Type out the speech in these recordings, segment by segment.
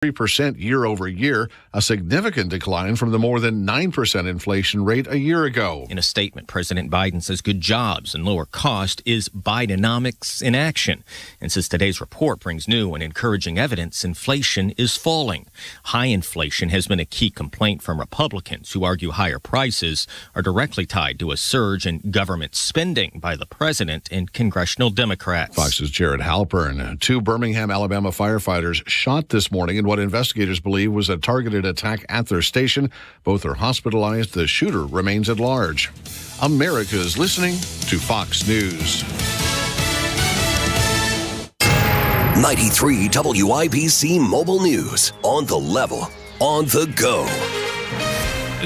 3% year over year, a significant decline from the more than 9% inflation rate a year ago. In a statement, President Biden says good jobs and lower cost is Bidenomics in action, and says today's report brings new and encouraging evidence inflation is falling. High inflation has been a key complaint from Republicans who argue higher prices are directly tied to a surge in government spending by the president and congressional Democrats. Fox's Jared Halpern. 2 Birmingham, Alabama firefighters shot this morning in what investigators believe was a targeted attack at their station. Both are hospitalized. The shooter remains at large. America's listening to Fox News. 93 WIBC Mobile News. On the level, on the go.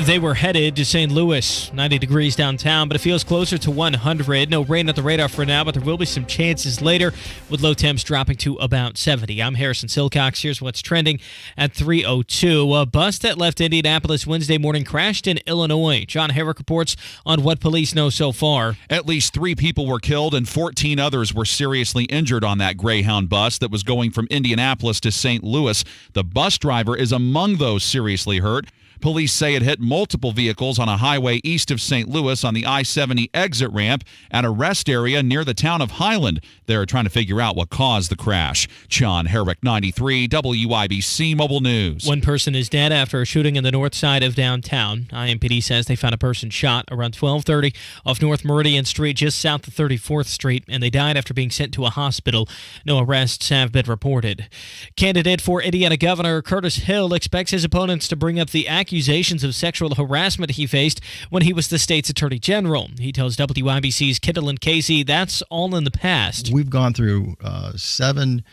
They were headed to St. Louis, 90 degrees downtown, but it feels closer to 100. No rain at the radar for now, but there will be some chances later, with low temps dropping to about 70. I'm Harrison Silcox. Here's what's trending at 3:02. A bus that left Indianapolis Wednesday morning crashed in Illinois. John Herrick reports on what police know so far. At least 3 people were killed and 14 others were seriously injured on that Greyhound bus that was going from Indianapolis to St. Louis. The bus driver is among those seriously hurt. Police say it hit multiple vehicles on a highway east of St. Louis on the I-70 exit ramp at a rest area near the town of Highland. They're trying to figure out what caused the crash. John Herrick, 93 WIBC Mobile News. 1 person is dead after a shooting in the north side of downtown. IMPD says they found a person shot around 12:30 off North Meridian Street just south of 34th Street, and they died after being sent to a hospital. No arrests have been reported. Candidate for Indiana Governor Curtis Hill expects his opponents to bring up the accusations of sexual harassment he faced when he was the state's attorney general. He tells WIBC's Kendall and Casey that's all in the past. We've gone through 7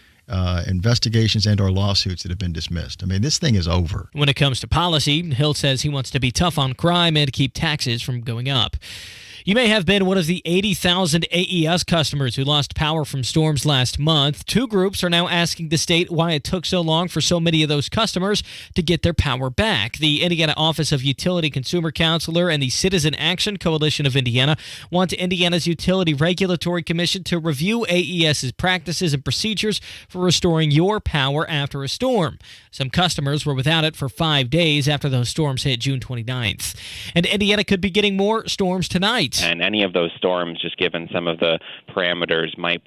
investigations and or lawsuits that have been dismissed. I mean, this thing is over. When it comes to policy, Hill says he wants to be tough on crime and keep taxes from going up. You may have been one of the 80,000 AES customers who lost power from storms last month. 2 groups are now asking the state why it took so long for so many of those customers to get their power back. The Indiana Office of Utility Consumer Counselor and the Citizen Action Coalition of Indiana want Indiana's Utility Regulatory Commission to review AES's practices and procedures for restoring your power after a storm. Some customers were without it for 5 days after those storms hit June 29th. And Indiana could be getting more storms tonight. And any of those storms, just given some of the parameters, might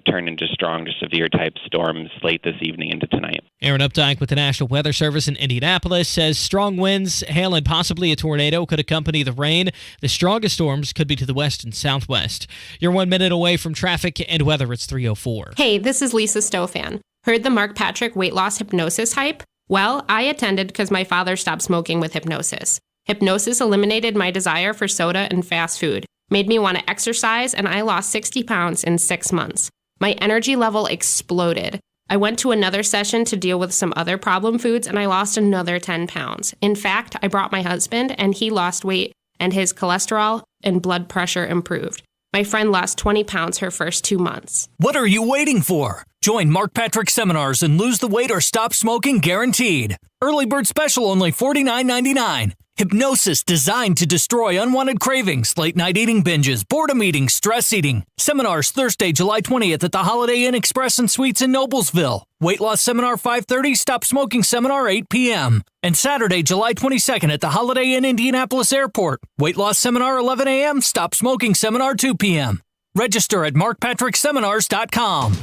turn into strong to severe type storms late this evening into tonight. Aaron Updike with the National Weather Service in Indianapolis says strong winds, hail, and possibly a tornado could accompany the rain. The strongest storms could be to the west and southwest. You're 1 minute away from traffic and weather. It's 3:04. Hey, this is Lisa Stofan. Heard the Mark Patrick weight loss hypnosis hype? Well, I attended because my father stopped smoking with hypnosis. Hypnosis eliminated my desire for soda and fast food, made me want to exercise, and I lost 60 pounds in 6 months. My energy level exploded. I went to another session to deal with some other problem foods, and I lost another 10 pounds. In fact, I brought my husband, and he lost weight, and his cholesterol and blood pressure improved. My friend lost 20 pounds her first 2 months. What are you waiting for? Join Mark Patrick seminars and lose the weight or stop smoking guaranteed. Early bird special only $49.99. Hypnosis designed to destroy unwanted cravings, late night eating binges, boredom eating, stress eating. Seminars Thursday, July 20th at the Holiday Inn Express and Suites in Noblesville. Weight loss seminar 5:30, stop smoking seminar 8 p.m. And Saturday, July 22nd at the Holiday Inn Indianapolis Airport. Weight loss seminar 11 a.m., stop smoking seminar 2 p.m. Register at markpatrickseminars.com.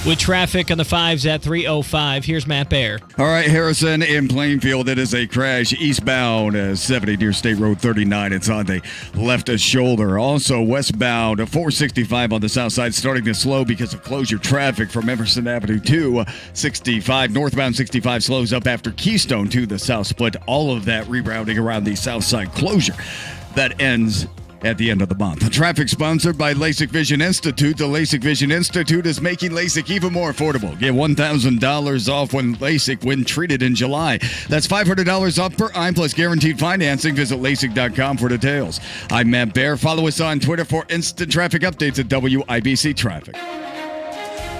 With traffic on the 5s at 3:05, here's Matt Baer. All right, Harrison, in Plainfield, it is a crash eastbound 70 near State Road 39. It's on the left shoulder. Also westbound 465 on the south side, starting to slow because of closure traffic from Emerson Avenue to 65. Northbound 65 slows up after Keystone to the south split. All of that rerouting around the south side closure. That ends at the end of the month. The traffic sponsored by LASIK Vision Institute. The LASIK Vision Institute is making LASIK even more affordable. Get $1,000 off when LASIK when treated in July. That's $500 off per eye plus guaranteed financing. Visit LASIK.com for details. I'm Matt Baer. Follow us on Twitter for instant traffic updates at WIBC Traffic.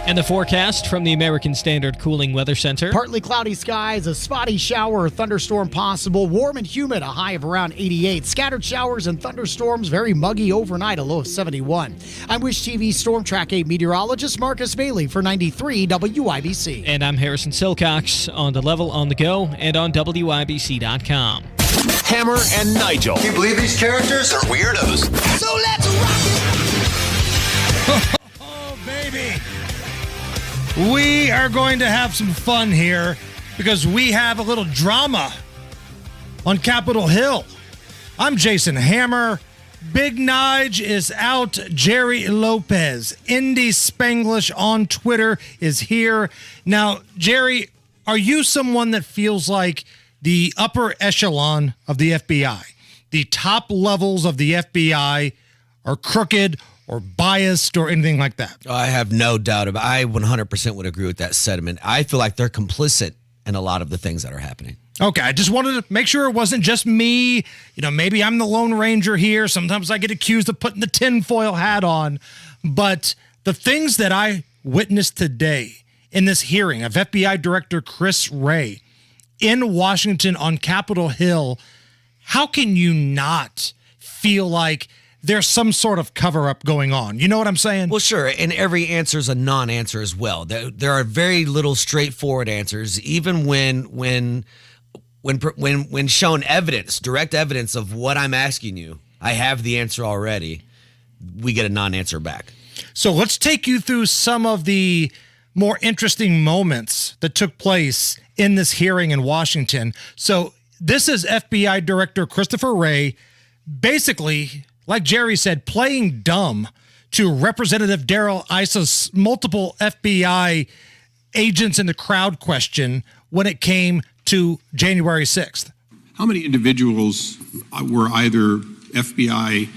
And the forecast from the American Standard Cooling Weather Center. Partly cloudy skies, a spotty shower or thunderstorm possible. Warm and humid, a high of around 88. Scattered showers and thunderstorms, very muggy overnight, a low of 71. I'm Wish TV Storm Track 8 meteorologist Marcus Bailey for 93 WIBC. And I'm Harrison Silcox on the level, on the go, and on WIBC.com. Hammer and Nigel. Can you believe these characters are weirdos? So let's rock it! Oh, baby. We are going to have some fun here because we have a little drama on Capitol Hill. I'm Jason Hammer. Big Nige is out. Jerry Lopez, Indy Spanglish on Twitter, is here. Now, Jerry, are you someone that feels like the upper echelon of the FBI, the top levels of the FBI, are crooked or biased or anything like that? I have no doubt about it. I 100% would agree with that sentiment. I feel like they're complicit in a lot of the things that are happening. Okay, I just wanted to make sure it wasn't just me. You know, maybe I'm the Lone Ranger here. Sometimes I get accused of putting the tinfoil hat on. But the things that I witnessed today in this hearing of FBI Director Chris Wray in Washington on Capitol Hill, how can you not feel like there's some sort of cover-up going on? You know what I'm saying? Well, sure, and every answer is a non-answer as well. There are very little straightforward answers, even when shown evidence, direct evidence of what I'm asking you. I have the answer already. We get a non-answer back. So let's take you through some of the more interesting moments that took place in this hearing in Washington. So this is FBI Director Christopher Wray, basically, like Jerry said, playing dumb to Representative Darrell Issa's multiple FBI agents in the crowd question when it came to January 6th. How many individuals were either FBI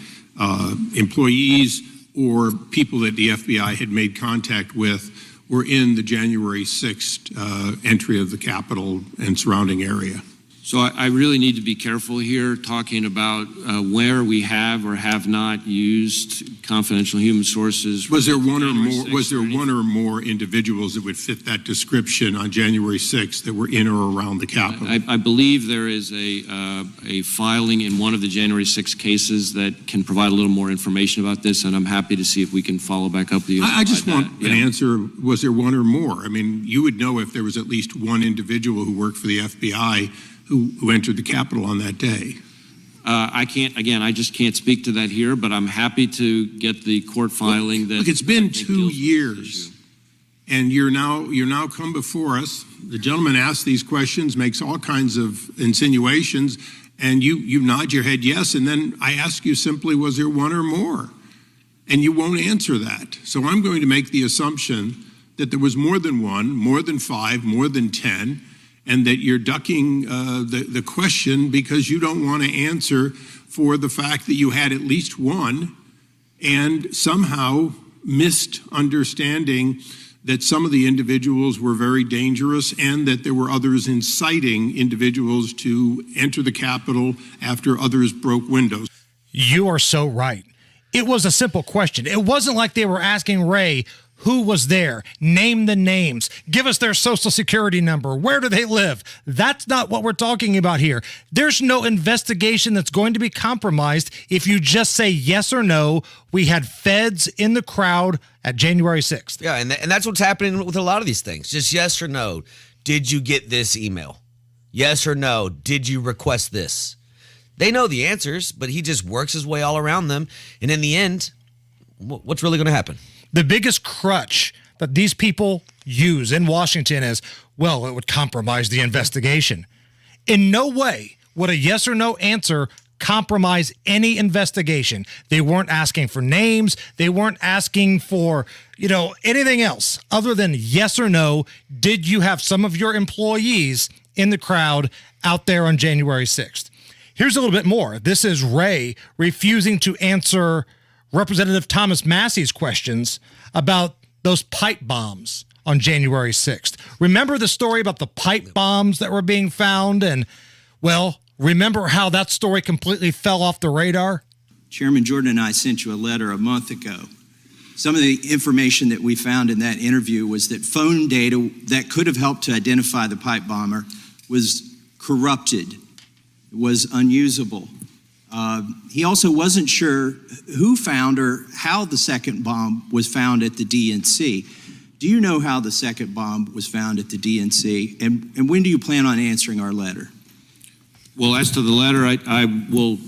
employees or people that the FBI had made contact with were in the January 6th entry of the Capitol and surrounding area? So I really need to be careful here talking about where we have or have not used confidential human sources. Was there one or more individuals that would fit that description on January 6th that were in or around the Capitol? I believe there is a filing in one of the January 6 cases that can provide a little more information about this, and I'm happy to see if we can follow back up with you. I just want an answer. Was there one or more? I mean, you would know if there was at least one individual who worked for the FBI who entered the Capitol on that day. I just can't speak to that here, but I'm happy to get the court filing. Look, it's been 2 years, and you're now come before us. The gentleman asks these questions, makes all kinds of insinuations, and you nod your head yes, and then I ask you simply, was there one or more? And you won't answer that. So I'm going to make the assumption that there was more than one, more than five, more than 10, and that you're ducking the question because you don't want to answer for the fact that you had at least one and somehow missed understanding that some of the individuals were very dangerous and that there were others inciting individuals to enter the Capitol after others broke windows. You are so right. It was a simple question. It wasn't like they were asking Wray, who was there? Name the names. Give us their social security number. Where do they live? That's not what we're talking about here. There's no investigation that's going to be compromised if you just say yes or no. We had feds in the crowd at January 6th. Yeah, and that's what's happening with a lot of these things. Just yes or no. Did you get this email? Yes or no. Did you request this? They know the answers, but he just works his way all around them. And in the end, what's really going to happen? The biggest crutch that these people use in Washington is, well, it would compromise the investigation. In no way would a yes or no answer compromise any investigation. They weren't asking for names. They weren't asking for, anything else other than yes or no. Did you have some of your employees in the crowd out there on January 6th? Here's a little bit more. This is Wray refusing to answer Representative Thomas Massey's questions about those pipe bombs on January 6th. Remember the story about the pipe bombs that were being found? And, well, remember how that story completely fell off the radar? Chairman Jordan and I sent you a letter a month ago Some of the information that we found in that interview was that phone data that could have helped to identify the pipe bomber was corrupted, was unusable. He also wasn't sure who found or how the second bomb was found at the DNC. Do you know how the second bomb was found at the DNC? And when do you plan on answering our letter? Well, as to the letter, I will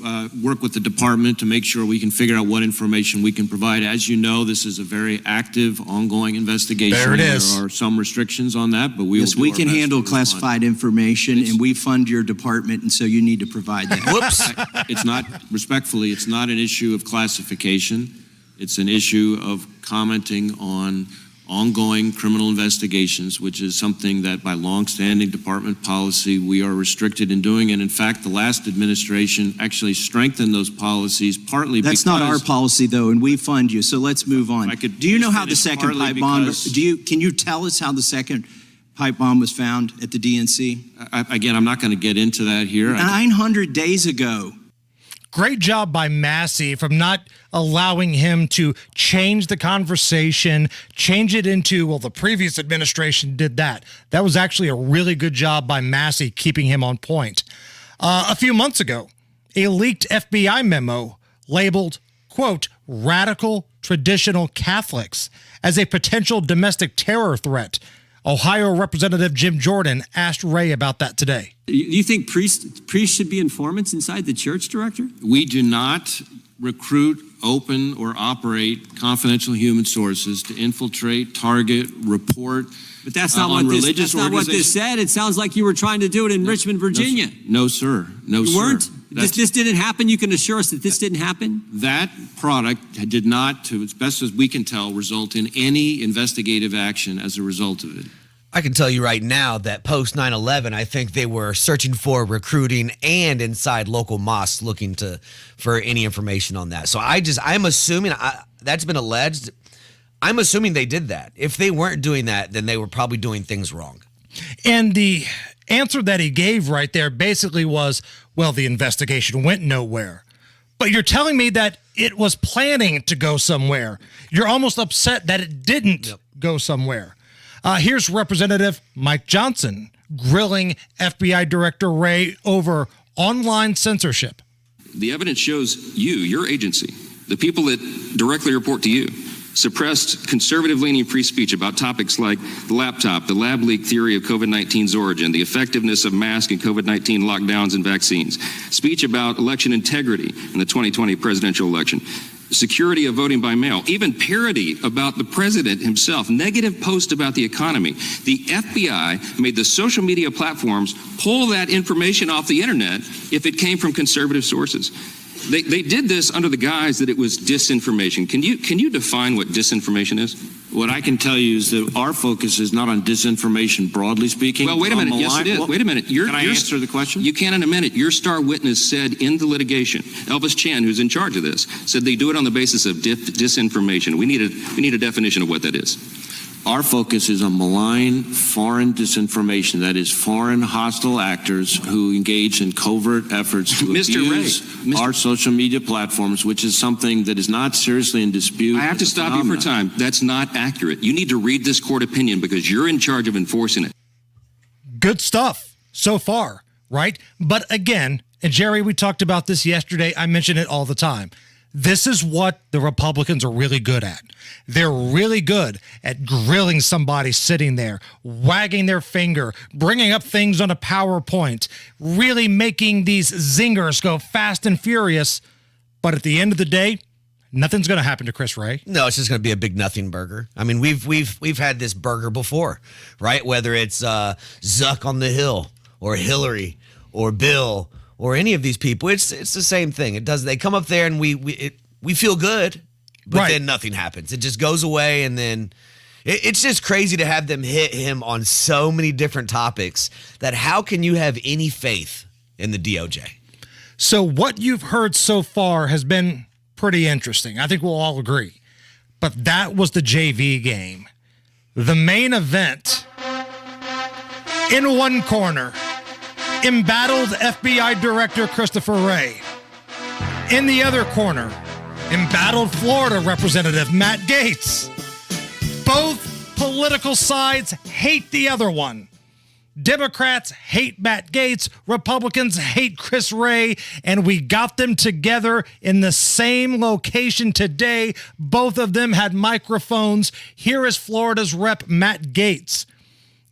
work with the department to make sure we can figure out what information we can provide. As you know, this is a very active, ongoing investigation. There it is. There are some restrictions on that, but we will do we our can best handle to respond. classified information, and we fund your department, and so you need to provide that. Whoops. It's not, respectfully, it's not an issue of classification. It's an issue of commenting on ongoing criminal investigations, which is something that by longstanding department policy we are restricted in doing. And in fact, the last administration actually strengthened those policies partly That's because... not our policy, though, and we fund you, so let's move on. Do you know how the second pipe bomb, can you tell us how the second pipe bomb was found at the DNC? Again, I'm not going to get into that here. 900 days ago. Great job by Massey from not allowing him to change the conversation, change it into, well, the previous administration did that. That was actually a really good job by Massey keeping him on point. A few months ago, a leaked FBI memo labeled, quote, radical traditional Catholics as a potential domestic terror threat. Ohio Representative Jim Jordan asked Ray about that today. Do you think priests should be informants inside the church, Director? We do not recruit, open, or operate confidential human sources to infiltrate, target, report. But that's not what this said. It sounds like you were trying to do it in Richmond, Virginia. No, sir. No, sir. You weren't? This didn't happen? You can assure us that this didn't happen? That product did not, to as best as we can tell, result in any investigative action as a result of it. I can tell you right now that post 9/11, I think they were searching for recruiting and inside local mosques looking for any information on that. So I'm assuming that's been alleged. I'm assuming they did that. If they weren't doing that, then they were probably doing things wrong. And the answer that he gave right there basically was, well, the investigation went nowhere. But you're telling me that it was planning to go somewhere. You're almost upset that it didn't go somewhere. Here's Representative Mike Johnson grilling FBI Director Ray over online censorship. The evidence shows your agency, the people that directly report to you, suppressed conservative-leaning free speech about topics like the laptop, the lab leak theory of COVID-19's origin, the effectiveness of masks and COVID-19 lockdowns and vaccines, speech about election integrity in the 2020 presidential election, security of voting by mail, even parody about the president himself, negative posts about the economy. The FBI made the social media platforms pull that information off the internet if it came from conservative sources. They did this under the guise that it was disinformation. Can you define what disinformation is? What I can tell you is that our focus is not on disinformation, broadly speaking. Well, wait a minute. Yes, it is. Wait a minute. Can I answer the question? You can in a minute. Your star witness said in the litigation, Elvis Chan, who's in charge of this, said they do it on the basis of disinformation. We need a definition of what that is. Our focus is on malign foreign disinformation, that is foreign hostile actors who engage in covert efforts to abuse our social media platforms, which is something that is not seriously in dispute. I have to stop you for time. That's not accurate. You need to read this court opinion because you're in charge of enforcing it. Good stuff so far, right? But again, and Jerry, we talked about this yesterday. I mention it all the time. This is what the Republicans are really good at. They're really good at grilling somebody sitting there, wagging their finger, bringing up things on a PowerPoint, really making these zingers go fast and furious. But at the end of the day, nothing's going to happen to Chris Wray. No, it's just going to be a big nothing burger. I mean, we've had this burger before, right? Whether it's Zuck on the Hill or Hillary or Bill or any of these people, it's the same thing. They come up there and we feel good, but then nothing happens. It just goes away, and then it's just crazy to have them hit him on so many different topics that how can you have any faith in the DOJ? So what you've heard so far has been pretty interesting. I think we'll all agree. But that was the JV game. The main event. In one corner, embattled FBI Director Christopher Wray. In the other corner, embattled Florida Representative Matt Gaetz. Both political sides hate the other one. Democrats hate Matt Gaetz, Republicans hate Chris Wray, and we got them together in the same location today. Both of them had microphones. Here is Florida's Rep. Matt Gaetz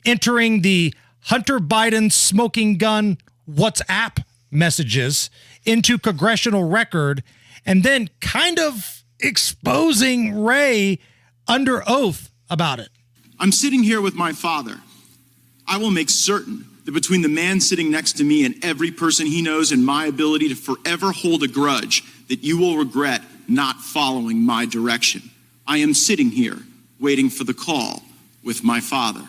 entering the Hunter Biden smoking gun WhatsApp messages into congressional record, and then kind of exposing Wray under oath about it. I'm sitting here with my father. I will make certain that between the man sitting next to me and every person he knows and my ability to forever hold a grudge, that you will regret not following my direction. I am sitting here waiting for the call with my father.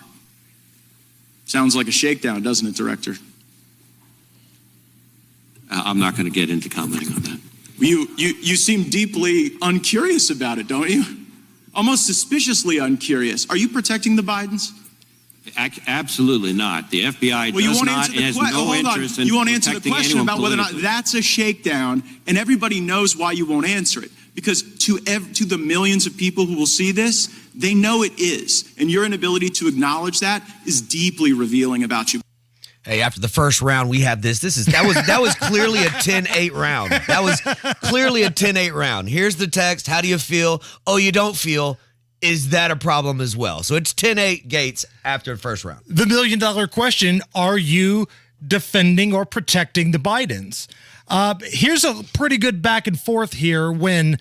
Sounds like a shakedown, doesn't it, Director? I'm not going to get into commenting on that. You seem deeply uncurious about it, don't you? Almost suspiciously uncurious. Are you protecting the Bidens? Absolutely not. The FBI does not and has no interest in you won't answer the protecting question anyone about whether or not politically. that's a shakedown, and everybody knows why you won't answer it. Because to the millions of people who will see this, they know it is. And your inability to acknowledge that is deeply revealing about you. Hey, after the first round, we had this. That was clearly a 10-8 round. That was clearly a 10-8 round. Here's the text. How do you feel? Oh, you don't feel. Is that a problem as well? So it's 10-8 Gaetz after the first round. The million-dollar question, are you defending or protecting the Bidens? Here's a pretty good back and forth here when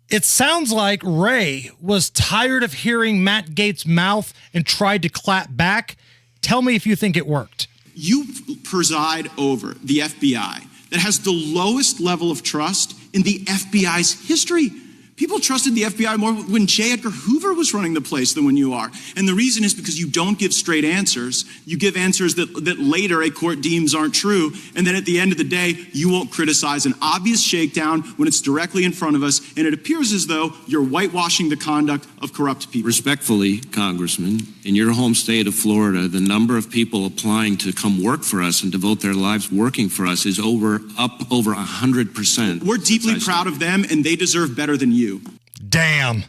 it sounds like Wray was tired of hearing Matt Gaetz' mouth and tried to clap back. Tell me if you think it worked. You preside over the FBI that has the lowest level of trust in the FBI's history. People trusted the FBI more when J. Edgar Hoover was running the place than when you are. And the reason is because you don't give straight answers. You give answers that later a court deems aren't true. And then at the end of the day, you won't criticize an obvious shakedown when it's directly in front of us. And it appears as though you're whitewashing the conduct of corrupt people. Respectfully, Congressman, in your home state of Florida, the number of people applying to come work for us and devote their lives working for us is up over 100%. We're deeply proud of them, and they deserve better than you. Damn.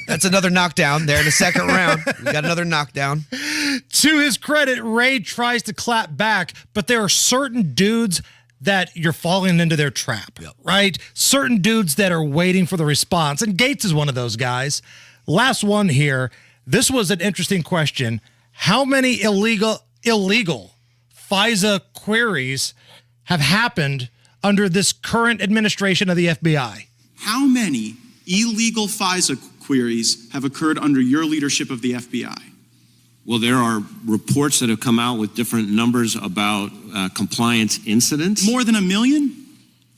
That's another knockdown there in the second round. We got another knockdown. To his credit, Wray tries to clap back, but there are certain dudes that you're falling into their trap, right? Certain dudes that are waiting for the response, and Gaetz is one of those guys. Last one here. This was an interesting question. How many illegal FISA queries have happened under this current administration of the FBI? How many illegal FISA queries have occurred under your leadership of the FBI? Well, there are reports that have come out with different numbers about compliance incidents. More than 1 million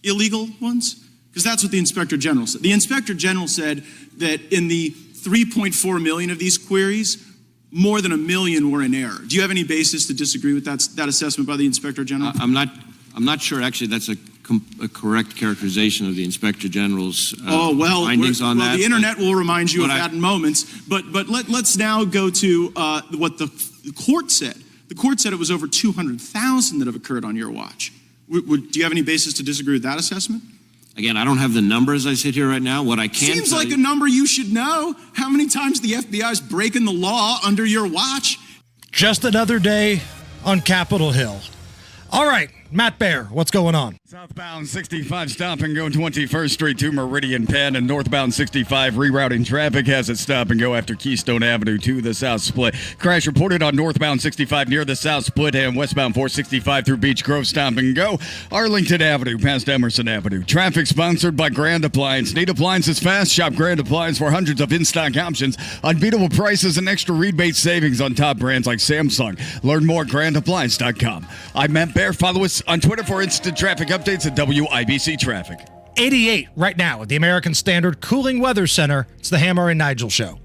illegal ones? Because that's what the Inspector General said. The Inspector General said that in the 3.4 million of these queries, more than 1 million were in error. Do you have any basis to disagree with that assessment by the Inspector General? I'm not sure. Actually, that's a correct characterization of the Inspector General's findings on that. The internet will remind you of that in moments. But let's now go to what the court said. The court said it was over 200,000 that have occurred on your watch. Do you have any basis to disagree with that assessment? Again, I don't have the number as I sit here right now. What I can Seems like a number you should know. How many times the FBI is breaking the law under your watch? Just another day on Capitol Hill. All right, Matt Baer, what's going on? Southbound 65 stop and go 21st Street to Meridian Penn, and northbound 65 rerouting traffic has it stop and go after Keystone Avenue to the South Split. Crash reported on northbound 65 near the South Split and westbound 465 through Beach Grove stop and go. Arlington Avenue past Emerson Avenue. Traffic sponsored by Grand Appliance. Need appliances fast? Shop Grand Appliance for hundreds of in-stock options, unbeatable prices, and extra rebate savings on top brands like Samsung. Learn more at grandappliance.com. I'm Matt Baer. Follow us on Twitter for instant traffic updates at WIBC Traffic. 88 right now at the American Standard Cooling Weather Center. It's the Hammer and Nigel Show.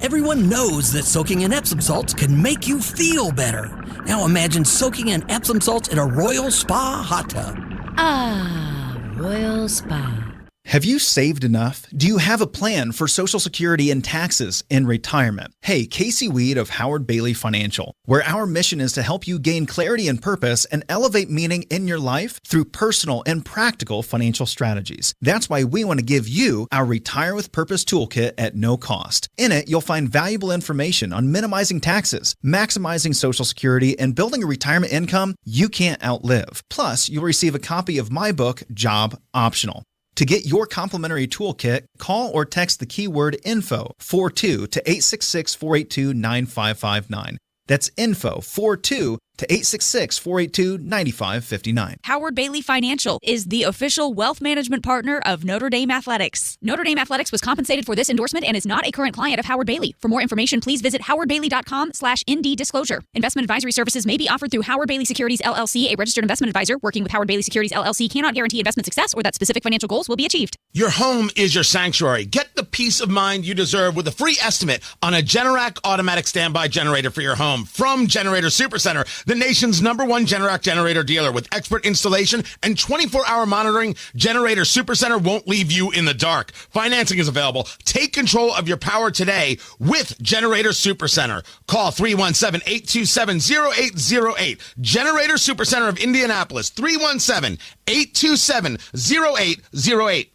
Everyone knows that soaking in Epsom salts can make you feel better. Now imagine soaking in Epsom salts in a Royal Spa hot tub. Ah, Royal Spa. Have you saved enough? Do you have a plan for Social Security and taxes in retirement? Hey, Casey Weed of Howard Bailey Financial, where our mission is to help you gain clarity and purpose and elevate meaning in your life through personal and practical financial strategies. That's why we want to give you our Retire with Purpose Toolkit at no cost. In it, you'll find valuable information on minimizing taxes, maximizing Social Security, and building a retirement income you can't outlive. Plus, you'll receive a copy of my book, Job Optional. To get your complimentary toolkit, call or text the keyword INFO 42 to 866-482-9559. That's INFO 42 to 866-482-9559. Howard Bailey Financial is the official wealth management partner of Notre Dame Athletics. Notre Dame Athletics was compensated for this endorsement and is not a current client of Howard Bailey. For more information, please visit howardbailey.com/ND disclosure. Investment advisory services may be offered through Howard Bailey Securities LLC, a registered investment advisor. Working with Howard Bailey Securities LLC cannot guarantee investment success or that specific financial goals will be achieved. Your home is your sanctuary. Get the peace of mind you deserve with a free estimate on a Generac automatic standby generator for your home from Generator Supercenter, the nation's #1 Generac generator dealer. With expert installation and 24-hour monitoring, Generator Supercenter won't leave you in the dark. Financing is available. Take control of your power today with Generator Supercenter. Call 317-827-0808. Generator Supercenter of Indianapolis, 317-827-0808.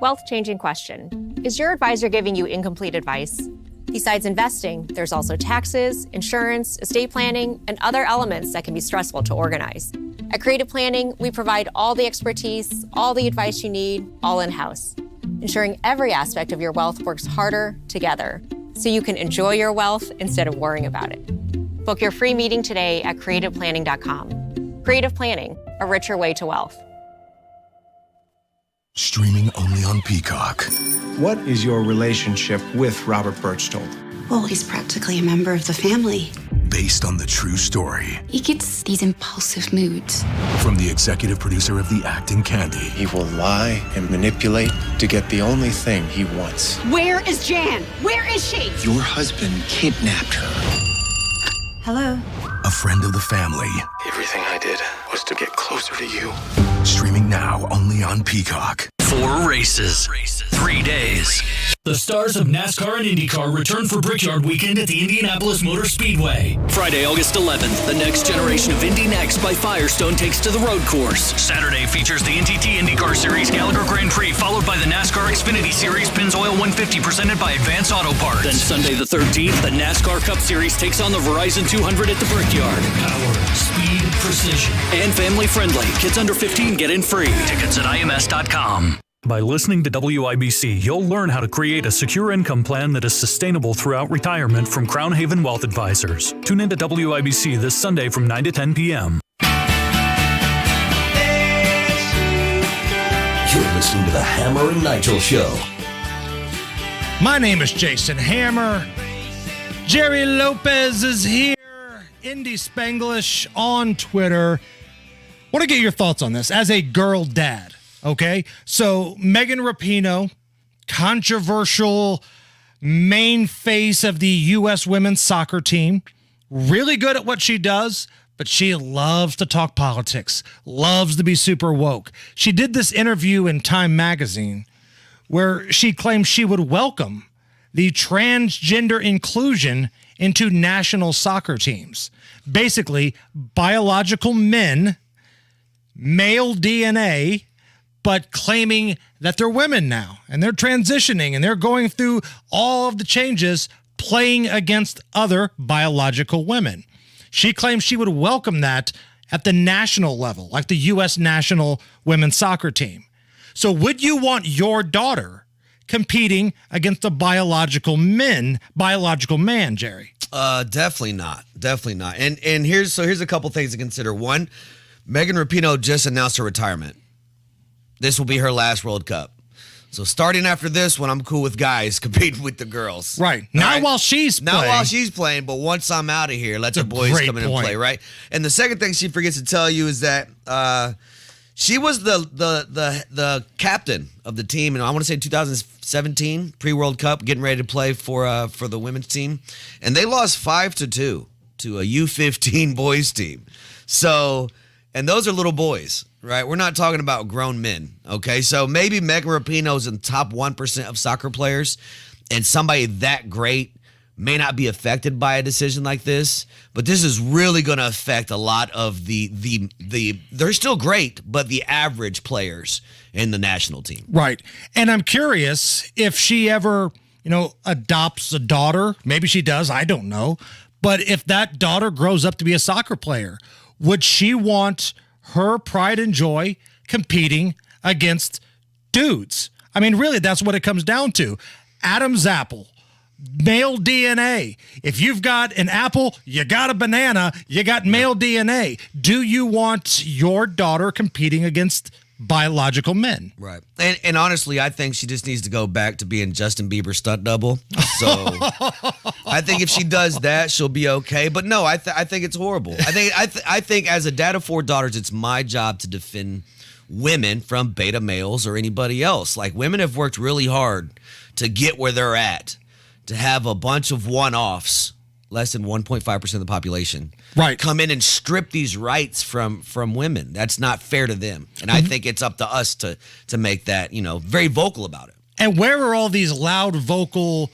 Wealth-changing question. Is your advisor giving you incomplete advice? Besides investing, there's also taxes, insurance, estate planning, and other elements that can be stressful to organize. At Creative Planning, we provide all the expertise, all the advice you need, all in-house, ensuring every aspect of your wealth works harder together so you can enjoy your wealth instead of worrying about it. Book your free meeting today at creativeplanning.com. Creative Planning, a richer way to wealth. Streaming only on Peacock. What is your relationship with Robert Birchtold? Well, he's practically a member of the family. Based on the true story. He gets these impulsive moods. From the executive producer of The Act and Candy. He will lie and manipulate to get the only thing he wants. Where is Jan? Where is she? Your husband kidnapped her. Hello? A friend of the family. Everything I did was to get closer to you. Streaming now only on Peacock. 4 races, 3 days. The stars of NASCAR and IndyCar return for Brickyard Weekend at the Indianapolis Motor Speedway. Friday, August 11th, the next generation of Indy Next by Firestone takes to the road course. Saturday features the NTT IndyCar Series Gallagher Grand Prix, followed by the NASCAR Xfinity Series Pennzoil 150 presented by Advance Auto Parts. Then Sunday the 13th, the NASCAR Cup Series takes on the Verizon 200 at the Brickyard. Power, speed, precision, and family friendly. Kids under 15 get in free. Tickets at IMS.com. By listening to WIBC, you'll learn how to create a secure income plan that is sustainable throughout retirement from Crown Haven Wealth Advisors. Tune into WIBC this Sunday from 9 to 10 p.m. You're listening to the Hammer and Nigel Show. My name is Jason Hammer. Jerry Lopez is here. Indy Spanglish on Twitter. Want to get your thoughts on this as a girl dad. Okay, so Megan Rapinoe, controversial main face of the U.S. women's soccer team, really good at what she does, but she loves to talk politics, loves to be super woke. She did this interview in Time magazine where she claimed she would welcome the transgender inclusion into national soccer teams. Basically, biological men, male DNA, but claiming that they're women now and they're transitioning and they're going through all of the changes playing against other biological women. She claims she would welcome that at the national level, like the U.S. national women's soccer team. So would you want your daughter competing against a biological man, Jerry? Definitely not. Definitely not. And here's a couple things to consider. One, Megan Rapinoe just announced her retirement. This will be her last World Cup. So starting after this one, I'm cool with guys competing with the girls. Right. Not while she's playing. Not while she's playing, but once I'm out of here, let the boys come in and play, right? And the second thing she forgets to tell you is that she was the captain of the team, and I want to say 2017 pre-World Cup, getting ready to play for the women's team, and they lost 5-2 to a U15 boys team. So, and those are little boys. right? We're not talking about grown men, okay? So maybe Megan Rapinoe's in the top 1% of soccer players, and somebody that great may not be affected by a decision like this, but this is really going to affect a lot of the they're still great, but the average players in the national team. Right. And I'm curious if she ever, adopts a daughter. Maybe she does. I don't know. But if that daughter grows up to be a soccer player, would she want her pride and joy competing against dudes? I mean, really, that's what it comes down to. Adam's apple. Male DNA. If you've got an apple, you got a banana, you got male DNA. Do you want your daughter competing against biological men? Right. And honestly, I think she just needs to go back to being Justin Bieber's stunt double. So I think if she does that, she'll be okay. But no, I think it's horrible. I think as a dad of 4 daughters, it's my job to defend women from beta males or anybody else. Like, women have worked really hard to get where they're at. To have a bunch of one-offs, less than 1.5% of the population, right, come in and strip these rights from women. That's not fair to them. And I think it's up to us to make that, very vocal about it. And where are all these loud, vocal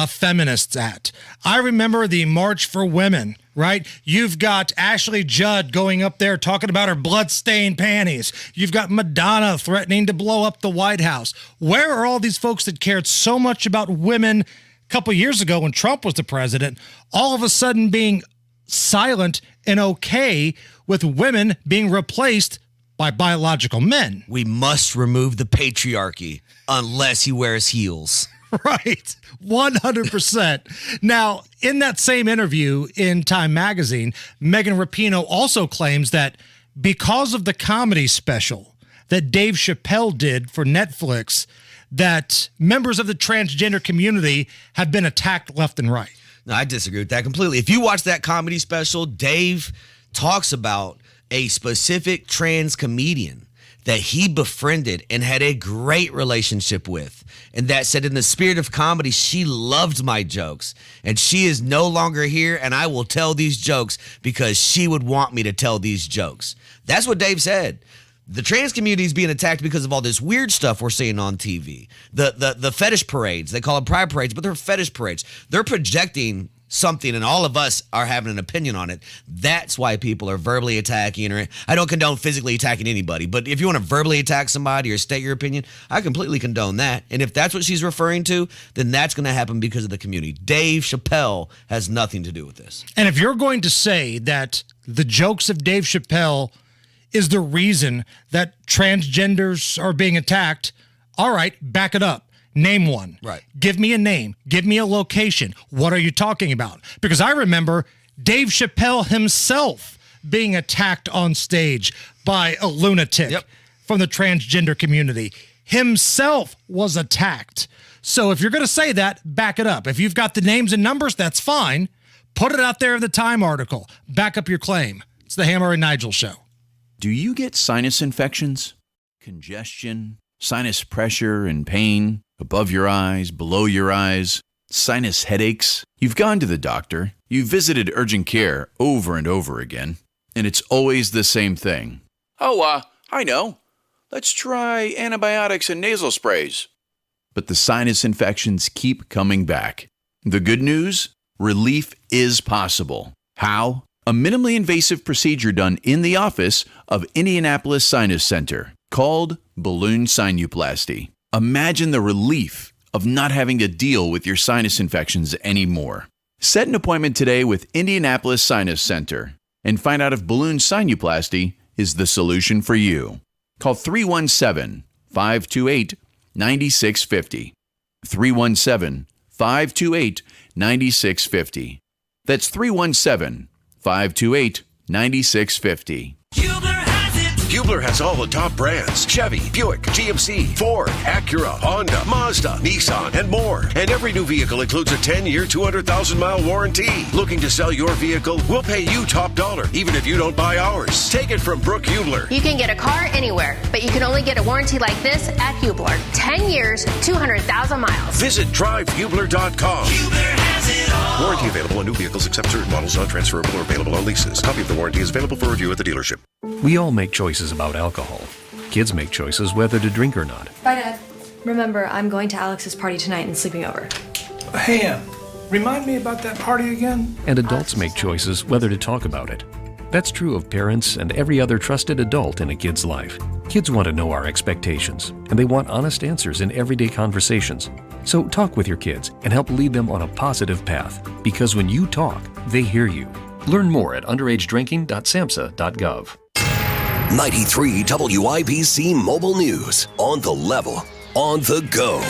feminists at? I remember the March for Women, right? You've got Ashley Judd going up there talking about her blood-stained panties. You've got Madonna threatening to blow up the White House. Where are all these folks that cared so much about women couple years ago when Trump was the president, all of a sudden being silent and okay with women being replaced by biological men? We must remove the patriarchy unless he wears heels. Right. 100%. Now, in that same interview in Time Magazine, Megan Rapinoe also claims that because of the comedy special that Dave Chappelle did for Netflix, that members of the transgender community have been attacked left and right. No, I disagree with that completely. If you watch that comedy special, Dave talks about a specific trans comedian that he befriended and had a great relationship with. And that said, in the spirit of comedy, she loved my jokes. And she is no longer here, and I will tell these jokes because she would want me to tell these jokes. That's what Dave said. The trans community is being attacked because of all this weird stuff we're seeing on TV. The fetish parades, they call them pride parades, but they're fetish parades. They're projecting something, and all of us are having an opinion on it. That's why people are verbally attacking. Or I don't condone physically attacking anybody, but if you want to verbally attack somebody or state your opinion, I completely condone that. And if that's what she's referring to, then that's going to happen because of the community. Dave Chappelle has nothing to do with this. And if you're going to say that the jokes of Dave Chappelle is the reason that transgenders are being attacked, all right, back it up. Name one. Right. Give me a name. Give me a location. What are you talking about? Because I remember Dave Chappelle himself being attacked on stage by a lunatic from the transgender community. Himself was attacked. So if you're going to say that, back it up. If you've got the names and numbers, that's fine. Put it out there in the Time article. Back up your claim. It's the Hammer and Nigel Show. Do you get sinus infections, congestion, sinus pressure and pain, above your eyes, below your eyes, sinus headaches? You've gone to the doctor, you've visited urgent care over and over again, and it's always the same thing. Oh, I know. Let's try antibiotics and nasal sprays. But the sinus infections keep coming back. The good news? Relief is possible. How? A minimally invasive procedure done in the office of Indianapolis Sinus Center called balloon sinuplasty. Imagine the relief of not having to deal with your sinus infections anymore. Set an appointment today with Indianapolis Sinus Center and find out if balloon sinuplasty is the solution for you. Call 317-528-9650. 317-528-9650. That's 317-528-9650. Hubler has all the top brands: Chevy, Buick, GMC, Ford, Acura, Honda, Mazda, Nissan, and more. And every new vehicle includes a 10-year, 200,000-mile warranty. Looking to sell your vehicle? We'll pay you top dollar, even if you don't buy ours. Take it from Brooke Hubler. You can get a car anywhere, but you can only get a warranty like this at Hubler. 10 years, 200,000 miles. Visit drivehubler.com. Hubler has it all. Warranty available on new vehicles except certain models, non-transferable or available on leases. Copy of the warranty is available for review at the dealership. We all make choices about alcohol. Kids make choices whether to drink or not. Bye, Dad. Remember, I'm going to Alex's party tonight and sleeping over. Hey, remind me about that party again? And adults make choices whether to talk about it. That's true of parents and every other trusted adult in a kid's life. Kids want to know our expectations, and they want honest answers in everyday conversations. So talk with your kids and help lead them on a positive path, because when you talk, they hear you. Learn more at underagedrinking.samhsa.gov. 93 WIBC Mobile News. On the level, on the go.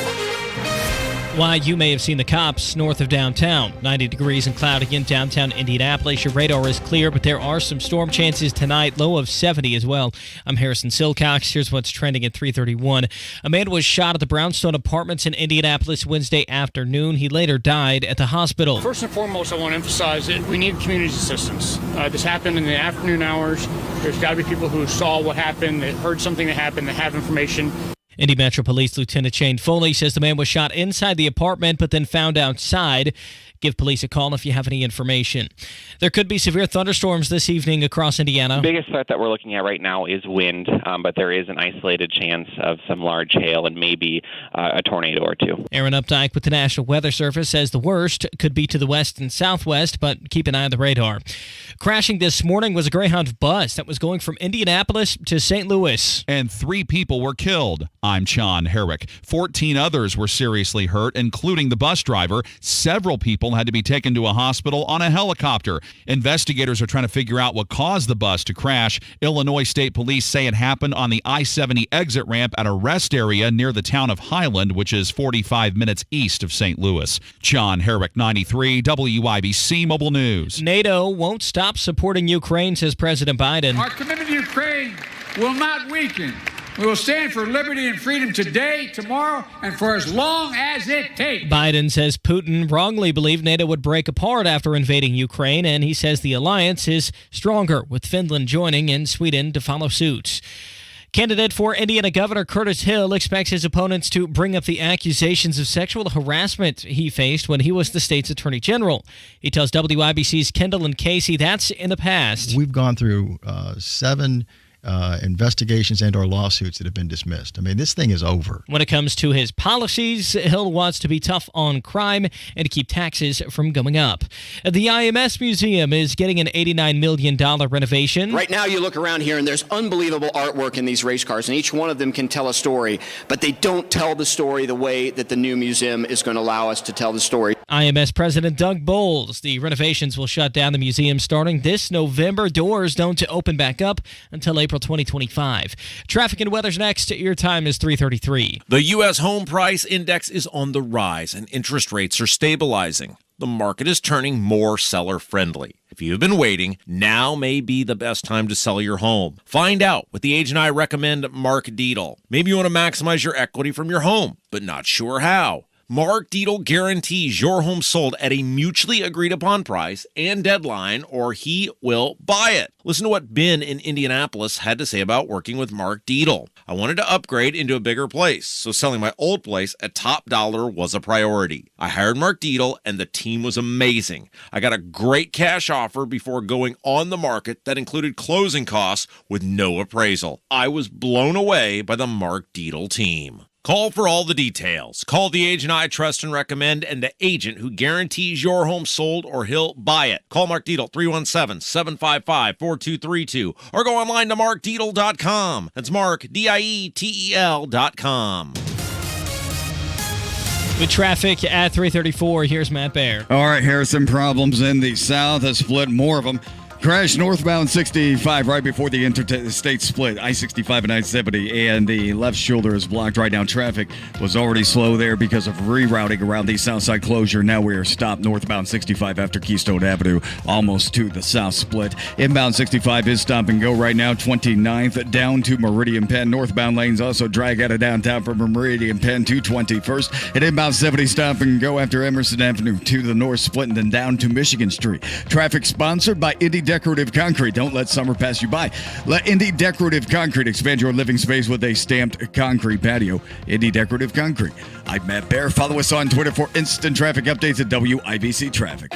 Why you may have seen the cops north of downtown. 90 degrees and cloudy in downtown Indianapolis. Your radar is clear, but there are some storm chances tonight. Low of 70 as well. I'm Harrison Silcox. Here's what's trending at 3:31. A man was shot at the Brownstone Apartments in Indianapolis Wednesday afternoon. He later died at the hospital. First and foremost, I want to emphasize that we need community assistance. This happened in the afternoon hours. There's got to be people who saw what happened, that heard something that happened, that have information. Indy Metro Police Lieutenant Shane Foley says the man was shot inside the apartment but then found outside. Give police a call if you have any information. There could be severe thunderstorms this evening across Indiana. The biggest threat that we're looking at right now is wind, but there is an isolated chance of some large hail and maybe a tornado or two. Aaron Updike with the National Weather Service says the worst could be to the west and southwest, but keep an eye on the radar. Crashing this morning was a Greyhound bus that was going from Indianapolis to St. Louis. And 3 people were killed. I'm Sean Herrick. 14 others were seriously hurt, including the bus driver. Several people had to be taken to a hospital on a helicopter. Investigators are trying to figure out what caused the bus to crash. Illinois State Police say it happened on the I-70 exit ramp at a rest area near the town of Highland, which is 45 minutes east of St. Louis. John Herrick, 93 WIBC Mobile News. NATO won't stop supporting Ukraine, says President Biden. Our commitment to Ukraine will not weaken. We will stand for liberty and freedom today, tomorrow, and for as long as it takes. Biden says Putin wrongly believed NATO would break apart after invading Ukraine, and he says the alliance is stronger, with Finland joining and Sweden to follow suit. Candidate for Indiana Governor Curtis Hill expects his opponents to bring up the accusations of sexual harassment he faced when he was the state's attorney general. He tells WIBC's Kendall and Casey that's in the past. We've gone through 7 investigations and/or lawsuits that have been dismissed. I mean, this thing is over. When it comes to his policies, Hill wants to be tough on crime and to keep taxes from going up. The IMS Museum is getting an $89 million renovation. Right now, you look around here and there's unbelievable artwork in these race cars, and each one of them can tell a story, but they don't tell the story the way that the new museum is going to allow us to tell the story. IMS President Doug Bowles. The renovations will shut down the museum starting this November. Doors don't open back up until April 2025. Traffic and weather's next. Your time is 3:33. The U.S. home price index is on the rise and interest rates are stabilizing. The market is turning more seller-friendly. If you've been waiting, now may be the best time to sell your home. Find out with the agent I recommend, Mark Dietl. Maybe you want to maximize your equity from your home, but not sure how. Mark Dietl guarantees your home sold at a mutually agreed upon price and deadline, or he will buy it. Listen to what Ben in Indianapolis had to say about working with Mark Dietl. I wanted to upgrade into a bigger place, so selling my old place at top dollar was a priority. I hired Mark Dietl, and the team was amazing. I got a great cash offer before going on the market that included closing costs with no appraisal. I was blown away by the Mark Dietl team. Call for all the details. Call the agent I trust and recommend, and the agent who guarantees your home sold or he'll buy it. Call Mark Dietl, 317-755-4232, or go online to markdietl.com. That's Mark, DIETEL.com. With traffic at 3:34, here's Matt Baer. All right, Harrison, problems in the south. A split, more of them. Crash northbound 65 right before the interstate split, I-65 and I-70, and the left shoulder is blocked right now. Traffic was already slow there because of rerouting around the south side closure. Now we are stopped northbound 65 after Keystone Avenue, almost to the south split. Inbound 65 is stop and go right now, 29th down to Meridian Penn. Northbound lanes also drag out of downtown from Meridian Penn to 21st. And inbound 70 stop and go after Emerson Avenue to the north split and then down to Michigan Street. Traffic sponsored by Indy Decorative Concrete. Don't let summer pass you by. Let Indy Decorative Concrete expand your living space with a stamped concrete patio. Indy Decorative Concrete. I'm Matt Baer. Follow us on Twitter for instant traffic updates at WIBC Traffic.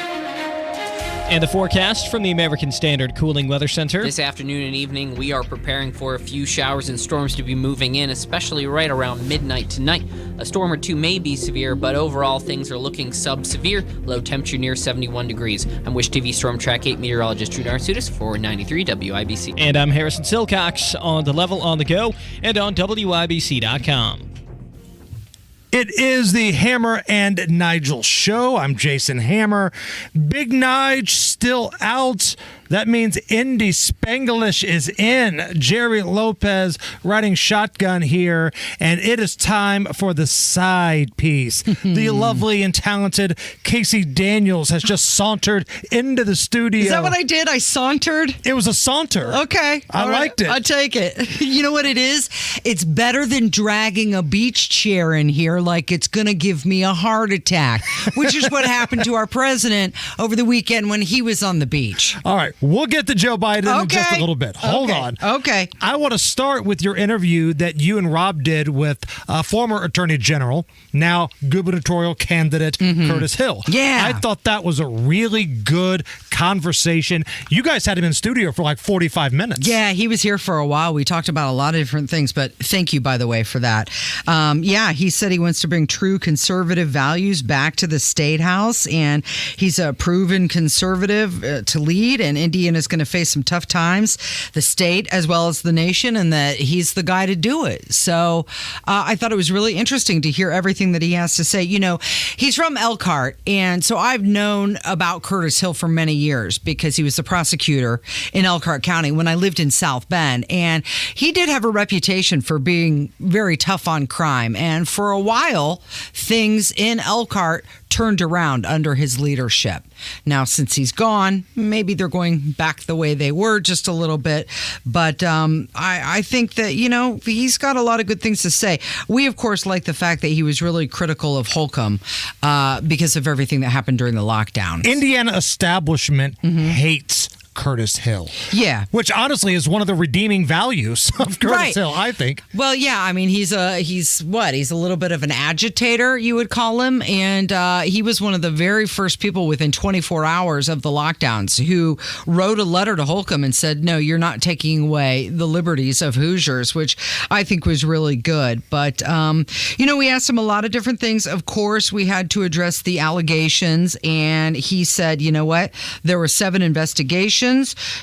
And the forecast from the American Standard Cooling Weather Center. This afternoon and evening, we are preparing for a few showers and storms to be moving in, especially right around midnight tonight. A storm or two may be severe, but overall things are looking sub-severe. Low temperature near 71 degrees. I'm Wish TV Storm Track 8 meteorologist Drew Narsutis for 93 WIBC. And I'm Harrison Silcox on the level on the go and on WIBC.com. It is the Hammer and Nigel show. I'm Jason Hammer. Big Nige still out. That means Indy Spanglish is in. Jerry Lopez riding shotgun here, and it is time for the side piece. The lovely and talented Casey Daniels has just sauntered into the studio. Is that what I did? I sauntered? It was a saunter. Okay. I liked it. I'll take it. You know what it is? It's better than dragging a beach chair in here like it's going to give me a heart attack, which is what happened to our president over the weekend when he was on the beach. All right. We'll get to Joe Biden in just a little bit. Hold on. Okay. I want to start with your interview that you and Rob did with former Attorney General, now gubernatorial candidate Curtis Hill. Yeah. I thought that was a really good conversation. You guys had him in studio for like 45 minutes. Yeah, he was here for a while. We talked about a lot of different things, but thank you, by the way, for that. Yeah, he said he wants to bring true conservative values back to the State House, and he's a proven conservative to lead, and Indiana's going to face some tough times, the state as well as the nation, and that he's the guy to do it. So I thought it was really interesting to hear everything that he has to say. You know, he's from Elkhart, and so I've known about Curtis Hill for many years because he was the prosecutor in Elkhart County when I lived in South Bend, and he did have a reputation for being very tough on crime, and for a while, things in Elkhart turned around under his leadership. Now, since he's gone, maybe they're going back the way they were just a little bit. But I think that, you know, he's got a lot of good things to say. We, of course, like the fact that he was really critical of Holcomb because of everything that happened during the lockdown. Indiana establishment hates Curtis Hill. Yeah. Which honestly is one of the redeeming values of Curtis Right. Hill, I think. Well, yeah, I mean, he's a little bit of an agitator, you would call him, and he was one of the very first people within 24 hours of the lockdowns who wrote a letter to Holcomb and said, no, you're not taking away the liberties of Hoosiers, which I think was really good. But, you know, we asked him a lot of different things. Of course, we had to address the allegations, and he said, you know what, there were 7 investigations.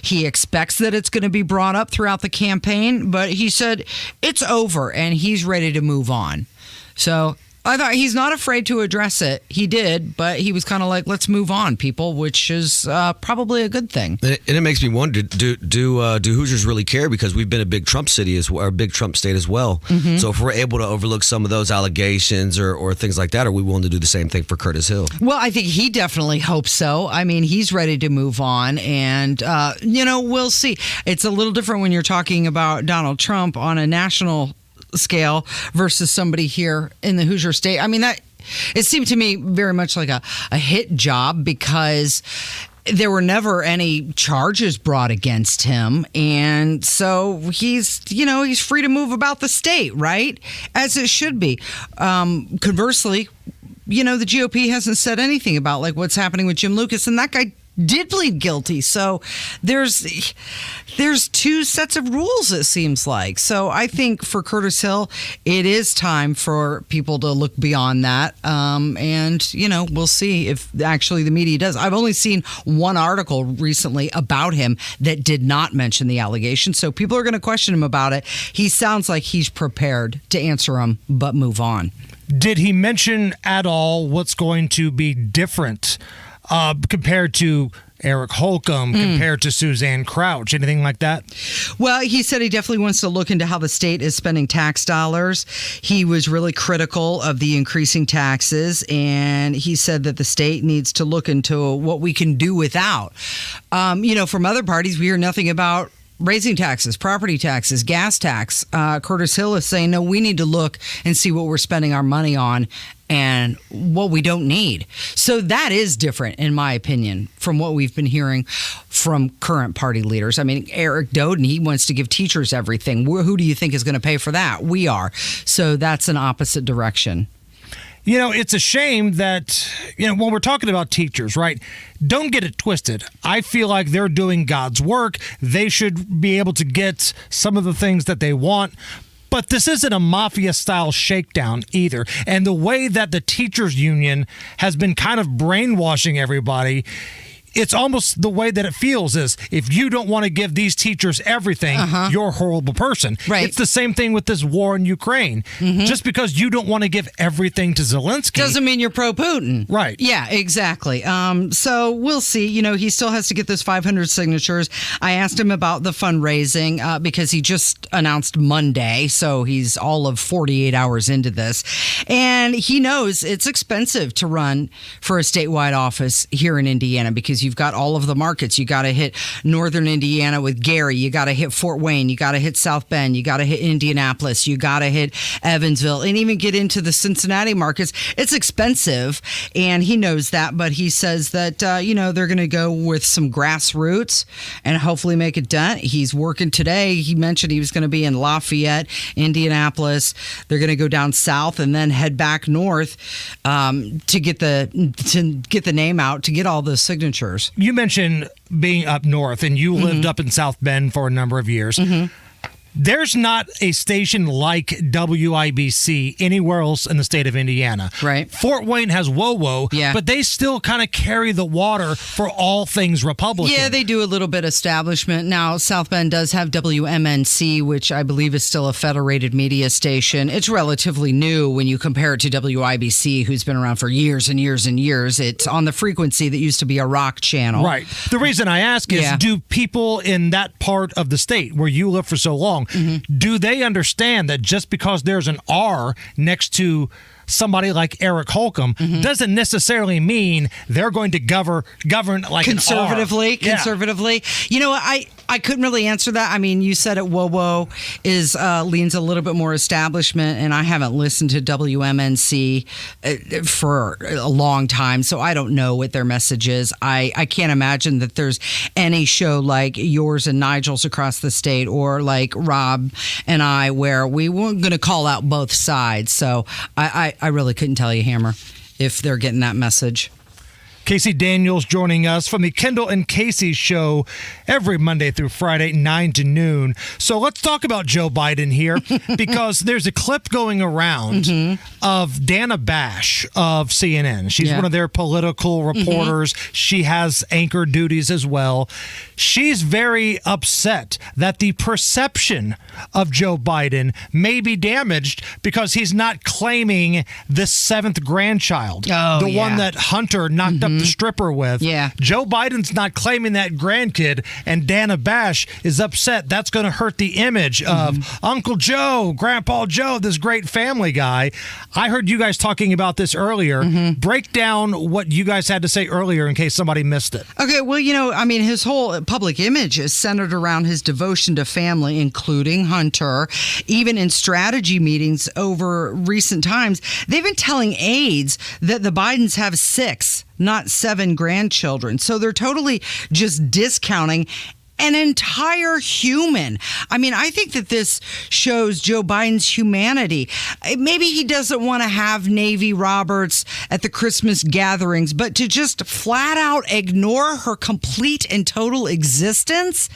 He expects that it's going to be brought up throughout the campaign, but he said it's over and he's ready to move on. So I thought he's not afraid to address it. He did, but he was kind of like, let's move on, people, which is probably a good thing. And it makes me wonder, do Hoosiers really care? Because we've been a big Trump city or a big Trump state as well. So if we're able to overlook some of those allegations or things like that, are we willing to do the same thing for Curtis Hill? Well, I think he definitely hopes so. I mean, he's ready to move on, and, you know, we'll see. It's a little different when you're talking about Donald Trump on a national scale versus somebody here in the Hoosier state. I mean, that it seemed to me very much like a hit job because there were never any charges brought against him. And so he's free to move about the state, right? As it should be. Conversely, you know, the GOP hasn't said anything about like what's happening with Jim Lucas, and that guy did plead guilty. So there's 2 sets of rules, it seems like. So I think for Curtis Hill, it is time for people to look beyond that. And, you know, we'll see if actually the media does. I've only seen one article recently about him that did not mention the allegation. So people are going to question him about it. He sounds like he's prepared to answer them, but move on. Did he mention at all what's going to be different compared to Eric Holcomb, compared to Suzanne Crouch, anything like that? Well, he said he definitely wants to look into how the state is spending tax dollars. He was really critical of the increasing taxes, and he said that the state needs to look into what we can do without. You know, from other parties, we hear nothing about raising taxes, property taxes, gas tax. Curtis Hill is saying, no, we need to look and see what we're spending our money on and what we don't need. So that is different, in my opinion, from what we've been hearing from current party leaders. I mean, Eric Doden, he wants to give teachers everything. Who do you think is going to pay for that? We are. So that's an opposite direction. It's a shame that, when we're talking about teachers, right? Don't get it twisted. I feel like they're doing God's work. They should be able to get some of the things that they want. But this isn't a mafia-style shakedown either. And the way that the teachers union has been kind of brainwashing everybody, it's almost the way that it feels is if you don't want to give these teachers everything, you're a horrible person. Right. It's the same thing with this war in Ukraine. Just because you don't want to give everything to Zelensky doesn't mean you're pro-Putin. Right. Yeah, exactly. So we'll see. He still has to get those 500 signatures. I asked him about the fundraising because he just announced Monday, so he's all of 48 hours into this. And he knows it's expensive to run for a statewide office here in Indiana because you've got all of the markets. You got to hit northern Indiana with Gary. You got to hit Fort Wayne. You got to hit South Bend. You got to hit Indianapolis. You got to hit Evansville and even get into the Cincinnati markets. It's expensive, and he knows that, but he says that, they're going to go with some grassroots and hopefully make a dent. He's working today. He mentioned he was going to be in Lafayette, Indianapolis. They're going to go down south and then head back north to get the name out, to get all the signatures. You mentioned being up north, and you lived up in South Bend for a number of years. There's not a station like WIBC anywhere else in the state of Indiana. Right. Fort Wayne has WOWO, but they still kind of carry the water for all things Republican. Yeah, they do a little bit establishment. Now, South Bend does have WMNC, which I believe is still a federated media station. It's relatively new when you compare it to WIBC, who's been around for years and years and years. It's on the frequency that used to be a rock channel. Right. The reason I ask is, do people in that part of the state where you live for so long, do they understand that just because there's an R next to somebody like Eric Holcomb doesn't necessarily mean they're going to govern like conservatively? an R. Conservatively. I couldn't really answer that. I mean, you said it. WOWO leans a little bit more establishment, and I haven't listened to WMNC for a long time, so I don't know what their message is. I can't imagine that there's any show like yours and Nigel's across the state, or like Rob and I, where we weren't going to call out both sides. So I really couldn't tell you, Hammer, if they're getting that message. Casey Daniels joining us from the Kendall and Casey show every Monday through Friday, 9 to noon. So let's talk about Joe Biden here, because there's a clip going around of Dana Bash of CNN. She's one of their political reporters. She has anchor duties as well. She's very upset that the perception of Joe Biden may be damaged because he's not claiming the 7th grandchild, the one that Hunter knocked up the stripper with. Joe Biden's not claiming that grandkid, and Dana Bash is upset. That's going to hurt the image of Uncle Joe, Grandpa Joe, this great family guy. I heard you guys talking about this earlier. Break down what you guys had to say earlier in case somebody missed it. Okay, well, his whole public image is centered around his devotion to family, including Hunter. Even in strategy meetings over recent times, they've been telling aides that the Bidens have 6, not 7 grandchildren. So they're totally just discounting an entire human. I mean, I think that this shows Joe Biden's humanity. Maybe he doesn't want to have Navy Roberts at the Christmas gatherings, but to just flat out ignore her complete and total existence.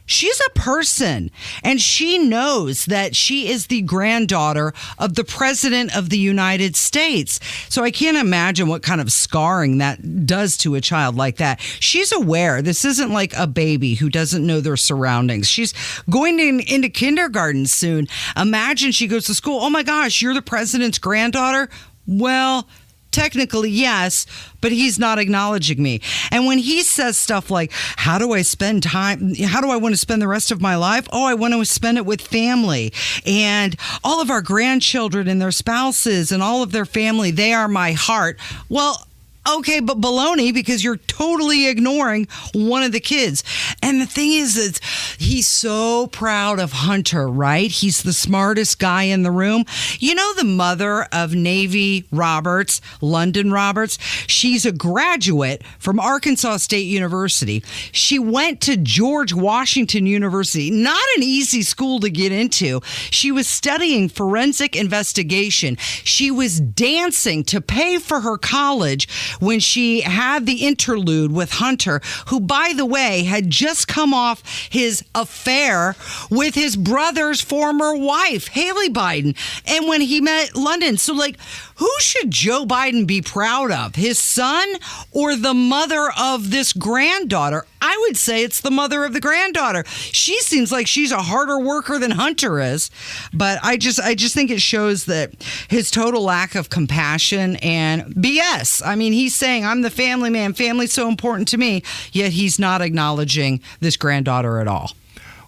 She's a person, and she knows that she is the granddaughter of the President of the United States. So I can't imagine what kind of scarring that does to a child like that. She's aware. This isn't like a baby who doesn't know their surroundings. She's going into kindergarten soon. Imagine she goes to school. Oh my gosh, you're the president's granddaughter? Well, technically, yes, but he's not acknowledging me. And when he says stuff like, how do I spend time? How do I want to spend the rest of my life? Oh, I want to spend it with family. And all of our grandchildren and their spouses and all of their family, they are my heart. Well, okay, but baloney, because you're totally ignoring one of the kids. And the thing is, He's so proud of Hunter, right? He's the smartest guy in the room. You know the mother of Navy Roberts, London Roberts? She's a graduate from Arkansas State University. She went to George Washington University, not an easy school to get into. She was studying forensic investigation. She was dancing to pay for her college when she had the interlude with Hunter, who, by the way, had just come off his affair with his brother's former wife, Haley Biden, and when he met London. So, like, who should Joe Biden be proud of? His son or the mother of this granddaughter? I would say it's the mother of the granddaughter. She seems like she's a harder worker than Hunter is. But I just think it shows that his total lack of compassion and BS. I mean, he's saying, I'm the family man. Family's so important to me. Yet he's not acknowledging this granddaughter at all.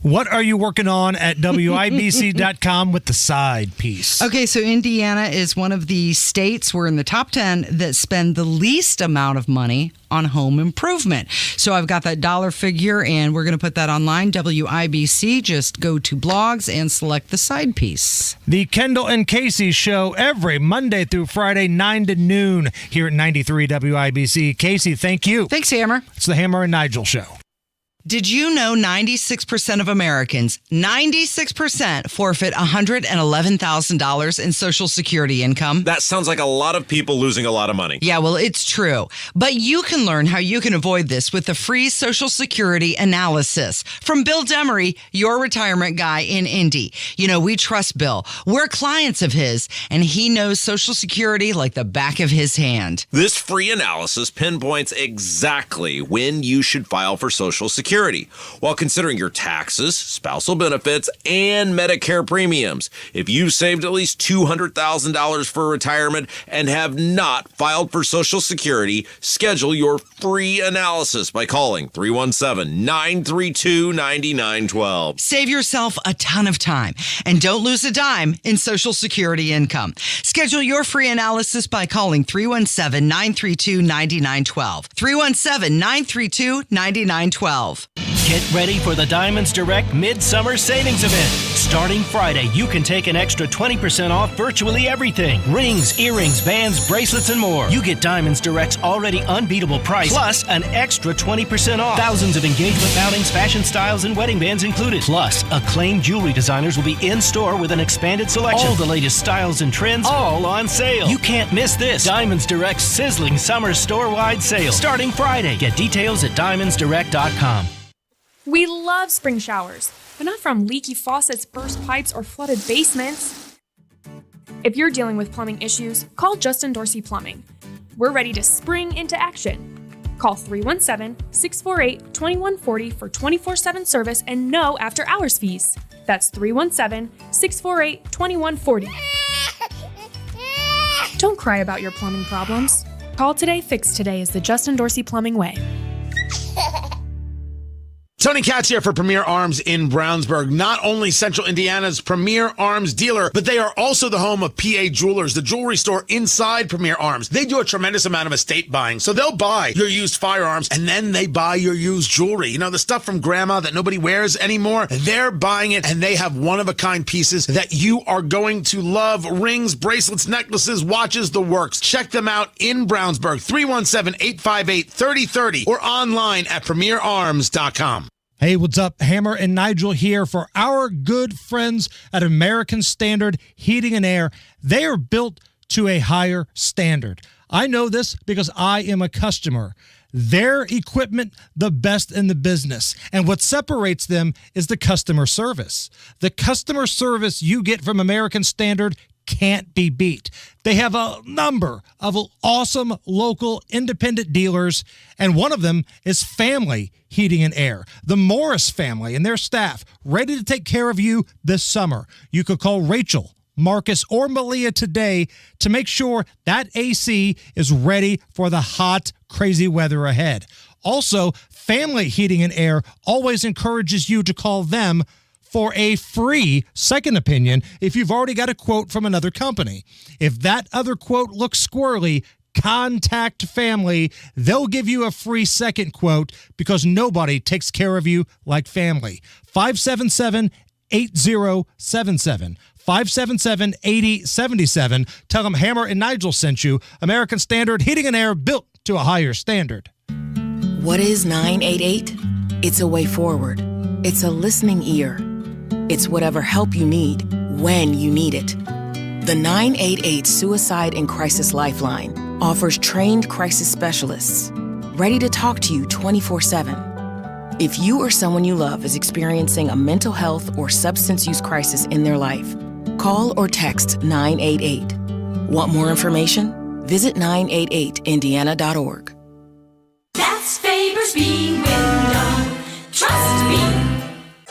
What are you working on at WIBC.com with the side piece? Okay, so Indiana is one of the states, we're in the top 10, that spend the least amount of money on home improvement. So I've got that dollar figure, and we're going to put that online, WIBC. Just go to blogs and select the side piece. The Kendall and Casey show every Monday through Friday, 9 to noon here at 93 WIBC. Casey, thank you. Thanks, Hammer. It's the Hammer and Nigel show. Did you know 96% of Americans, 96% forfeit $111,000 in Social Security income? That sounds like a lot of people losing a lot of money. Yeah, well, it's true. But you can learn how you can avoid this with the free Social Security analysis from Bill Demery, your retirement guy in Indy. You know, we trust Bill. We're clients of his, and he knows Social Security like the back of his hand. This free analysis pinpoints exactly when you should file for Social Security, while considering your taxes, spousal benefits, and Medicare premiums. If you've saved at least $200,000 for retirement and have not filed for Social Security, schedule your free analysis by calling 317-932-9912. Save yourself a ton of time and don't lose a dime in Social Security income. Schedule your free analysis by calling 317-932-9912. 317-932-9912. Get ready for the Diamonds Direct Midsummer Savings Event. Starting Friday, you can take an extra 20% off virtually everything. Rings, earrings, bands, bracelets, and more. You get Diamonds Direct's already unbeatable price, plus an extra 20% off. Thousands of engagement mountings, fashion styles, and wedding bands included. Plus, acclaimed jewelry designers will be in store with an expanded selection. All the latest styles and trends, all on sale. You can't miss this. Diamonds Direct's sizzling summer store-wide sale. Starting Friday. Get details at diamondsdirect.com. We love spring showers, but not from leaky faucets, burst pipes, or flooded basements. If you're dealing with plumbing issues, call Justin Dorsey Plumbing. We're ready to spring into action. Call 317-648-2140 for 24/7 service and no after-hours fees. That's 317-648-2140. Don't cry about your plumbing problems. Call today, fix today is the Justin Dorsey Plumbing way. Tony Katz here for Premier Arms in Brownsburg. Not only Central Indiana's premier arms dealer, but they are also the home of PA Jewelers, the jewelry store inside Premier Arms. They do a tremendous amount of estate buying. So they'll buy your used firearms and then they buy your used jewelry. You know, the stuff from grandma that nobody wears anymore. They're buying it and they have one-of-a-kind pieces that you are going to love. Rings, bracelets, necklaces, watches, the works. Check them out in Brownsburg, 317-858-3030 or online at premierarms.com. Hey, what's up? Hammer and Nigel here for our good friends at American Standard Heating and Air. They are built to a higher standard. I know this because I am a customer. Their equipment, the best in the business. And what separates them is the customer service. The customer service you get from American Standard can't be beat. They have a number of awesome local independent dealers, and one of them is Family Heating and Air. The Morris family and their staff ready to take care of you this summer. You could call Rachel, Marcus, or Malia today to make sure that AC is ready for the hot, crazy weather ahead. Also, Family Heating and Air always encourages you to call them for a free second opinion if you've already got a quote from another company. If that other quote looks squirrely, contact family. They'll give you a free second quote because nobody takes care of you like family. 577-8077. 577-8077. Tell them Hammer and Nigel sent you. American Standard Heating and Air, built to a higher standard. What is 988? It's a way forward. It's a listening ear. It's whatever help you need when you need it. The 988 Suicide and Crisis Lifeline offers trained crisis specialists ready to talk to you 24/7. If you or someone you love is experiencing a mental health or substance use crisis in their life, call or text 988. Want more information? Visit 988indiana.org. That's Faber's Bean Window. Trust me.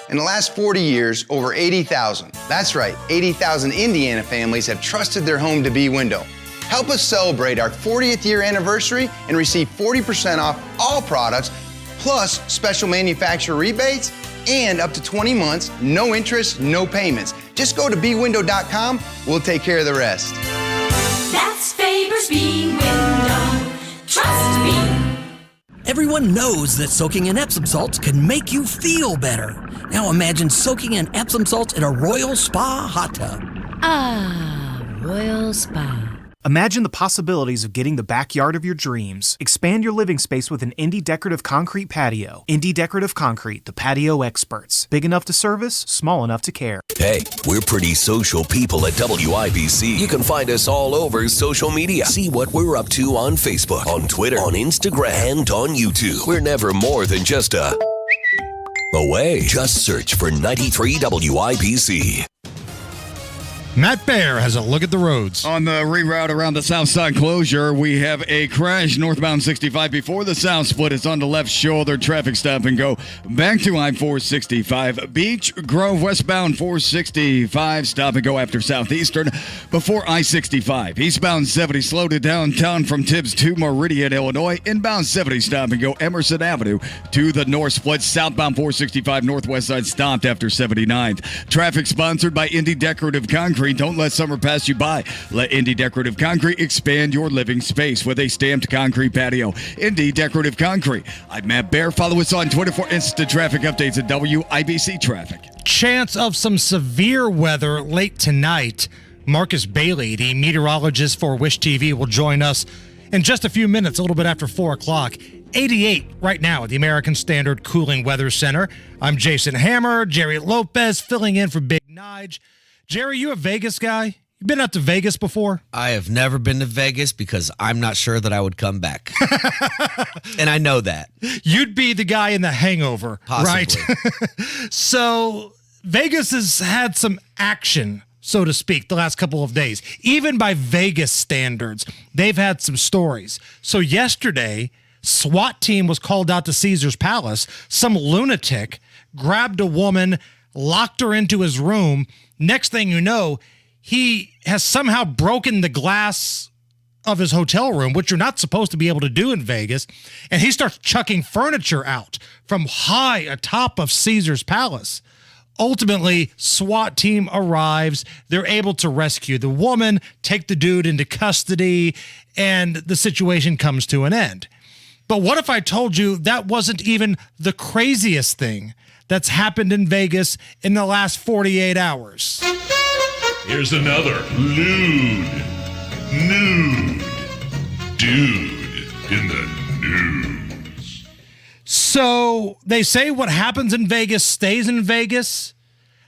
In the last 40 years, over 80,000, that's right, 80,000 Indiana families have trusted their home to B Window. Help us celebrate our 40th year anniversary and receive 40% off all products, plus special manufacturer rebates and up to 20 months, no interest, no payments. Just go to bwindow.com, we'll take care of the rest. That's Faber's Bean Window. Trust me. Everyone knows that soaking in Epsom salts can make you feel better. Now imagine soaking in Epsom salts in a Royal Spa hot tub. Ah, Royal Spa. Imagine the possibilities of getting the backyard of your dreams. Expand your living space with an Indie Decorative Concrete patio. Indie Decorative Concrete, the patio experts. Big enough to service, small enough to care. Hey, we're pretty social people at WIBC. You can find us all over social media. See what we're up to on Facebook, on Twitter, on Instagram, and on YouTube. We're never more than just away. Just search for 93 WIBC. Matt Bear has a look at the roads. On the reroute around the south side closure, we have a crash northbound 65 before the south split. It's on the left shoulder. Traffic stop and go back to I-465. Beach Grove westbound 465. Stop and go after Southeastern before I-65. Eastbound 70 slow to downtown from Tibbs to Meridian, Illinois. Inbound 70 stop and go Emerson Avenue to the north split. Southbound 465 northwest side stopped after 79th. Traffic sponsored by Indie Decorative Concrete. Don't let summer pass you by. Let Indie Decorative Concrete expand your living space with a stamped concrete patio. Indie Decorative Concrete. I'm Matt Bear. Follow us on Twitter for instant traffic updates at WIBC Traffic. Chance of some severe weather late tonight. Marcus Bailey, the meteorologist for Wish TV, will join us in just a few minutes, a little bit after 4 o'clock. 88 right now at the American Standard Cooling Weather Center. I'm Jason Hammer. Jerry Lopez filling in for Big Nige. Jerry, you a Vegas guy? You been out to Vegas before? I have never been to Vegas because I'm not sure that I would come back. And I know that. You'd be the guy in The Hangover, Possibly. right? So Vegas has had some action, so to speak, the last couple of days. Even by Vegas standards, they've had some stories. So yesterday, SWAT team was called out to Caesar's Palace. Some lunatic grabbed a woman, locked her into his room. Next thing you know, he has somehow broken the glass of his hotel room, which you're not supposed to be able to do in Vegas, and he starts chucking furniture out from high atop of Caesar's Palace. Ultimately, SWAT team arrives. They're able to rescue the woman, take the dude into custody, and the situation comes to an end. But what if I told you that wasn't even the craziest thing that's happened in Vegas in the last 48 hours? Here's another nude dude in the news. So they say what happens in Vegas stays in Vegas.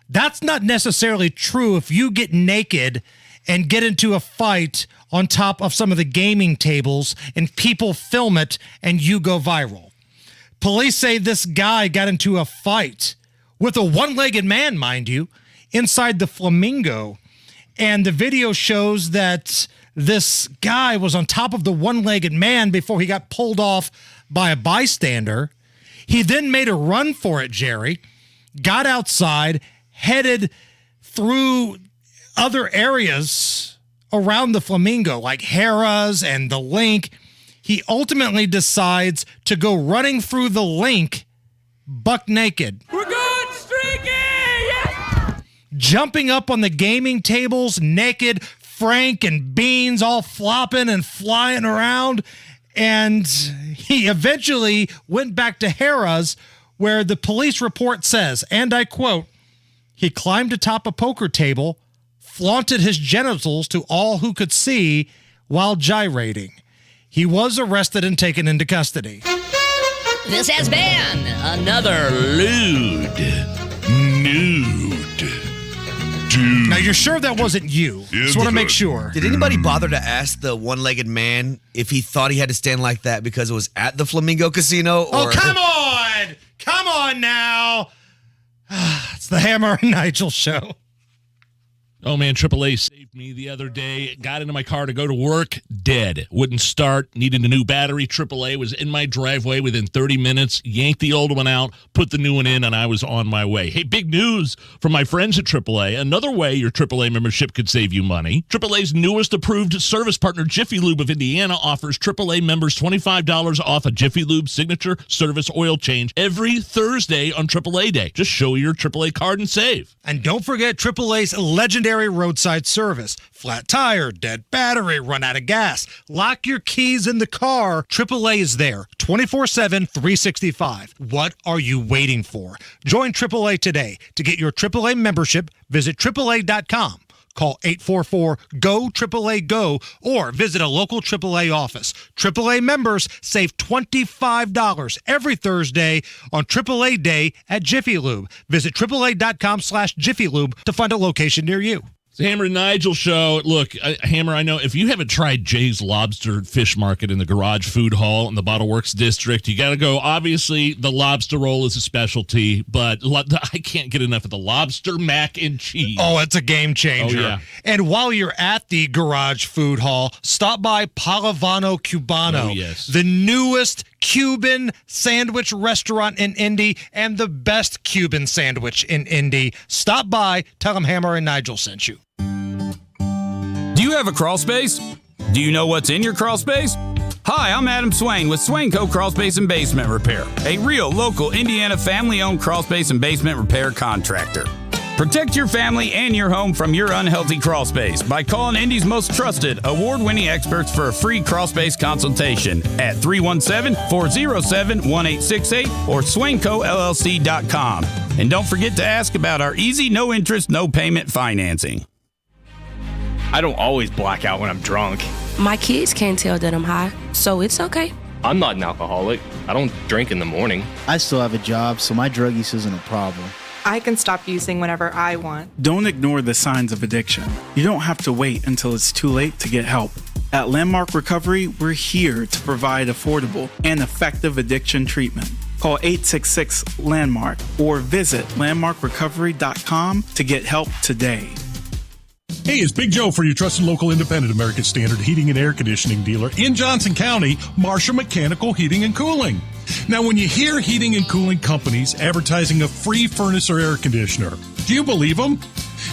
That's not necessarily true if you get naked and get into a fight on top of some of the gaming tables and people film it and you go viral. Police say this guy got into a fight with a one-legged man, mind you, inside the Flamingo. And the video shows that this guy was on top of the one-legged man before he got pulled off by a bystander. He then made a run for it, Jerry, got outside, headed through other areas around the Flamingo, like Harrah's and the Link. He ultimately decides to go running through the Link buck naked. We're good, streaky! Yes! Jumping up on the gaming tables naked, Frank and beans all flopping and flying around. And he eventually went back to Harrah's, where the police report says, and I quote, he climbed atop a poker table, flaunted his genitals to all who could see while gyrating. He was arrested and taken into custody. This has been another lewd. Now, you're sure that wasn't you? Just want to make sure. Did anybody bother to ask the one-legged man if he thought he had to stand like that because it was at the Flamingo Casino? Or... Oh, come on! Come on now! It's the Hammer and Nigel show. Oh, man, AAA saved me the other day. Got into my car to go to work, dead. Wouldn't start, needed a new battery. AAA was in my driveway within 30 minutes, yanked the old one out, put the new one in, and I was on my way. Hey, big news from my friends at AAA. Another way your AAA membership could save you money. AAA's newest approved service partner, Jiffy Lube of Indiana, offers AAA members $25 off a Jiffy Lube signature service oil change every Thursday on AAA Day. Just show your AAA card and save. And don't forget AAA's legendary roadside service. Flat tire, dead battery, run out of gas, lock your keys in the car. AAA is there 24/7, 365. What are you waiting for? Join AAA today. To get your AAA membership, visit AAA.com. Call 844-GO-AAA-GO or visit a local AAA office. AAA members save $25 every Thursday on AAA Day at Jiffy Lube. Visit AAA.com/Jiffy Lube to find a location near you. The Hammer and Nigel show. Look, Hammer, I know if you haven't tried Jay's Lobster Fish Market in the Garage Food Hall in the Bottle Works District, you got to go. Obviously, the lobster roll is a specialty, but I can't get enough of the lobster mac and cheese. Oh, it's a game changer. Oh, yeah. And while you're at the Garage Food Hall, stop by Palavano Cubano, Oh, yes. the newest Cuban sandwich restaurant in Indy and the best Cuban sandwich in Indy. Stop by, tell them Hammer and Nigel sent you. Do you have a crawl space? Do you know what's in your crawl space? Hi, I'm Adam Swain with Swain Co. Crawl Space and Basement Repair, a real local Indiana family-owned crawl space and basement repair contractor. Protect your family and your home from your unhealthy crawl space by calling Indy's most trusted, award-winning experts for a free crawl space consultation at 317-407-1868 or SwainCoLLC.com. And don't forget to ask about our easy, no-interest, no-payment financing. I don't always black out when I'm drunk. My kids can't tell that I'm high, so it's okay. I'm not an alcoholic. I don't drink in the morning. I still have a job, so my drug use isn't a problem. I can stop using whenever I want. Don't ignore the signs of addiction. You don't have to wait until it's too late to get help. At Landmark Recovery, we're here to provide affordable and effective addiction treatment. Call 866-LANDMARK or visit landmarkrecovery.com to get help today. Hey, it's Big Joe for your trusted local independent American Standard heating and air conditioning dealer in Johnson County, Marshall Mechanical Heating and Cooling. Now, when you hear heating and cooling companies advertising a free furnace or air conditioner, do you believe them?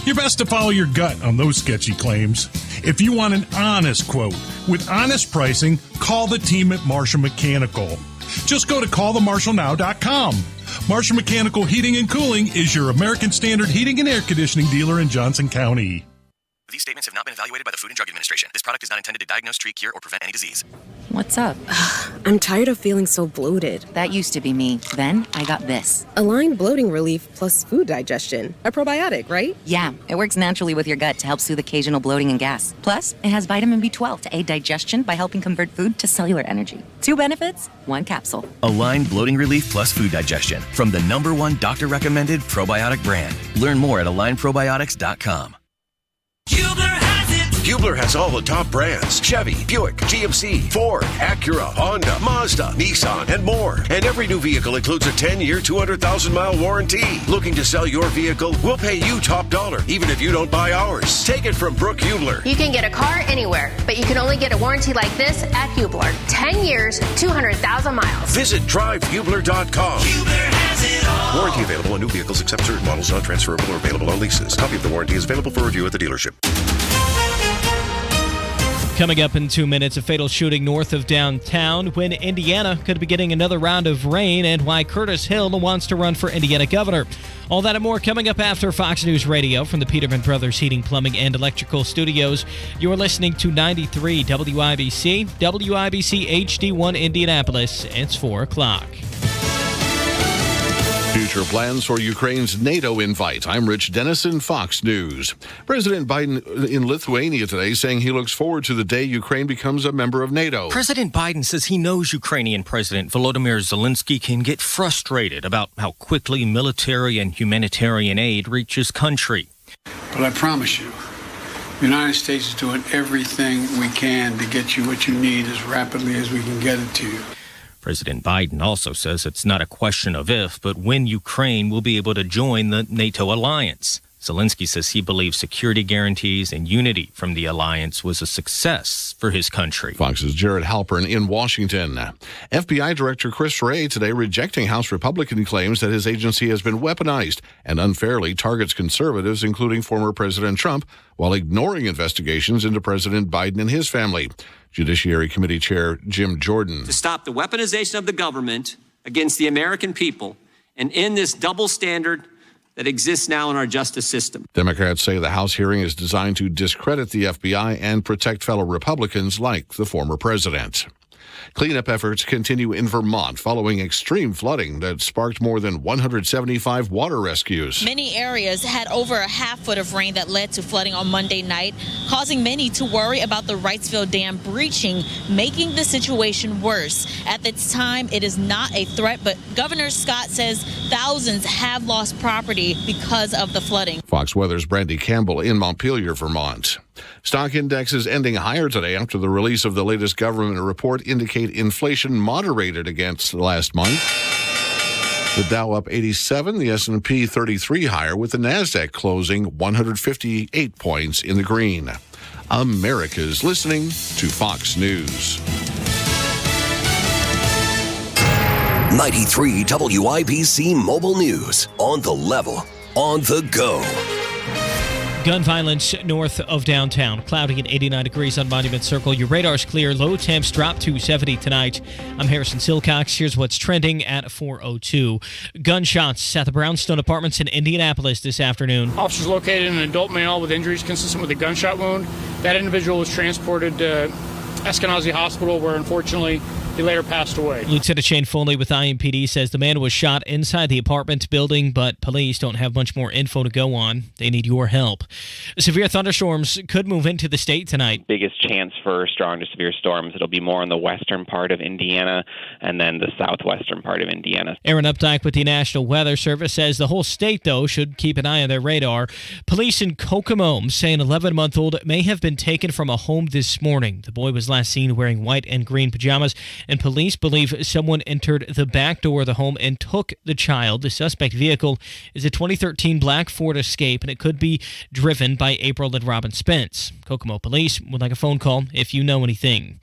You're best to follow your gut on those sketchy claims. If you want an honest quote with honest pricing, call the team at Marshall Mechanical. Just go to callthemarshallnow.com. Marshall Mechanical Heating and Cooling is your American Standard heating and air conditioning dealer in Johnson County. These statements have not been evaluated by the Food and Drug Administration. This product is not intended to diagnose, treat, cure, or prevent any disease. What's up? I'm tired of feeling so bloated. That used to be me. Then I got this. Align Bloating Relief plus food digestion. A probiotic, right? Yeah, it works naturally with your gut to help soothe occasional bloating and gas. Plus, it has vitamin B12 to aid digestion by helping convert food to cellular energy. 2 benefits, 1 capsule. Align Bloating Relief plus food digestion from the #1 doctor-recommended probiotic brand. Learn more at alignprobiotics.com. Hubler has all the top brands: Chevy, Buick, GMC, Ford, Acura, Honda, Mazda, Nissan, and more. And every new vehicle includes a 10-year, 200,000-mile warranty. Looking to sell your vehicle? We'll pay you top dollar, even if you don't buy ours. Take it from Brooke Hubler. You can get a car anywhere, but you can only get a warranty like this at Hubler. 10 years, 200,000 miles. Visit drivehubler.com. Hubler has it all. Warranty available on new vehicles except certain models, not transferable or available on leases. Copy of the warranty is available for review at the dealership. Coming up in 2 minutes, a fatal shooting north of downtown, when Indiana could be getting another round of rain, and why Curtis Hill wants to run for Indiana governor. All that and more coming up after Fox News Radio from the Peterman Brothers Heating, Plumbing, and Electrical Studios. You're listening to 93 WIBC, WIBC HD1 Indianapolis. It's 4 o'clock. Future plans for Ukraine's NATO invite. I'm Rich Dennison, Fox News. President Biden in Lithuania today saying he looks forward to the day Ukraine becomes a member of NATO. President Biden says he knows Ukrainian President Volodymyr Zelensky can get frustrated about how quickly military and humanitarian aid reaches country. But I promise you, the United States is doing everything we can to get you what you need as rapidly as we can get it to you. President Biden also says it's not a question of if, but when Ukraine will be able to join the NATO alliance. Zelensky says he believes security guarantees and unity from the alliance was a success for his country. Fox's Jared Halpern in Washington. FBI Director Chris Wray today rejecting House Republican claims that his agency has been weaponized and unfairly targets conservatives, including former President Trump, while ignoring investigations into President Biden and his family. Judiciary Committee Chair Jim Jordan. To stop the weaponization of the government against the American people and end this double standard that exists now in our justice system. Democrats say the House hearing is designed to discredit the FBI and protect fellow Republicans like the former president. Cleanup efforts continue in Vermont following extreme flooding that sparked more than 175 water rescues. Many areas had over a half foot of rain that led to flooding on Monday night, causing many to worry about the Wrightsville Dam breaching, making the situation worse. At this time, it is not a threat, but Governor Scott says thousands have lost property because of the flooding. Fox Weather's Brandy Campbell in Montpelier, Vermont. Stock indexes ending higher today after the release of the latest government report indicate inflation moderated against last month. The Dow up 87, the S&P 33 higher, with the Nasdaq closing 158 points in the green. America's listening to Fox News. 93 WIBC Mobile News. On the level, on the go. Gun violence north of downtown. Cloudy and 89 degrees on Monument Circle. Your radar's clear. Low temps drop to 70 tonight. I'm Harrison Silcox. Here's what's trending at 4:02. Gunshots at the Brownstone Apartments in Indianapolis this afternoon. Officers located an adult male with injuries consistent with a gunshot wound. That individual was transported to Eskenazi Hospital, where unfortunately he later passed away. Lieutenant Shane Foley with IMPD says the man was shot inside the apartment building, but police don't have much more info to go on. They need your help. Severe thunderstorms could move into the state tonight. Biggest chance for strong to severe storms. It'll be more in the western part of Indiana and then the southwestern part of Indiana. Aaron Updike with the National Weather Service says the whole state, though, should keep an eye on their radar. Police in Kokomo say an 11-month-old may have been taken from a home this morning. The boy was last seen wearing white and green pajamas, and police believe someone entered the back door of the home and took the child. The suspect vehicle is a 2013 black Ford Escape, and it could be driven by April and Robin Spence. Kokomo police would like a phone call if you know anything.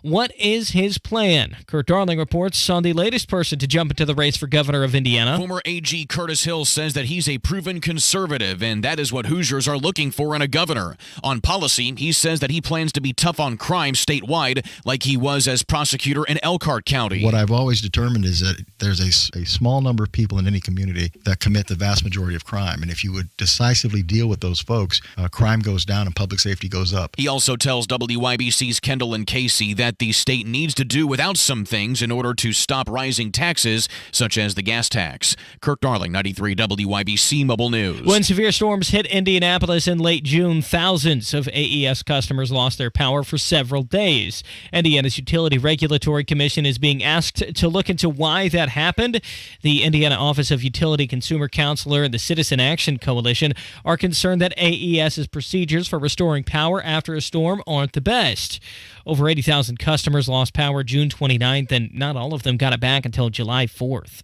What is his plan? Kurt Darling reports on the latest person to jump into the race for governor of Indiana. Former AG Curtis Hill says that he's a proven conservative, and that is what Hoosiers are looking for in a governor. On policy, he says that he plans to be tough on crime statewide, like he was as prosecutor in Elkhart County. What I've always determined is that there's a small number of people in any community that commit the vast majority of crime, and if you would decisively deal with those folks, crime goes down and public safety goes up. He also tells WIBC's Kendall and Casey that the state needs to do without some things in order to stop rising taxes, such as the gas tax. Kirk Darling, 93 WIBC Mobile News. When severe storms hit Indianapolis in late June, thousands of AES customers lost their power for several days. Indiana's Utility Regulatory Commission is being asked to look into why that happened. The Indiana Office of Utility Consumer Counselor and the Citizen Action Coalition are concerned that AES's procedures for restoring power after a storm aren't the best. Over 80,000 customers lost power June 29th, and not all of them got it back until July 4th.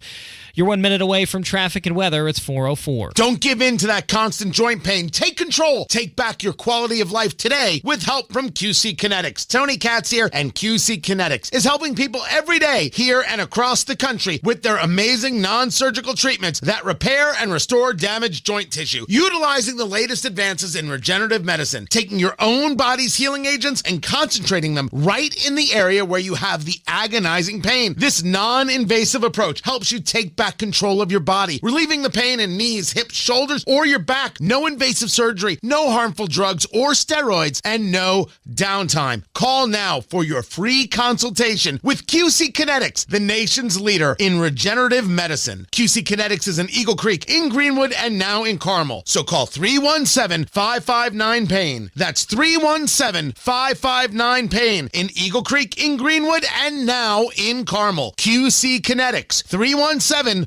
You're 1 minute away from traffic and weather. It's 4:04. Don't give in to that constant joint pain. Take control. Take back your quality of life today with help from QC Kinetics. Tony Katz here, and QC Kinetics is helping people every day here and across the country with their amazing non-surgical treatments that repair and restore damaged joint tissue, utilizing the latest advances in regenerative medicine, taking your own body's healing agents and concentrating them right in the area where you have the agonizing pain. This non-invasive approach helps you take back control of your body, relieving the pain in knees, hips, shoulders, or your back. No invasive surgery, no harmful drugs or steroids, and no downtime. Call now for your free consultation with QC Kinetics, the nation's leader in regenerative medicine. QC Kinetics is in Eagle Creek, in Greenwood, and now in Carmel. So call 317-559-PAIN. That's 317-559-PAIN in Eagle Creek, in Greenwood, and now in Carmel. QC Kinetics, 317-559-PAIN.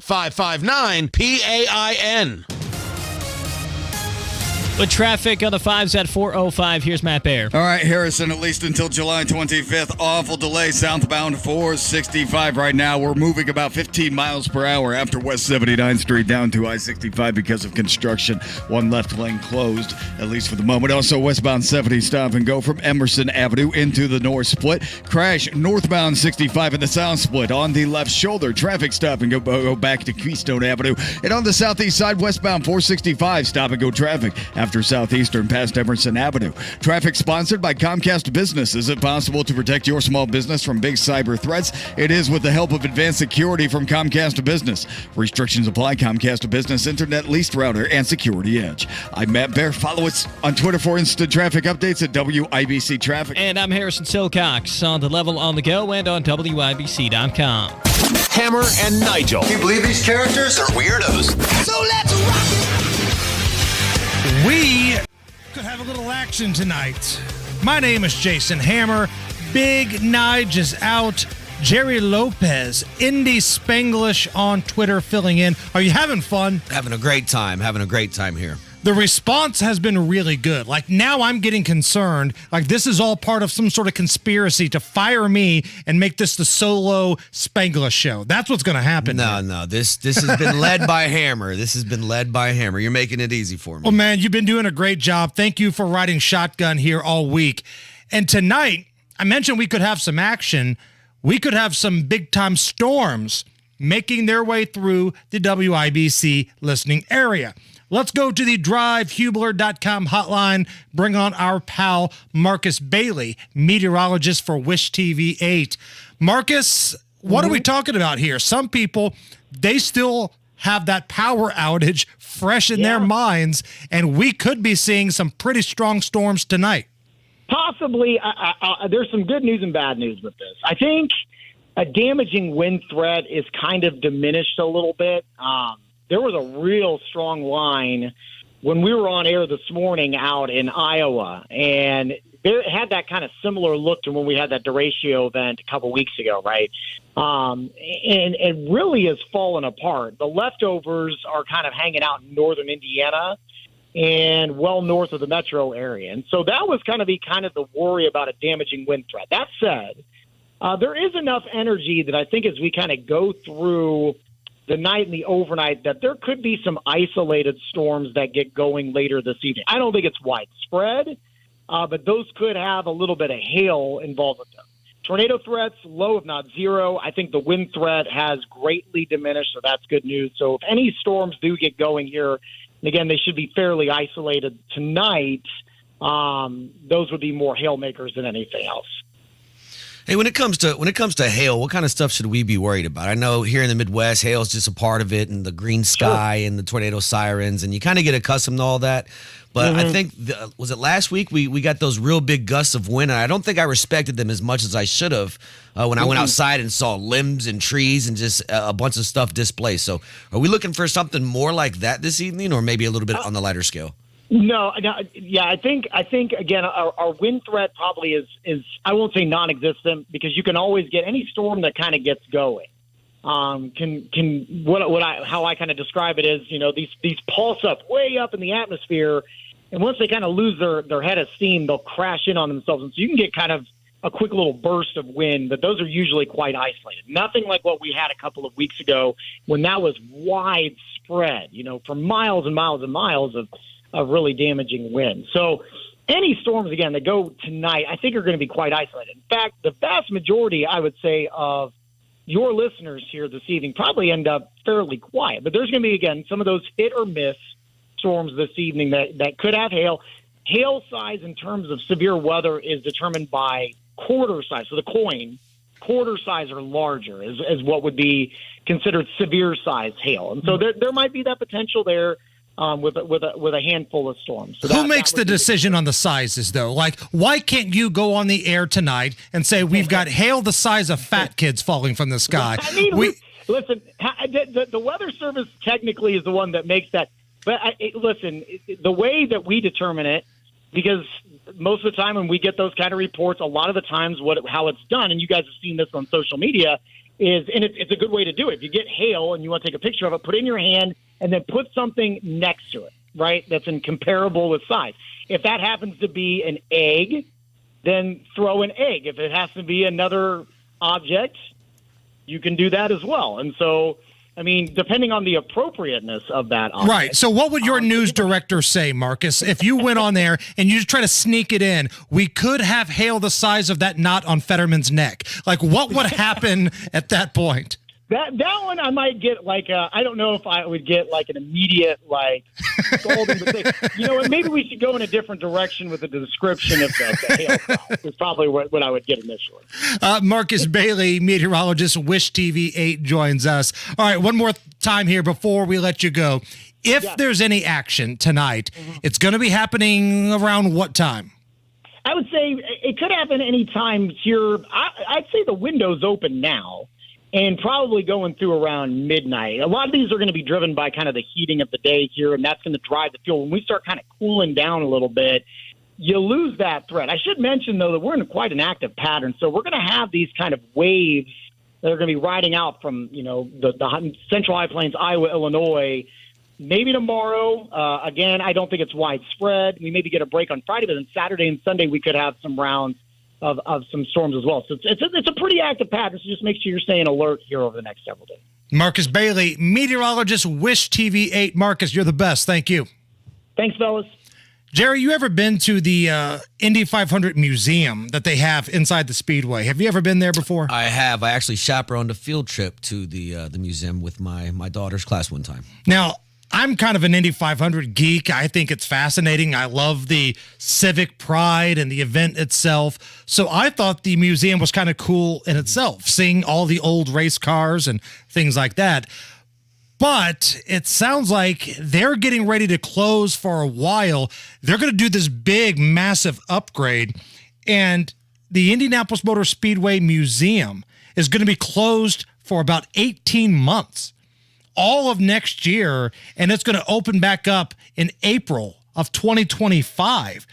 With traffic on the 5s at 4:05, here's Matt Baer. All right, Harrison, at least until July 25th. Awful delay southbound 465 right now. We're moving about 15 miles per hour after West 79th Street down to I-65 because of construction. One left lane closed, at least for the moment. Also, westbound 70 stop and go from Emerson Avenue into the north split. Crash northbound 65 in the south split on the left shoulder. Traffic stop and go back to Keystone Avenue. And on the southeast side, westbound 465, stop and go traffic after Southeastern past Emerson Avenue. Traffic sponsored by Comcast Business. Is it possible to protect your small business from big cyber threats? It is with the help of advanced security from Comcast Business. Restrictions apply. Comcast Business Internet Leased Router and Security Edge. I'm Matt Baer. Follow us on Twitter for instant traffic updates at WIBC Traffic. And I'm Harrison Silcox on the level on the go and on WIBC.com. Hammer and Nigel. Can you believe these characters are weirdos? So let's rock it! We could have a little action tonight. My name is Jason Hammer. Big Nige is out. Jerry Lopez, Indy Spanglish on Twitter filling in. Are you having fun? Having a great time here. The response has been really good. Like, now I'm getting concerned. Like, this is all part of some sort of conspiracy to fire me and make this the solo Spanglish show. That's what's going to happen. No. This has been led by Hammer. You're making it easy for me. Well, man, you've been doing a great job. Thank you for riding shotgun here all week. And tonight, I mentioned we could have some action. We could have some big-time storms making their way through the WIBC listening area. Let's go to the drivehubler.com hotline. Bring on our pal, Marcus Bailey, meteorologist for Wish TV 8. Marcus, what are we talking about here? Some people, they still have that power outage fresh in their minds, and we could be seeing some pretty strong storms tonight. Possibly. There's some good news and bad news with this. I think a damaging wind threat is kind of diminished a little bit. There was a real strong line when we were on air this morning out in Iowa, and it had that kind of similar look to when we had that derecho event a couple weeks ago, right? And it really has fallen apart. The leftovers are kind of hanging out in northern Indiana and well north of the metro area. And so that was kind of the worry about a damaging wind threat. That said, there is enough energy that I think as we kind of go through the night and the overnight that there could be some isolated storms that get going later this evening. I don't think it's widespread, but those could have a little bit of hail involved with them. Tornado threats, low if not zero. I think the wind threat has greatly diminished, so that's good news. So if any storms do get going here, and again, they should be fairly isolated tonight, those would be more hail makers than anything else. Hey, when it comes to hail, what kind of stuff should we be worried about? I know here in the Midwest, hail is just a part of it, and the green sky and the tornado sirens, and you kind of get accustomed to all that. But I think, was it last week we got those real big gusts of wind, and I don't think I respected them as much as I should have when I went outside and saw limbs and trees and just a bunch of stuff displaced. So are we looking for something more like that this evening, or maybe a little bit on the lighter scale? No, yeah, I think again, our wind threat probably is I won't say non-existent, because you can always get any storm that kind of gets going. How I kind of describe it is, these pulse up way up in the atmosphere, and once they kind of lose their head of steam, they'll crash in on themselves, and so you can get kind of a quick little burst of wind, but those are usually quite isolated. Nothing like what we had a couple of weeks ago when that was widespread, for miles and miles and miles of really damaging wind. So any storms, again, that go tonight, I think are going to be quite isolated. In fact, the vast majority, I would say, of your listeners here this evening probably end up fairly quiet. But there's going to be, again, some of those hit or miss storms this evening that could have hail. Hail size in terms of severe weather is determined by quarter size. So the coin, quarter size or larger is what would be considered severe size hail. And so there might be that potential there with a handful of storms. So who makes the decision on the sizes, though? Like, why can't you go on the air tonight and say we've got hail the size of fat kids falling from the sky? I mean, listen, the Weather Service technically is the one that makes that. But listen, the way that we determine it, because most of the time when we get those kind of reports, a lot of the times how it's done, and you guys have seen this on social media, is, and it's a good way to do it. If you get hail and you want to take a picture of it, put it in your hand and then put something next to it, right, that's in comparable with size. If that happens to be an egg, then throw an egg. If it has to be another object, you can do that as well. And so, I mean, depending on the appropriateness of that object. Right. So what would your news director say, Marcus, if you went on there and you just try to sneak it in? We could have hail the size of that knot on Fetterman's neck. Like, what would happen at that point? That one I might get I don't know if I would get an immediate scolding, but say, what, maybe we should go in a different direction with the description of the hail size. Is probably what I would get initially. Marcus Bailey, meteorologist, Wish TV 8 joins us. All right, one more time here before we let you go. If there's any action tonight, it's going to be happening around what time? I would say it could happen any time here. I'd say the window's open now. And probably going through around midnight. A lot of these are going to be driven by kind of the heating of the day here, and that's going to drive the fuel. When we start kind of cooling down a little bit, you lose that threat. I should mention, though, that we're in quite an active pattern. So we're going to have these kind of waves that are going to be riding out from, the Central High Plains, Iowa, Illinois, maybe tomorrow. Again, I don't think it's widespread. We maybe get a break on Friday, but then Saturday and Sunday we could have some rounds of some storms as well. So it's a pretty active pattern, so just make sure you're staying alert here over the next several days. Marcus Bailey, meteorologist, Wish TV 8. Marcus, you're the best. Thank you. Thanks, fellas. Jerry, you ever been to the Indy 500 museum that they have inside the Speedway? Have you ever been there before? I have. I actually chaperoned a field trip to the museum with my daughter's class one time. Now, I'm kind of an Indy 500 geek. I think it's fascinating. I love the civic pride and the event itself. So I thought the museum was kind of cool in itself, seeing all the old race cars and things like that. But it sounds like they're getting ready to close for a while. They're going to do this big, massive upgrade. And the Indianapolis Motor Speedway Museum is going to be closed for about 18 months. All of next year, and it's going to open back up in April of 2025,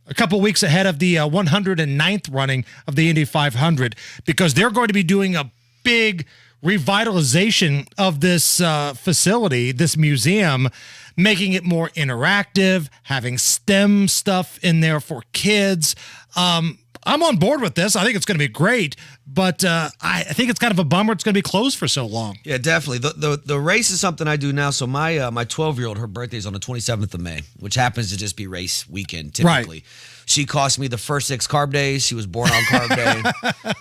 a couple weeks ahead of the 109th running of the Indy 500, because they're going to be doing a big revitalization of this facility, this museum, making it more interactive, having STEM stuff in there for kids. I'm on board with this. I think it's going to be great, but I think it's kind of a bummer it's going to be closed for so long. Yeah, definitely. The race is something I do now. So my 12-year-old, her birthday is on the 27th of May, which happens to just be race weekend typically. Right. She cost me the first 6 carb days. She was born on carb day.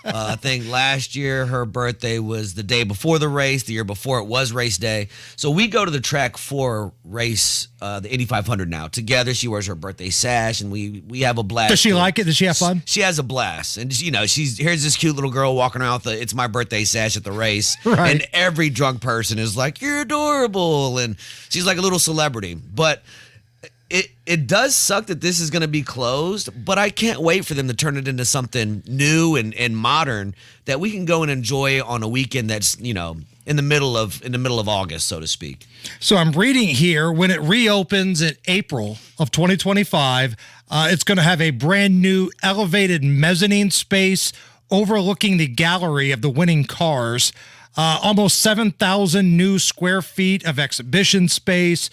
I think last year her birthday was the day before the race. The year before it was race day. So we go to the track for race, the Indy 500 now together. She wears her birthday sash, and we have a blast. Does she like it? Does she have fun? She has a blast, and here's this cute little girl walking around with it's my birthday sash at the race, right. And every drunk person is like, "You're adorable," and she's like a little celebrity, but. It does suck that this is going to be closed, but I can't wait for them to turn it into something new and modern that we can go and enjoy on a weekend that's, in the middle of August, so to speak. So I'm reading here, when it reopens in April of 2025, it's going to have a brand new elevated mezzanine space overlooking the gallery of the winning cars. Almost 7,000 new square feet of exhibition space.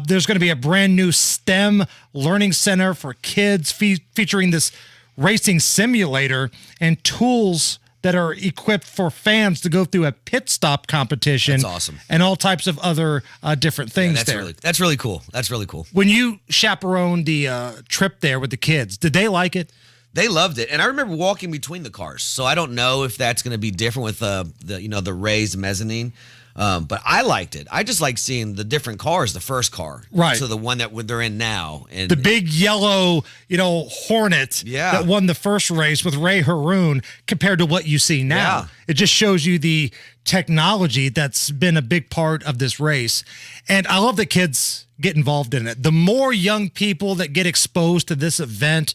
There's going to be a brand new STEM learning center for kids featuring this racing simulator and tools that are equipped for fans to go through a pit stop competition. That's awesome. And all types of other different things that's there. That's really cool. That's really cool. When you chaperoned the trip there with the kids, did they like it? They loved it, and I remember walking between the cars. So I don't know if that's going to be different with the raised mezzanine, but I liked it. I just like seeing the different cars. The first car, right? So the one that they're in now, and the big yellow, Hornet, that won the first race with Ray Haroon, compared to what you see now. Yeah. It just shows you the technology that's been a big part of this race, and I love that kids get involved in it. The more young people that get exposed to this event.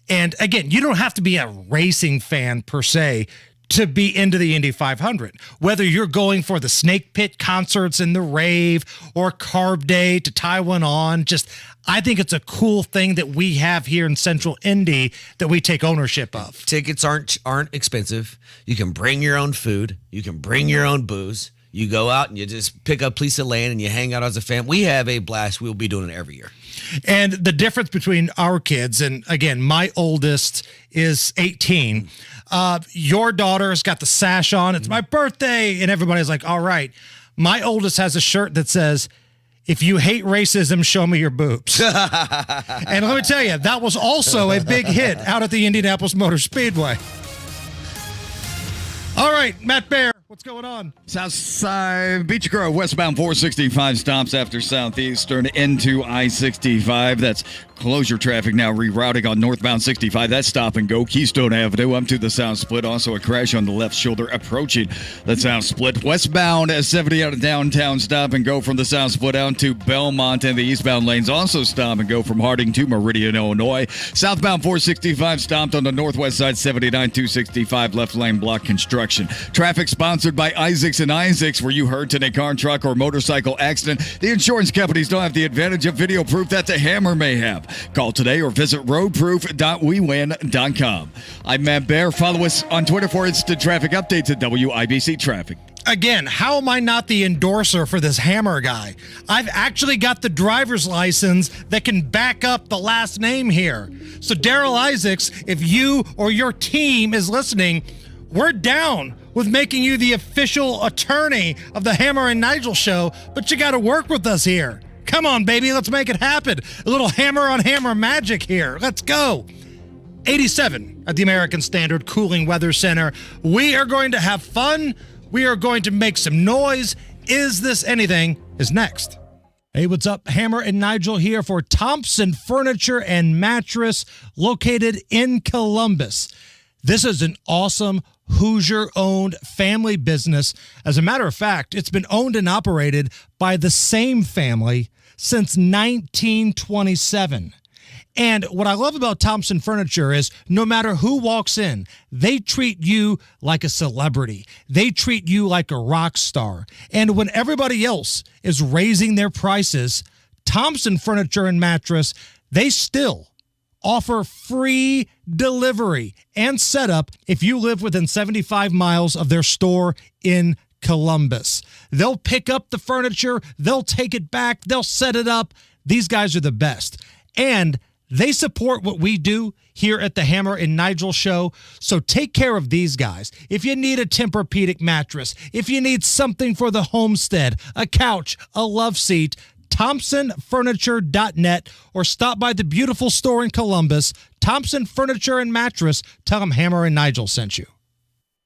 And again, you don't have to be a racing fan per se to be into the Indy 500. Whether you're going for the Snake Pit concerts in the rave or Carb Day to tie one on, I think it's a cool thing that we have here in Central Indy that we take ownership of. Tickets aren't expensive. You can bring your own food. You can bring your own booze. You go out and you just pick up a piece of land and you hang out as a fan. We have a blast. We'll be doing it every year. And the difference between our kids, and again, my oldest is 18. Your daughter's got the sash on. It's my birthday. And everybody's like, all right. My oldest has a shirt that says, if you hate racism, show me your boobs. And let me tell you, that was also a big hit out at the Indianapolis Motor Speedway. All right, Matt Bear, what's going on? Southside Beach Grove, westbound 465 stops after Southeastern into I-65. That's closure traffic now rerouting on northbound 65. That's stop and go. Keystone Avenue up to the South Split. Also a crash on the left shoulder approaching the South Split. Westbound 70 out of downtown, stop and go from the South Split out to Belmont, and the eastbound lanes also stop and go from Harding to Meridian, Illinois. Southbound 465 stopped on the northwest side, 79 265 left lane block construction. Traffic sponsored by Isaacs and Isaacs. Were you hurt in a car, truck, or motorcycle accident? The insurance companies don't have the advantage of video proof that the Hammer may have. Call today or visit roadproof.wewin.com. I'm Matt Bear. Follow us on Twitter for instant traffic updates at WIBC Traffic. Again, how am I not the endorser for this Hammer guy? I've actually got the driver's license that can back up the last name here. So Daryl Isaacs, if you or your team is listening, we're down with making you the official attorney of the Hammer and Nigel show, but you got to work with us here. Come on, baby, let's make it happen. A little hammer on hammer magic here. Let's go. 87 at the American Standard Cooling Weather Center. We are going to have fun. We are going to make some noise. Is This Anything is next. Hey, what's up? Hammer and Nigel here for Thompson Furniture and Mattress, located in Columbus. This is an awesome Hoosier-owned family business. As a matter of fact, it's been owned and operated by the same family since 1927. And what I love about Thompson Furniture is no matter who walks in, they treat you like a celebrity. They treat you like a rock star. And when everybody else is raising their prices, Thompson Furniture and Mattress, they still offer free delivery and setup if you live within 75 miles of their store in Columbus. They'll pick up the furniture, they'll take it back, they'll set it up. These guys are the best. And they support what we do here at the Hammer and Nigel show. So take care of these guys. If you need a Tempur-Pedic mattress, if you need something for the homestead, a couch, a love seat, ThompsonFurniture.net, or stop by the beautiful store in Columbus, Thompson Furniture and Mattress. Tell them Hammer and Nigel sent you.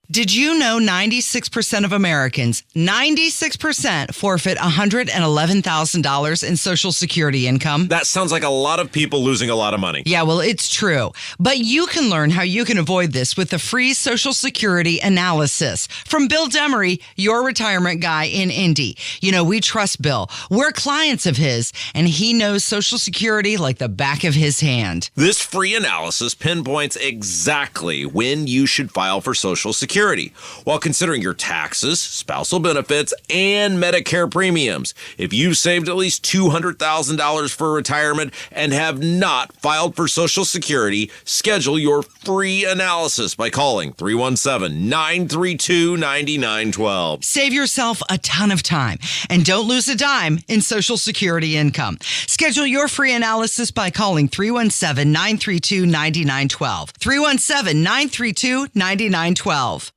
Did you know 96% of Americans, 96% forfeit $111,000 in Social Security income? That sounds like a lot of people losing a lot of money. Yeah, well, it's true. But you can learn how you can avoid this with the free Social Security analysis from Bill Demery, your retirement guy in Indy. You know, we trust Bill. We're clients of his, and he knows Social Security like the back of his hand. This free analysis pinpoints exactly when you should file for Social Security. Security while considering your taxes, spousal benefits, and Medicare premiums. If you've saved at least $200,000 for retirement and have not filed for Social Security, schedule your free analysis by calling 317-932-9912. Save yourself a ton of time and don't lose a dime in Social Security income. Schedule your free analysis by calling 317-932-9912. 317-932-9912.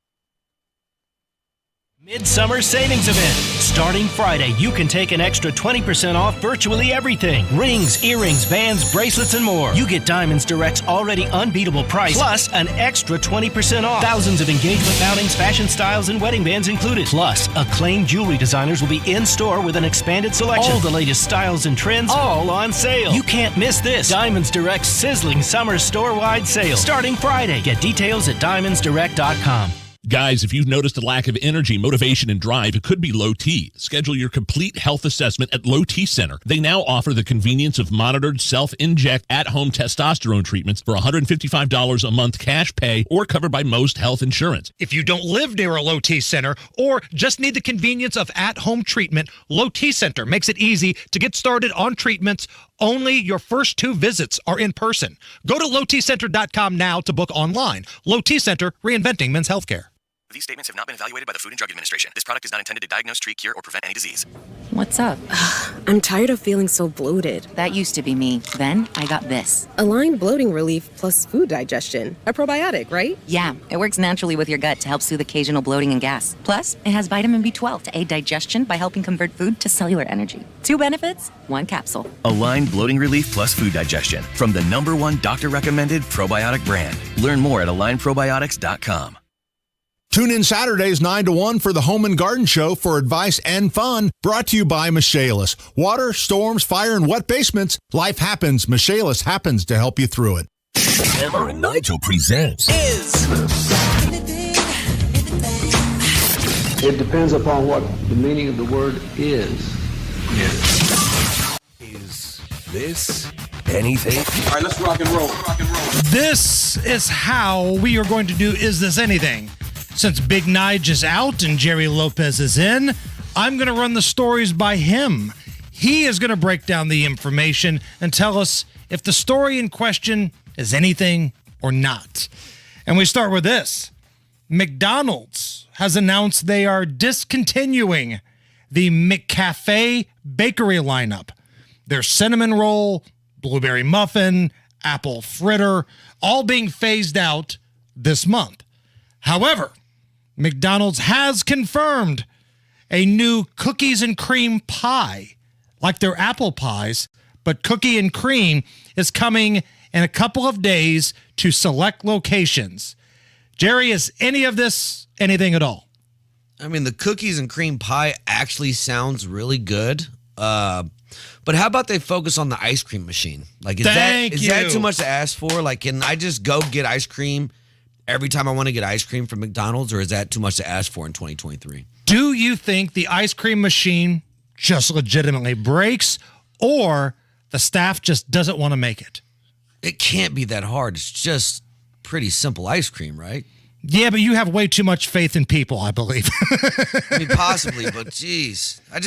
Midsummer Savings Event. Starting Friday, you can take an extra 20% off virtually everything. Rings, earrings, bands, bracelets, and more. You get Diamonds Direct's already unbeatable price, plus an extra 20% off. Thousands of engagement mountings, fashion styles, and wedding bands included. Plus, acclaimed jewelry designers will be in store with an expanded selection. All the latest styles and trends, all on sale. You can't miss this. Diamonds Direct's sizzling summer store-wide sale. Starting Friday. Get details at diamondsdirect.com. Guys, if you've noticed a lack of energy, motivation, and drive, it could be low T. Schedule your complete health assessment at Low T Center. They now offer the convenience of monitored self-inject at-home testosterone treatments for $155 a month cash pay or covered by most health insurance. If you don't live near a Low T Center or just need the convenience of at-home treatment, Low T Center makes it easy to get started on treatments. Only your first 2 visits are in person. Go to lowtcenter.com now to book online. Low T Center, reinventing men's healthcare. These statements have not been evaluated by the Food and Drug Administration. This product is not intended to diagnose, treat, cure, or prevent any disease. What's up? I'm tired of feeling so bloated. That used to be me. Then I got this. Align Bloating Relief plus food digestion. A probiotic, right? Yeah, it works naturally with your gut to help soothe occasional bloating and gas. Plus, it has vitamin B12 to aid digestion by helping convert food to cellular energy. 2 benefits, 1 capsule. Align Bloating Relief plus food digestion from the #1 doctor-recommended probiotic brand. Learn more at alignprobiotics.com. Tune in Saturdays 9 to 1 for the Home and Garden Show for advice and fun. Brought to you by Michaelis. Water, storms, fire, and wet basements. Life happens. Michaelis happens to help you through it. Hammer and Nigel presents It depends upon what the meaning of the word is. Is this anything? All right, let's rock and roll. This is how we are going to do Is This Anything? Since Big Nige is out and Jerry Lopez is in, I'm going to run the stories by him. He is going to break down the information and tell us if the story in question is anything or not. And we start with this. McDonald's has announced they are discontinuing the McCafe bakery lineup. Their cinnamon roll, blueberry muffin, apple fritter, all being phased out this month. However, McDonald's has confirmed a new cookies and cream pie, like their apple pies, but cookie and cream is coming in a couple of days to select locations. Jerry, is any of this anything at all? I mean, the cookies and cream pie actually sounds really good. But how about they focus on the ice cream machine? Like, is that too much to ask for? Like, can I just go get ice cream every time I want to get ice cream from McDonald's, or is that too much to ask for in 2023? Do you think the ice cream machine just legitimately breaks, or the staff just doesn't want to make it? It can't be that hard. It's just pretty simple ice cream, right? Yeah, but you have way too much faith in people, I believe. I mean, possibly, but geez. I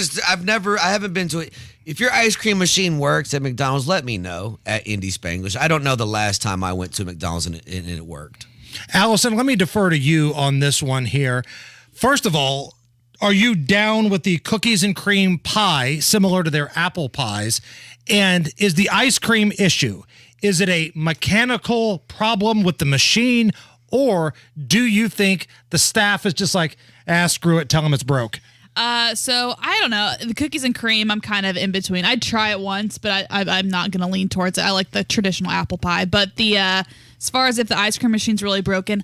haven't been to it. If your ice cream machine works at McDonald's, let me know at Indy Spanglish. I don't know the last time I went to McDonald's and it worked. Allison, let me defer to you on this one here. First of all, are you down with the cookies and cream pie, similar to their apple pies? And is the ice cream issue, is it a mechanical problem with the machine, or do you think the staff is just like, screw it, tell them it's broke? So I don't know. The cookies and cream, I'm kind of in between. I'd try it once, but I'm not going to lean towards it. I like the traditional apple pie. But the as far as if the ice cream machine's really broken,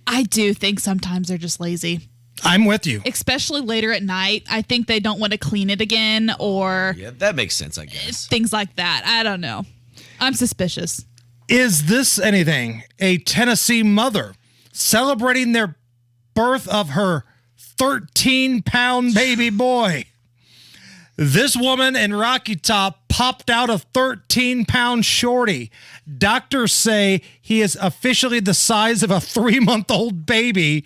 I do think sometimes they're just lazy. I'm with you. Especially later at night. I think they don't want to clean it again, or yeah, that makes sense, I guess. Things like that. I don't know. I'm suspicious. Is this anything? A Tennessee mother celebrating their birth of her 13-pound baby boy. This woman in Rocky Top popped out a 13-pound shorty. Doctors say he is officially the size of a 3-month-old baby.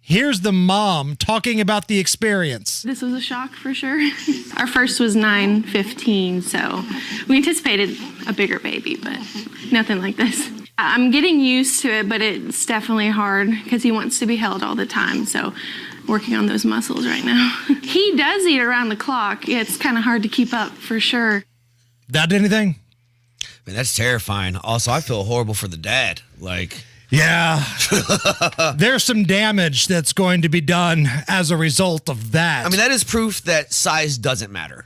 Here's the mom talking about the experience. This was a shock for sure. Our first was 9:15, so we anticipated a bigger baby, but nothing like this. I'm getting used to it, but it's definitely hard because he wants to be held all the time, so working on those muscles right now. He does eat around the clock. It's kind of hard to keep up for sure. That anything? Man, that's terrifying. Also, I feel horrible for the dad. Yeah, there's some damage that's going to be done as a result of that. I mean, that is proof that size doesn't matter.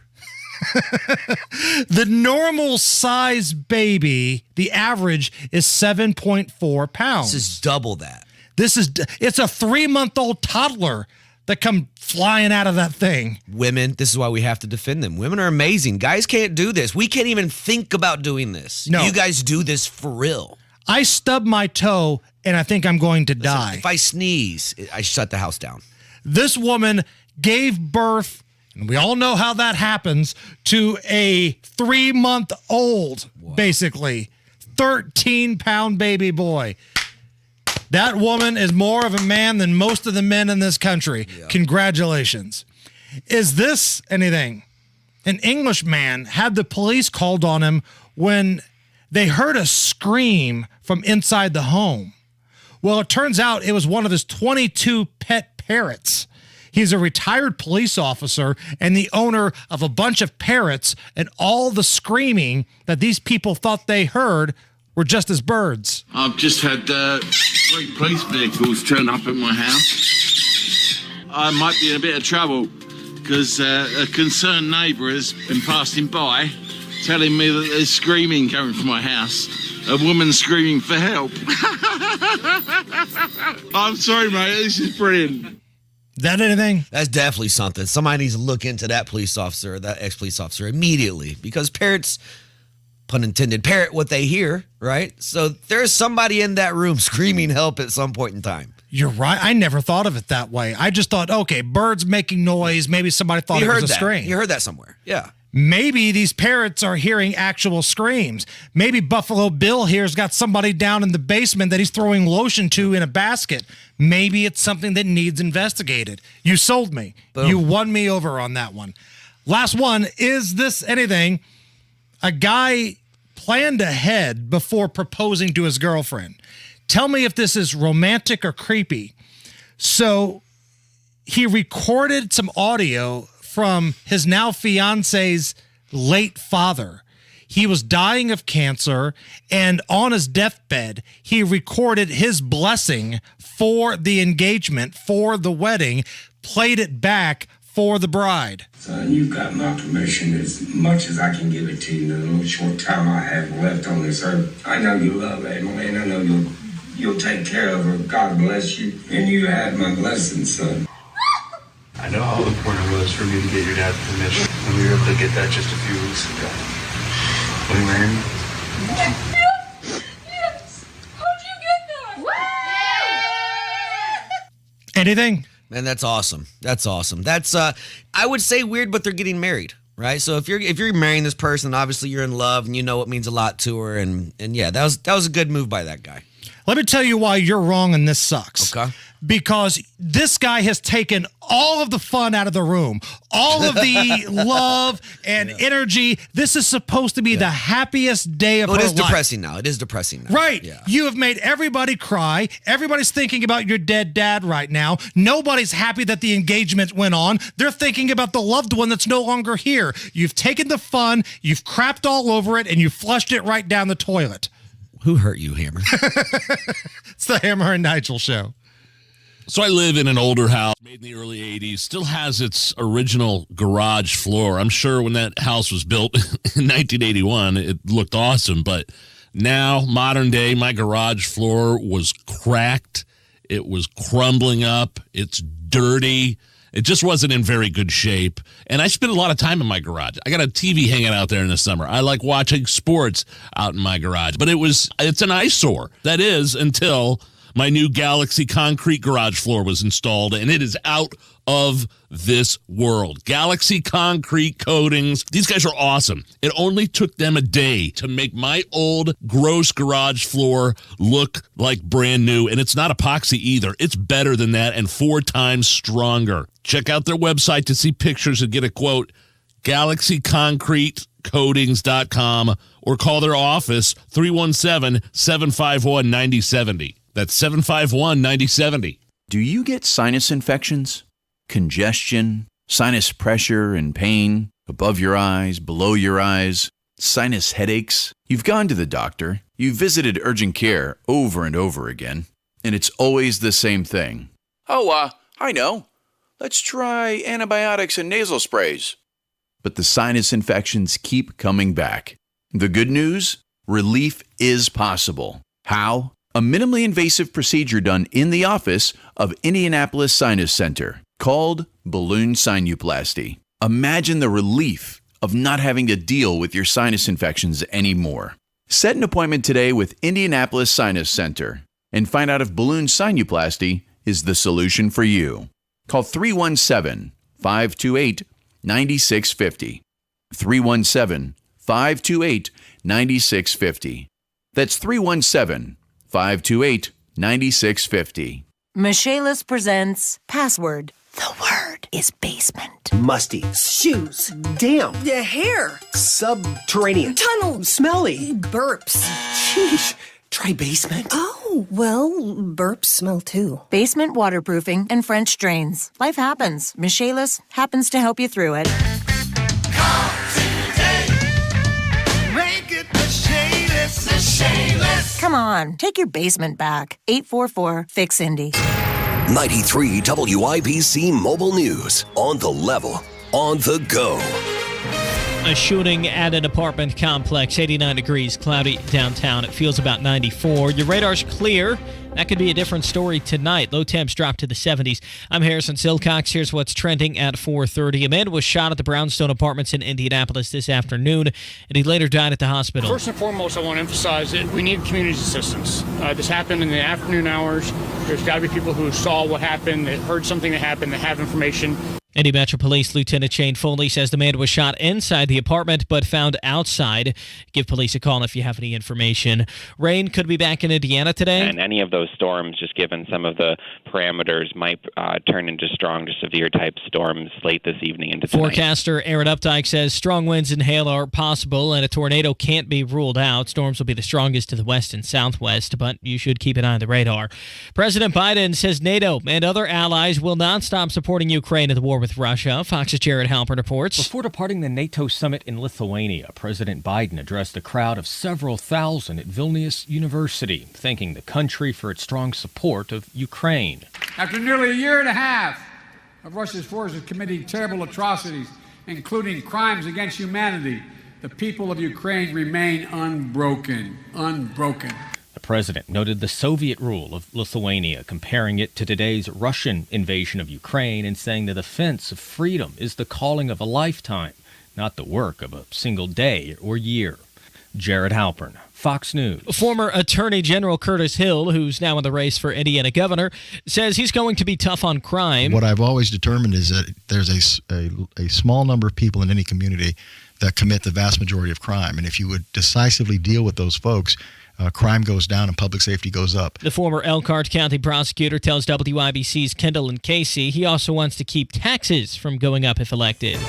The normal size baby, the average is 7.4 pounds. This is double that. It's a 3-month-old toddler that come flying out of that thing. Women, this is why we have to defend them. Women are amazing. Guys can't do this. We can't even think about doing this. No. You guys do this for real. I stubbed my toe, and I think I'm going to die. If I sneeze, I shut the house down. This woman gave birth, and we all know how that happens, to a 3-month-old, basically. 13-pound baby boy. That woman is more of a man than most of the men in this country. Yeah. Congratulations. Is this anything? An Englishman had the police called on him when they heard a scream from inside the home. Well, it turns out it was one of his 22 pet parrots. He's a retired police officer and the owner of a bunch of parrots, and all the screaming that these people thought they heard were just his birds. I've just had 3 police vehicles turn up at my house. I might be in a bit of trouble because a concerned neighbour has been passing by telling me that there's screaming coming from my house. A woman screaming for help. I'm sorry, mate. This is brilliant. That anything? That's definitely something. Somebody needs to look into that police officer, that ex-police officer, immediately, because parrots, pun intended, parrot what they hear, right? So there's somebody in that room screaming help at some point in time. You're right. I never thought of it that way. I just thought, okay, birds making noise. Maybe somebody thought it was a scream. You heard that somewhere. Yeah. Maybe these parrots are hearing actual screams. Maybe Buffalo Bill here's got somebody down in the basement that he's throwing lotion to in a basket. Maybe it's something that needs investigated. You sold me. Boom. You won me over on that one. Last one. Is this anything? A guy planned ahead before proposing to his girlfriend. Tell me if this is romantic or creepy. So he recorded some audio from his now fiance's late father. He was dying of cancer, and on his deathbed, he recorded his blessing for the engagement, for the wedding, played it back for the bride. Son, you've got my permission as much as I can give it to you in the little short time I have left on this earth. I know you love Emily, and I know you'll take care of her. God bless you. And you have my blessing, son. I know how important it was for me to get your dad's permission, and we were able to get that just a few weeks ago. Will you marry me? Yes! How'd you get that? Anything? Man, that's awesome. That's awesome. That's I would say weird, but they're getting married, right? So if you're marrying this person, obviously you're in love and you know it means a lot to her, and yeah, that was a good move by that guy. Let me tell you why you're wrong and this sucks. Okay. Because this guy has taken all of the fun out of the room, all of the love and energy. This is supposed to be the happiest day of her life. It is depressing now. It is depressing now. Right. Yeah. You have made everybody cry. Everybody's thinking about your dead dad right now. Nobody's happy that the engagement went on. They're thinking about the loved one that's no longer here. You've taken the fun, you've crapped all over it, and you flushed it right down the toilet. Who hurt you, Hammer? It's the Hammer and Nigel show. So I live in an older house made in the early 80s, still has its original garage floor. I'm sure when that house was built in 1981, it looked awesome. But now, modern day, my garage floor was cracked. It was crumbling up. It's dirty. It just wasn't in very good shape. And I spend a lot of time in my garage. I got a TV hanging out there in the summer. I like watching sports out in my garage. But it's an eyesore. That is until my new Galaxy concrete garage floor was installed, and it is out of this world. Galaxy Concrete Coatings. These guys are awesome. It only took them a day to make my old gross garage floor look like brand new. And it's not epoxy either. It's better than that and 4 times stronger. Check out their website to see pictures and get a quote. GalaxyConcreteCoatings.com or call their office 317-751-9070. That's 751-9070. Do you get sinus infections, congestion, sinus pressure and pain, above your eyes, below your eyes, sinus headaches? You've gone to the doctor, you've visited urgent care over and over again, and it's always the same thing. Oh, I know. Let's try antibiotics and nasal sprays. But the sinus infections keep coming back. The good news? Relief is possible. How? A minimally invasive procedure done in the office of Indianapolis Sinus Center called balloon sinuplasty. Imagine the relief of not having to deal with your sinus infections anymore. Set an appointment today with Indianapolis Sinus Center and find out if balloon sinuplasty is the solution for you. Call 317-528-9650. 317-528-9650. That's 317-528-9650. Michaelis presents Password. The word is basement. Musty. Shoes. Damp. The hair. Subterranean. Tunnel. Smelly. Burps. Sheesh. Try basement. Oh, well, burps smell too. Basement waterproofing and French drains. Life happens. Michaelis happens to help you through it. Come on, take your basement back. 844-FIX-INDY. 93 WIBC Mobile News. On the level, on the go. A shooting at an apartment complex, 89 degrees, cloudy downtown. It feels about 94. Your radar's clear. That could be a different story tonight. Low temps drop to the 70s. I'm Harrison Silcox. Here's what's trending at 4:30. A man was shot at the Brownstone Apartments in Indianapolis this afternoon, and he later died at the hospital. First and foremost, I want to emphasize that we need community assistance. This happened in the afternoon hours. There's got to be people who saw what happened, that heard something that happened, that have information. Indy Metro Police Lieutenant Shane Foley says the man was shot inside the apartment but found outside. Give police a call if you have any information. Rain could be back in Indiana today. And any of those storms, just given some of the parameters, might turn into strong to severe type storms late this evening into tonight. Forecaster Aaron Updike says strong winds and hail are possible and a tornado can't be ruled out. Storms will be the strongest to the west and southwest, but you should keep an eye on the radar. President Biden says NATO and other allies will not stop supporting Ukraine in the war with Russia. Fox's Jared Halpern reports. Before departing the NATO summit in Lithuania, President Biden addressed a crowd of several thousand at Vilnius University, thanking the country for its strong support of Ukraine. After nearly a year and a half of Russia's forces committing terrible atrocities, including crimes against humanity, the people of Ukraine remain unbroken. The president noted the Soviet rule of Lithuania, comparing it to today's Russian invasion of Ukraine and saying the defense of freedom is the calling of a lifetime, not the work of a single day or year. Jared Halpern, Fox News. Former Attorney General Curtis Hill, who's now in the race for Indiana governor, says he's going to be tough on crime. What I've always determined is that there's a small number of people in any community that commit the vast majority of crime. And if you would decisively deal with those folks, crime goes down and public safety goes up. The former Elkhart County prosecutor tells WIBC's Kendall and Casey he also wants to keep taxes from going up if elected.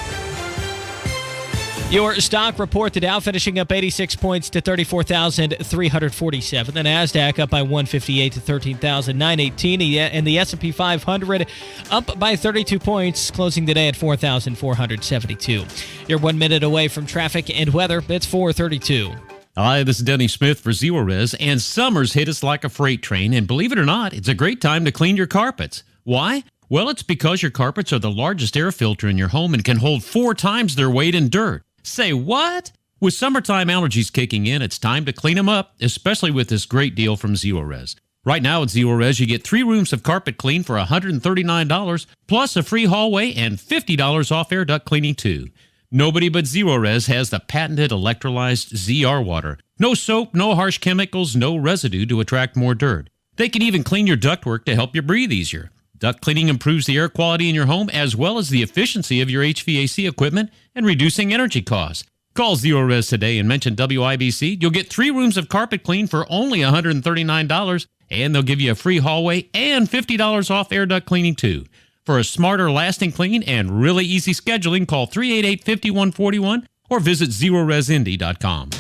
Your stock report, the Dow finishing up 86 points to 34,347. The NASDAQ up by 158 to 13,918. And the S&P 500 up by 32 points, closing the day at 4,472. You're 1 minute away from traffic and weather. It's 4:32. Hi, this is Denny Smith for Zero Res, and summer's hit us like a freight train, and believe it or not, it's a great time to clean your carpets. Why? Well, it's because your carpets are the largest air filter in your home and can hold 4 times their weight in dirt. Say what? With summertime allergies kicking in, it's time to clean them up, especially with this great deal from Zero Res. Right now at Zero Res, you get 3 rooms of carpet clean for $139, plus a free hallway and $50 off air duct cleaning too. Nobody but Zero Res has the patented electrolyzed ZR water. No soap, no harsh chemicals, no residue to attract more dirt. They can even clean your ductwork to help you breathe easier. Duct cleaning improves the air quality in your home as well as the efficiency of your HVAC equipment and reducing energy costs. Call Zero Res today and mention WIBC. You'll get 3 rooms of carpet clean for only $139, and they'll give you a free hallway and $50 off air duct cleaning too. For a smarter, lasting clean and really easy scheduling, call 388-5141 or visit ZeroResIndy.com.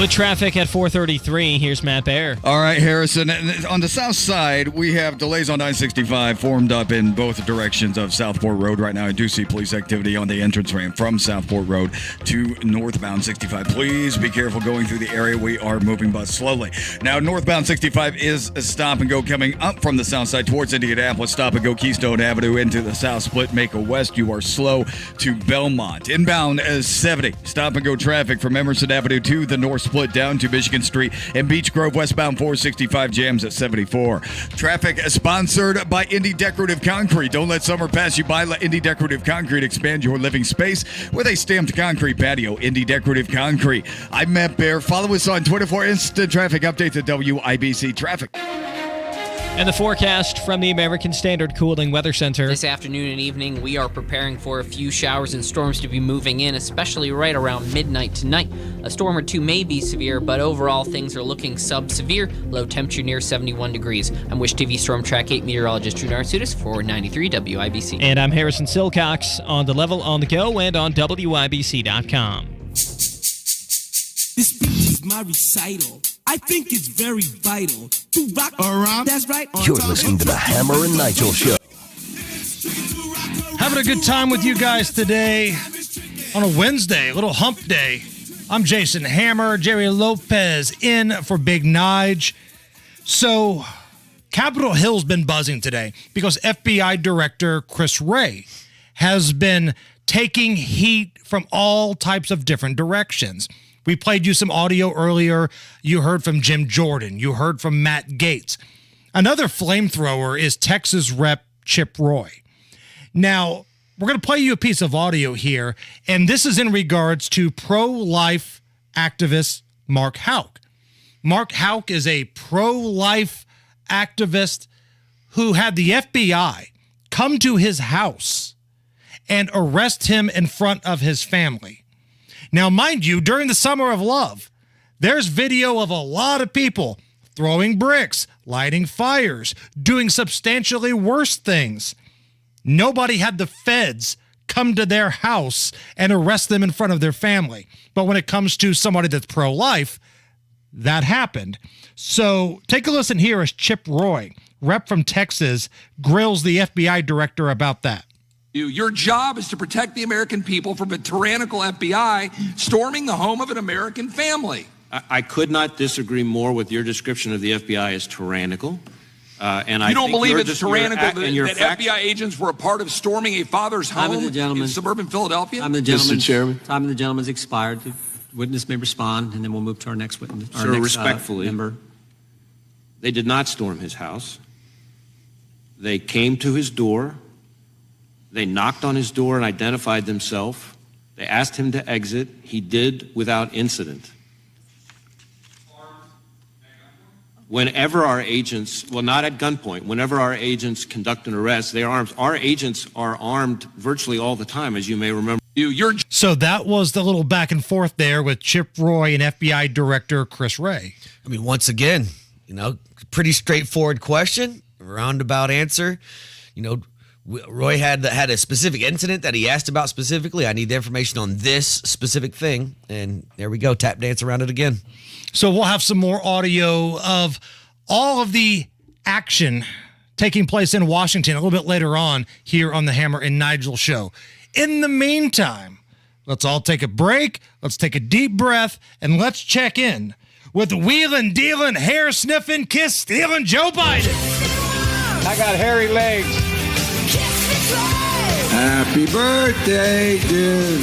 With traffic at 433, here's Matt Baer. All right, Harrison. On the south side, we have delays on 965 formed up in both directions of Southport Road right now. I do see police activity on the entrance ramp from Southport Road to northbound 65. Please be careful going through the area. We are moving but slowly. Now, northbound 65 is a stop and go coming up from the south side towards Indianapolis. Stop and go Keystone Avenue into the south split. Make a west. You are slow to Belmont. Inbound is 70. Stop and go traffic from Emerson Avenue to the north split down to Michigan Street and Beech Grove westbound 465 jams at 74. Traffic is sponsored by Indy Decorative Concrete. Don't let summer pass you by. Let Indy Decorative Concrete expand your living space with a stamped concrete patio. Indy Decorative Concrete. I'm Matt Baer. Follow us on Twitter for instant traffic updates at WIBC Traffic. And the forecast from the American Standard Cooling Weather Center. This afternoon and evening, we are preparing for a few showers and storms to be moving in, especially right around midnight tonight. A storm or two may be severe, but overall things are looking sub-severe. Low temperature near 71 degrees. I'm Wish TV Storm Track 8 meteorologist Drew Narsutis for 93 WIBC. And I'm Harrison Silcox on the level, on the go, and on WIBC.com. This speech is my recital. I think it's very vital to rock around. That's right. You're listening to the Hammer and Nigel Show. Having a good time with you guys today on a Wednesday, a little hump day. I'm Jason Hammer, Jerry Lopez in for Big Nige. So, Capitol Hill's been buzzing today because FBI Director Chris Wray has been taking heat from all types of different directions. We played you some audio earlier. You heard from Jim Jordan. You heard from Matt Gaetz. Another flamethrower is Texas Rep Chip Roy. Now, we're going to play you a piece of audio here, and this is in regards to pro-life activist Mark Houck. Mark Houck is a pro-life activist who had the FBI come to his house and arrest him in front of his family. Now, mind you, during the Summer of Love, there's video of a lot of people throwing bricks, lighting fires, doing substantially worse things. Nobody had the feds come to their house and arrest them in front of their family. But when it comes to somebody that's pro-life, that happened. So take a listen here as Chip Roy, rep from Texas, grills the FBI director about that. Your job is to protect the American people from a tyrannical FBI storming the home of an American family. I could not disagree more with your description of the FBI as tyrannical. And you don't believe it's tyrannical that fact- FBI agents were a part of storming a father's home in suburban Philadelphia? Mr. Chairman. Time of the gentleman's expired. The witness may respond, and then we'll move to our next witness. Sir, respectfully, member. They did not storm his house. They came to his door. They knocked on his door and identified themselves. They asked him to exit. He did without incident. Whenever our agents, well, not at gunpoint, whenever our agents conduct an arrest, they are armed. Our agents are armed virtually all the time, as you may remember. So that was the little back and forth there with Chip Roy and FBI Director Chris Wray. I mean, once again, pretty straightforward question, roundabout answer. Roy had a specific incident that he asked about specifically. I need the information on this specific thing. And there we go. Tap dance around it again. So we'll have some more audio of all of the action taking place in Washington a little bit later on here on the Hammer and Nigel show. In the meantime, let's all take a break. Let's take a deep breath and let's check in with wheelin', dealin', hair sniffing, kiss stealing Joe Biden. I got hairy legs. Happy birthday, dear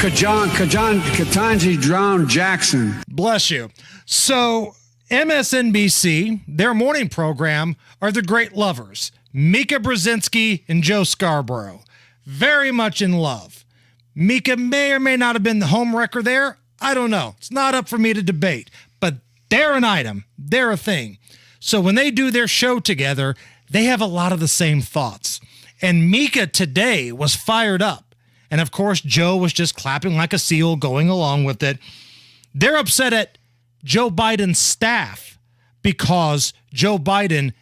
Katanji drowned Jackson. Bless you. So, MSNBC, their morning program, are the Great Lovers. Mika Brzezinski and Joe Scarborough. Very much in love. Mika may or may not have been the homewrecker there. I don't know. It's not up for me to debate. But They're an item. They're a thing. So when they do their show together, they have a lot of the same thoughts. And Mika today was fired up. And of course, Joe was just clapping like a seal, going along with it. They're upset at Joe Biden's staff because Joe Biden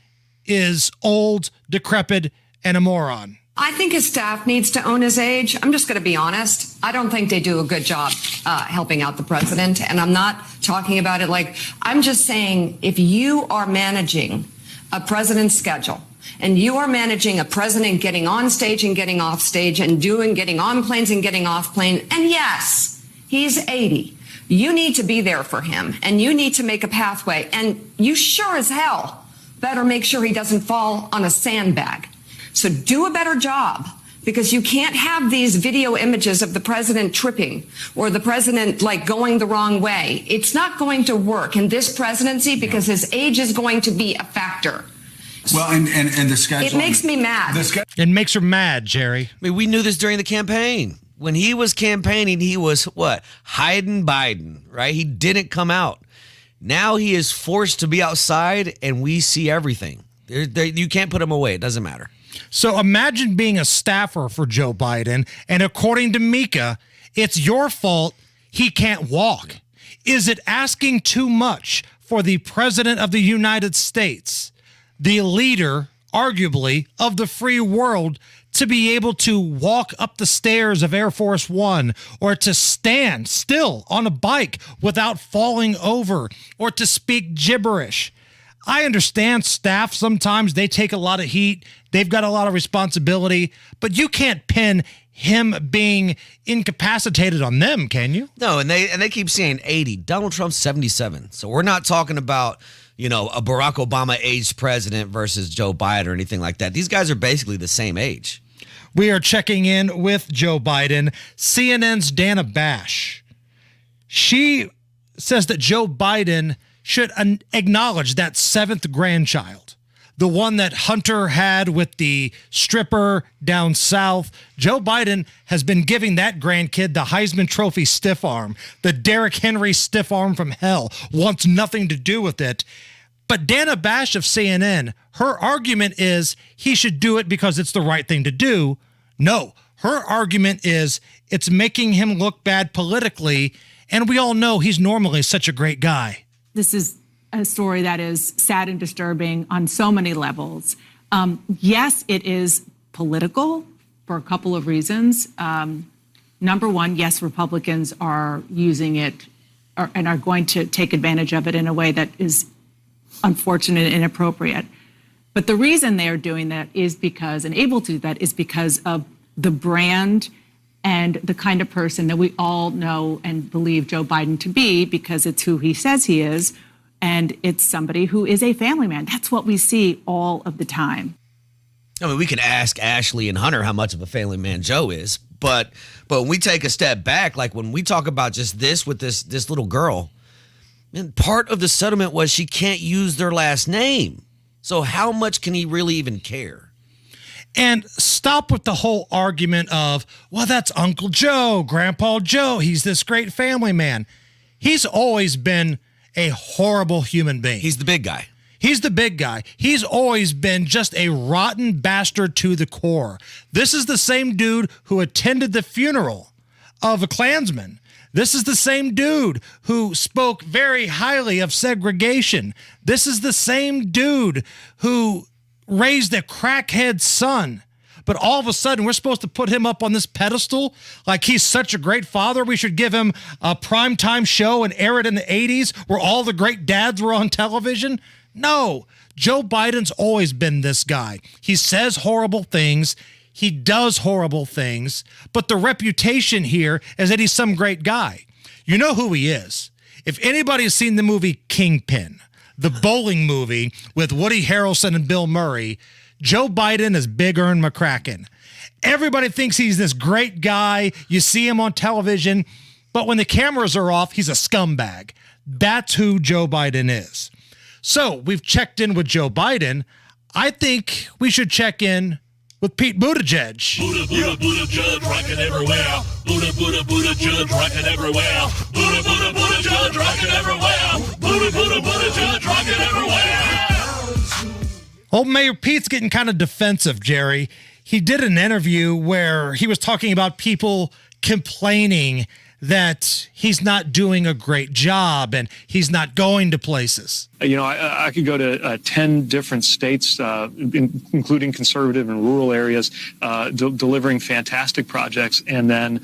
is old, decrepit, and a moron. I think his staff needs to own his age. I'm just going to be honest. I don't think they do a good job helping out the president. And I'm not talking about it like, I'm just saying if you are managing a president's schedule and you are managing a president getting on stage and getting off stage and getting on planes and getting off plane, and yes, he's 80. You need to be there for him and you need to make a pathway. And you sure as hell better make sure he doesn't fall on a sandbag. So do a better job, because you can't have these video images of the president tripping or the president like going the wrong way. It's not going to work in this presidency because his age is going to be a factor. Well, and the schedule. It makes me mad. It makes her mad, Jerry. I mean, we knew this during the campaign. When he was campaigning, he was what? Hiding Biden, right? He didn't come out. Now he is forced to be outside, and we see everything. You can't put him away. It doesn't matter. So imagine being a staffer for Joe Biden, and according to Mika, it's your fault he can't walk. Is it asking too much for the President of the United States, the leader, arguably, of the free world, to be able to walk up the stairs of Air Force One, or to stand still on a bike without falling over, or to speak gibberish? I understand staff, sometimes they take a lot of heat. They've got a lot of responsibility, but you can't pin him being incapacitated on them, can you? No, and they keep saying 80. Donald Trump's 77. So we're not talking about, a Barack Obama aged president versus Joe Biden or anything like that. These guys are basically the same age. We are checking in with Joe Biden. CNN's Dana Bash. She says that Joe Biden should acknowledge that seventh grandchild, the one that Hunter had with the stripper down south. Joe Biden has been giving that grandkid the Heisman Trophy stiff arm, the Derrick Henry stiff arm from hell, wants nothing to do with it. But Dana Bash of CNN, her argument is he should do it because it's the right thing to do. No, her argument is it's making him look bad politically, and we all know he's normally such a great guy. This is a story that is sad and disturbing on so many levels. Yes, it is political for a couple of reasons. Number one, yes, Republicans are using it and are going to take advantage of it in a way that is unfortunate and inappropriate. But the reason they are doing that is because, and able to do that, is because of the brand and the kind of person that we all know and believe Joe Biden to be, because it's who he says he is, and it's somebody who is a family man. That's what we see all of the time. I mean, we can ask Ashley and Hunter how much of a family man Joe is, but when we take a step back, like when we talk about just this with this little girl, and part of the settlement was she can't use their last name. So how much can he really even care? And stop with the whole argument of, well, that's Uncle Joe, Grandpa Joe. He's this great family man. He's always been a horrible human being. He's the big guy. He's the big guy. He's always been just a rotten bastard to the core. This is the same dude who attended the funeral of a Klansman. This is the same dude who spoke very highly of segregation. This is the same dude who raised a crackhead son. But all of a sudden, we're supposed to put him up on this pedestal like he's such a great father. We should give him a primetime show and air it in the 80s where all the great dads were on television. No, Joe Biden's always been this guy. He says horrible things. He does horrible things. But the reputation here is that he's some great guy. You know who he is. If anybody's seen the movie Kingpin, the bowling movie with Woody Harrelson and Bill Murray, Joe Biden is Big Ern McCracken. Everybody thinks he's this great guy. You see him on television, but when the cameras are off, he's a scumbag. That's who Joe Biden is. So we've checked in with Joe Biden. I think we should check in with Pete Buttigieg. Buddha, Buddha, Buddha, Judge, rockin' everywhere. Buddha, Buddha, Buddha, Judge, rockin' everywhere. Buddha, Buddha, Buddha, Judge, rockin' everywhere. Buddha, Buddha, Buddha, Judge, rockin' everywhere. Old Mayor Pete's getting kind of defensive, Jerry. He did an interview where he was talking about people complaining that he's not doing a great job and he's not going to places. You know, I could go to 10 different states, including conservative and rural areas, delivering fantastic projects. And then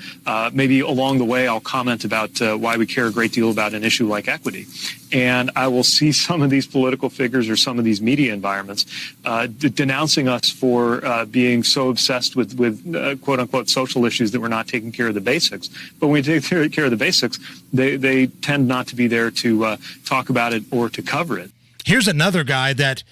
maybe along the way, I'll comment about why we care a great deal about an issue like equity. And I will see some of these political figures or some of these media environments denouncing us for being so obsessed with quote unquote social issues that we're not taking care of the basics. But when we take care of the basics, they tend not to be there to talk about it or to cover it. Here's another guy that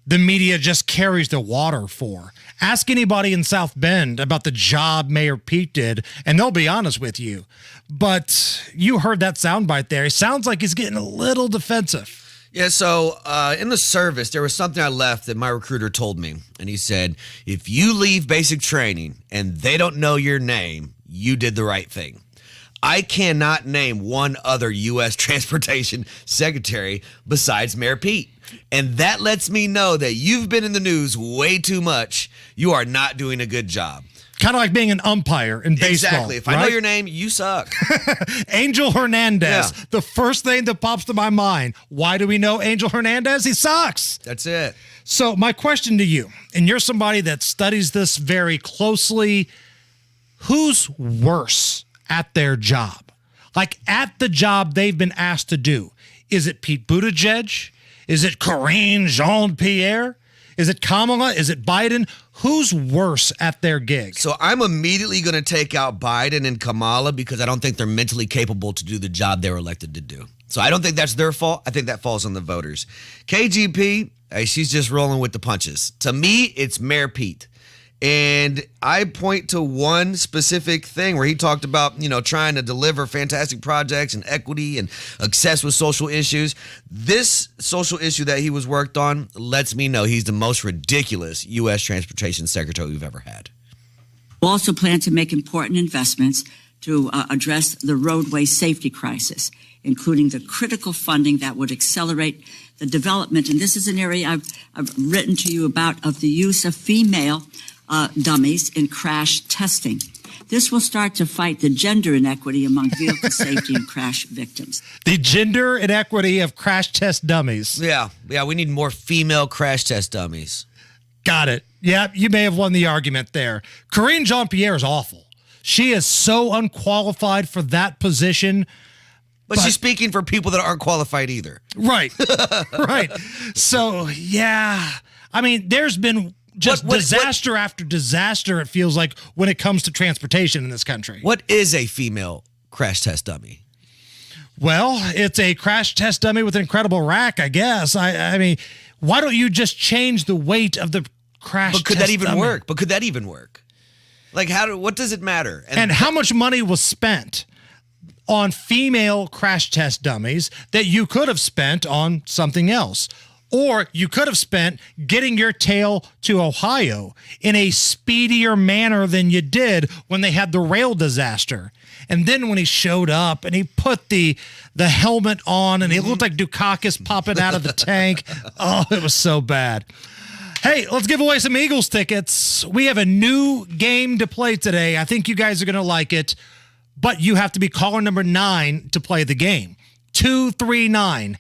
the media just carries the water for. Ask anybody in South Bend about the job Mayor Pete did, and they'll be honest with you. But you heard that soundbite there. It sounds like he's getting a little defensive. Yeah, so in the service, there was something I left that my recruiter told me. And he said, if you leave basic training and they don't know your name, you did the right thing. I cannot name one other U.S. Transportation Secretary besides Mayor Pete. And that lets me know that you've been in the news way too much. You are not doing a good job. Kind of like being an umpire in baseball. Exactly. If I know your name, you suck. Angel Hernandez. Yeah. The first thing that pops to my mind. Why do we know Angel Hernandez? He sucks. That's it. So my question to you, and you're somebody that studies this very closely, who's worse at their job? Like at the job they've been asked to do. Is it Pete Buttigieg? Is it Karine Jean-Pierre? Is it Kamala? Is it Biden? Who's worse at their gig? So I'm immediately going to take out Biden and Kamala because I don't think they're mentally capable to do the job they were elected to do. So I don't think that's their fault. I think that falls on the voters. KGP, she's just rolling with the punches. To me, it's Mayor Pete. And I point to one specific thing where he talked about, trying to deliver fantastic projects and equity and obsessed with social issues. This social issue that he was worked on lets me know he's the most ridiculous U.S. Transportation Secretary we've ever had. We also plan to make important investments to address the roadway safety crisis, including the critical funding that would accelerate the development. And this is an area I've written to you about, of the use of female dummies in crash testing. This will start to fight the gender inequity among vehicle safety and crash victims. The gender inequity of crash test dummies. Yeah, we need more female crash test dummies. Got it. Yeah, you may have won the argument there. Karine Jean-Pierre is awful. She is so unqualified for that position. But she's speaking for people that aren't qualified either. Right. Right. So, yeah. I mean, there's been disaster after disaster, it feels like, when it comes to transportation in this country. What is a female crash test dummy? Well, it's a crash test dummy with an incredible rack, I guess. I mean, why don't you just change the weight of the crash test dummy? But could that even work? Like, what does it matter? And how much money was spent on female crash test dummies that you could have spent on something else? Or you could have spent getting your tail to Ohio in a speedier manner than you did when they had the rail disaster. And then when he showed up and he put the helmet on and he looked like Dukakis popping out of the tank. Oh, it was so bad. Hey, let's give away some Eagles tickets. We have a new game to play today. I think you guys are going to like it, but you have to be caller number 9 to play the game. 239-9393.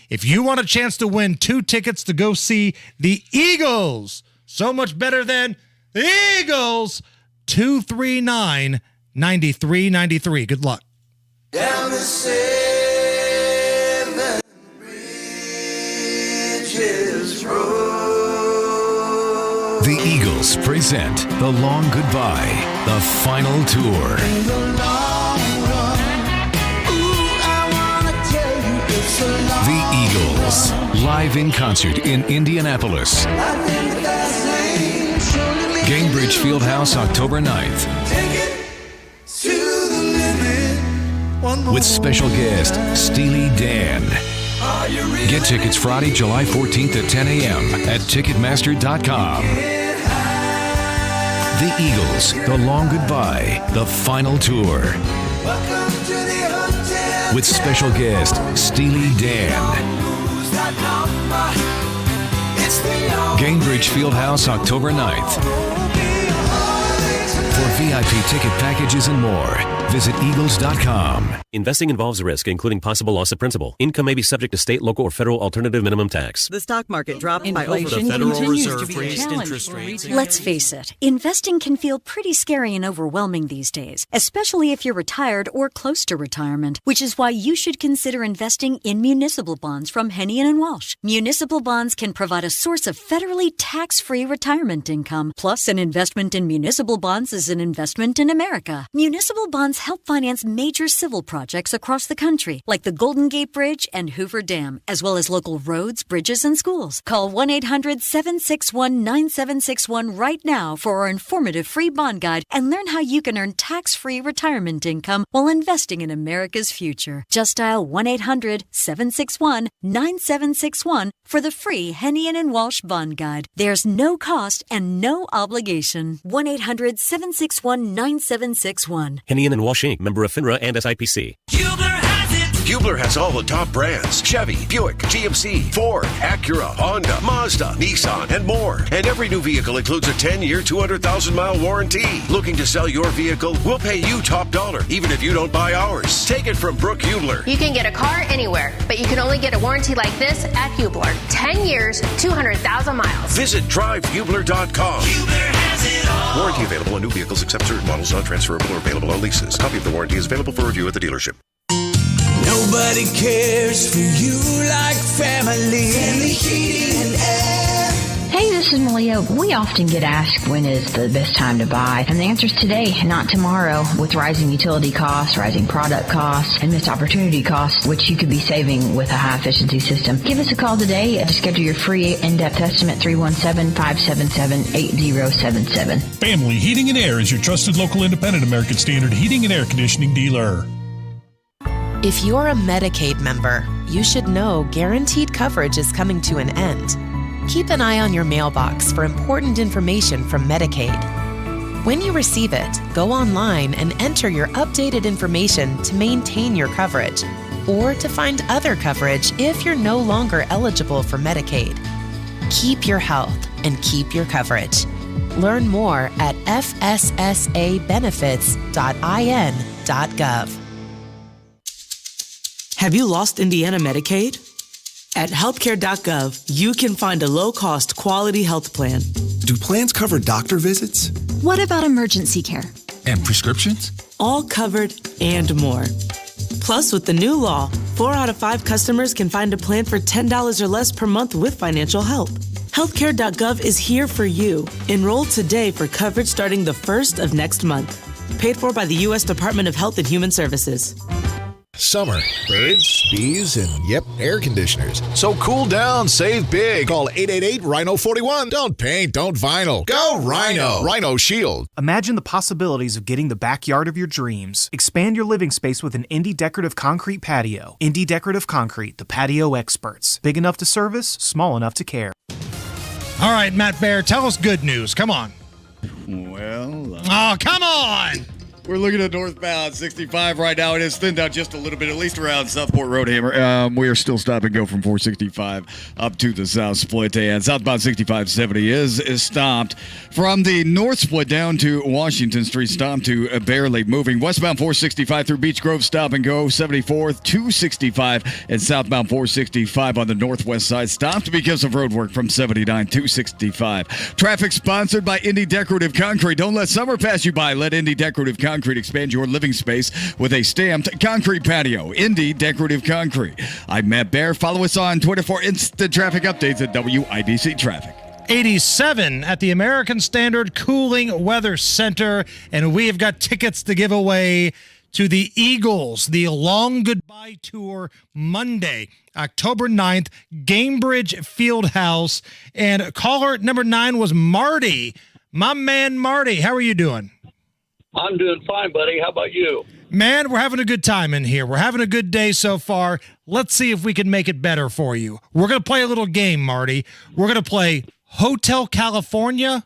If you want a chance to win 2 tickets to go see the Eagles, so much better than the Eagles, 239-9393. Good luck. Down the 7 Bridges Road. The Eagles present The Long Goodbye, the final tour. The Eagles, live in concert in Indianapolis. Gainbridge Fieldhouse, October 9th. With special guest, Steely Dan. Get tickets Friday, July 14th at 10 a.m. at Ticketmaster.com. The Eagles, The Long Goodbye, the final tour. With special guest, Steely Dan. Gainbridge Fieldhouse, October 9th. For VIP ticket packages and more, visit Eagles.com. Investing involves risk, including possible loss of principal. Income may be subject to state, local, or federal alternative minimum tax. The stock market dropped by over Inflation the Federal continues Reserve to be a raised challenge interest for rates. retail Let's face it, investing can feel pretty scary and overwhelming these days, especially if you're retired or close to retirement, which is why you should consider investing in municipal bonds from Henny & Walsh. Municipal bonds can provide a source of federally tax-free retirement income, plus an investment in municipal bonds is an investment in America. Municipal bonds help finance major civil projects across the country, like the Golden Gate Bridge and Hoover Dam, as well as local roads, bridges, and schools. Call 1-800-761-9761 right now for our informative free bond guide and learn how you can earn tax-free retirement income while investing in America's future. Just dial 1-800-761-9761 for the free Henny & Walsh bond guide. There's no cost and no obligation. 1-800-761-9761. Henny & Walsh Inc., member of FINRA and SIPC. Hubler has all the top brands: Chevy, Buick, GMC, Ford, Acura, Honda, Mazda, Nissan, and more. And every new vehicle includes a 10-year, 200,000-mile warranty. Looking to sell your vehicle? We'll pay you top dollar, even if you don't buy ours. Take it from Brooke Hubler. You can get a car anywhere, but you can only get a warranty like this at Hubler. 10 years, 200,000 miles. Visit drivehubler.com. Hubler has it all. Warranty available on new vehicles except certain models, not transferable or available on leases. Copy of the warranty is available for review at the dealership. Nobody cares for you like family. Family Heating and Air. Hey, this is Malia. We often get asked when is the best time to buy, and the answer is today, not tomorrow. With rising utility costs, rising product costs, and missed opportunity costs, which you could be saving with a high-efficiency system. Give us a call today to schedule your free in-depth estimate, 317-577-8077. Family Heating and Air is your trusted local independent American Standard heating and air conditioning dealer. If you're a Medicaid member, you should know guaranteed coverage is coming to an end. Keep an eye on your mailbox for important information from Medicaid. When you receive it, go online and enter your updated information to maintain your coverage or to find other coverage if you're no longer eligible for Medicaid. Keep your health and keep your coverage. Learn more at fssabenefits.in.gov. Have you lost Indiana Medicaid? At healthcare.gov, you can find a low-cost, quality health plan. Do plans cover doctor visits? What about emergency care? And prescriptions? All covered and more. Plus, with the new law, 4 out of 5 customers can find a plan for $10 or less per month with financial help. Healthcare.gov is here for you. Enroll today for coverage starting the 1st of next month. Paid for by the U.S. Department of Health and Human Services. Summer, birds, bees, and yep, air conditioners. So cool down, save big. Call 888-RHINO-41. Don't paint, don't vinyl. Go Rhino. Rhino Shield. Imagine the possibilities of getting the backyard of your dreams. Expand your living space with an Indie Decorative Concrete patio. Indie Decorative Concrete, the patio experts. Big enough to service, small enough to care. All right, Matt Bear, tell us good news. Come on. Well. Oh, come on. We're looking at northbound 65 right now. It is thinned out just a little bit, at least around Southport Road, Hammer. We are still stop and go from 465 up to the south split. And southbound 6570 is stopped from the north split down to Washington Street, stopped to barely moving. Westbound 465 through Beech Grove, stop and go 74th, 265, and southbound 465 on the northwest side, stopped because of road work from 79 to 65. Traffic sponsored by Indie Decorative Concrete. Don't let summer pass you by. Let Indie Decorative Concrete expand your living space with a stamped concrete patio. Indie Decorative Concrete. I'm Matt Bear. Follow us on Twitter for instant traffic updates at WIBC Traffic. 87 at the American Standard Cooling Weather Center, and we have got tickets to give away to the Eagles, the Long Goodbye Tour, Monday, October 9th, Gainbridge Fieldhouse. And caller number 9 was Marty. My man, Marty. How are you doing? I'm doing fine, buddy. How about you? Man, we're having a good time in here. We're having a good day so far. Let's see if we can make it better for you. We're going to play a little game, Marty. We're going to play Hotel California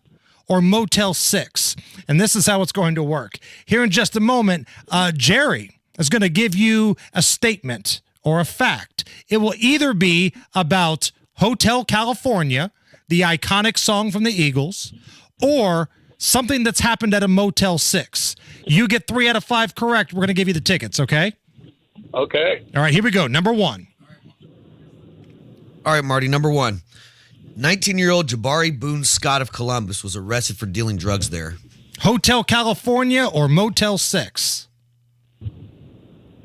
or Motel 6. And this is how it's going to work. Here in just a moment, Jerry is going to give you a statement or a fact. It will either be about Hotel California, the iconic song from the Eagles, or something that's happened at a Motel 6. You get 3 out of 5 correct, we're going to give you the tickets, okay? Okay. All right, here we go. Number 1. All right, Marty, number 1. 19-year-old Jabari Boone Scott of Columbus was arrested for dealing drugs there. Hotel California or Motel 6?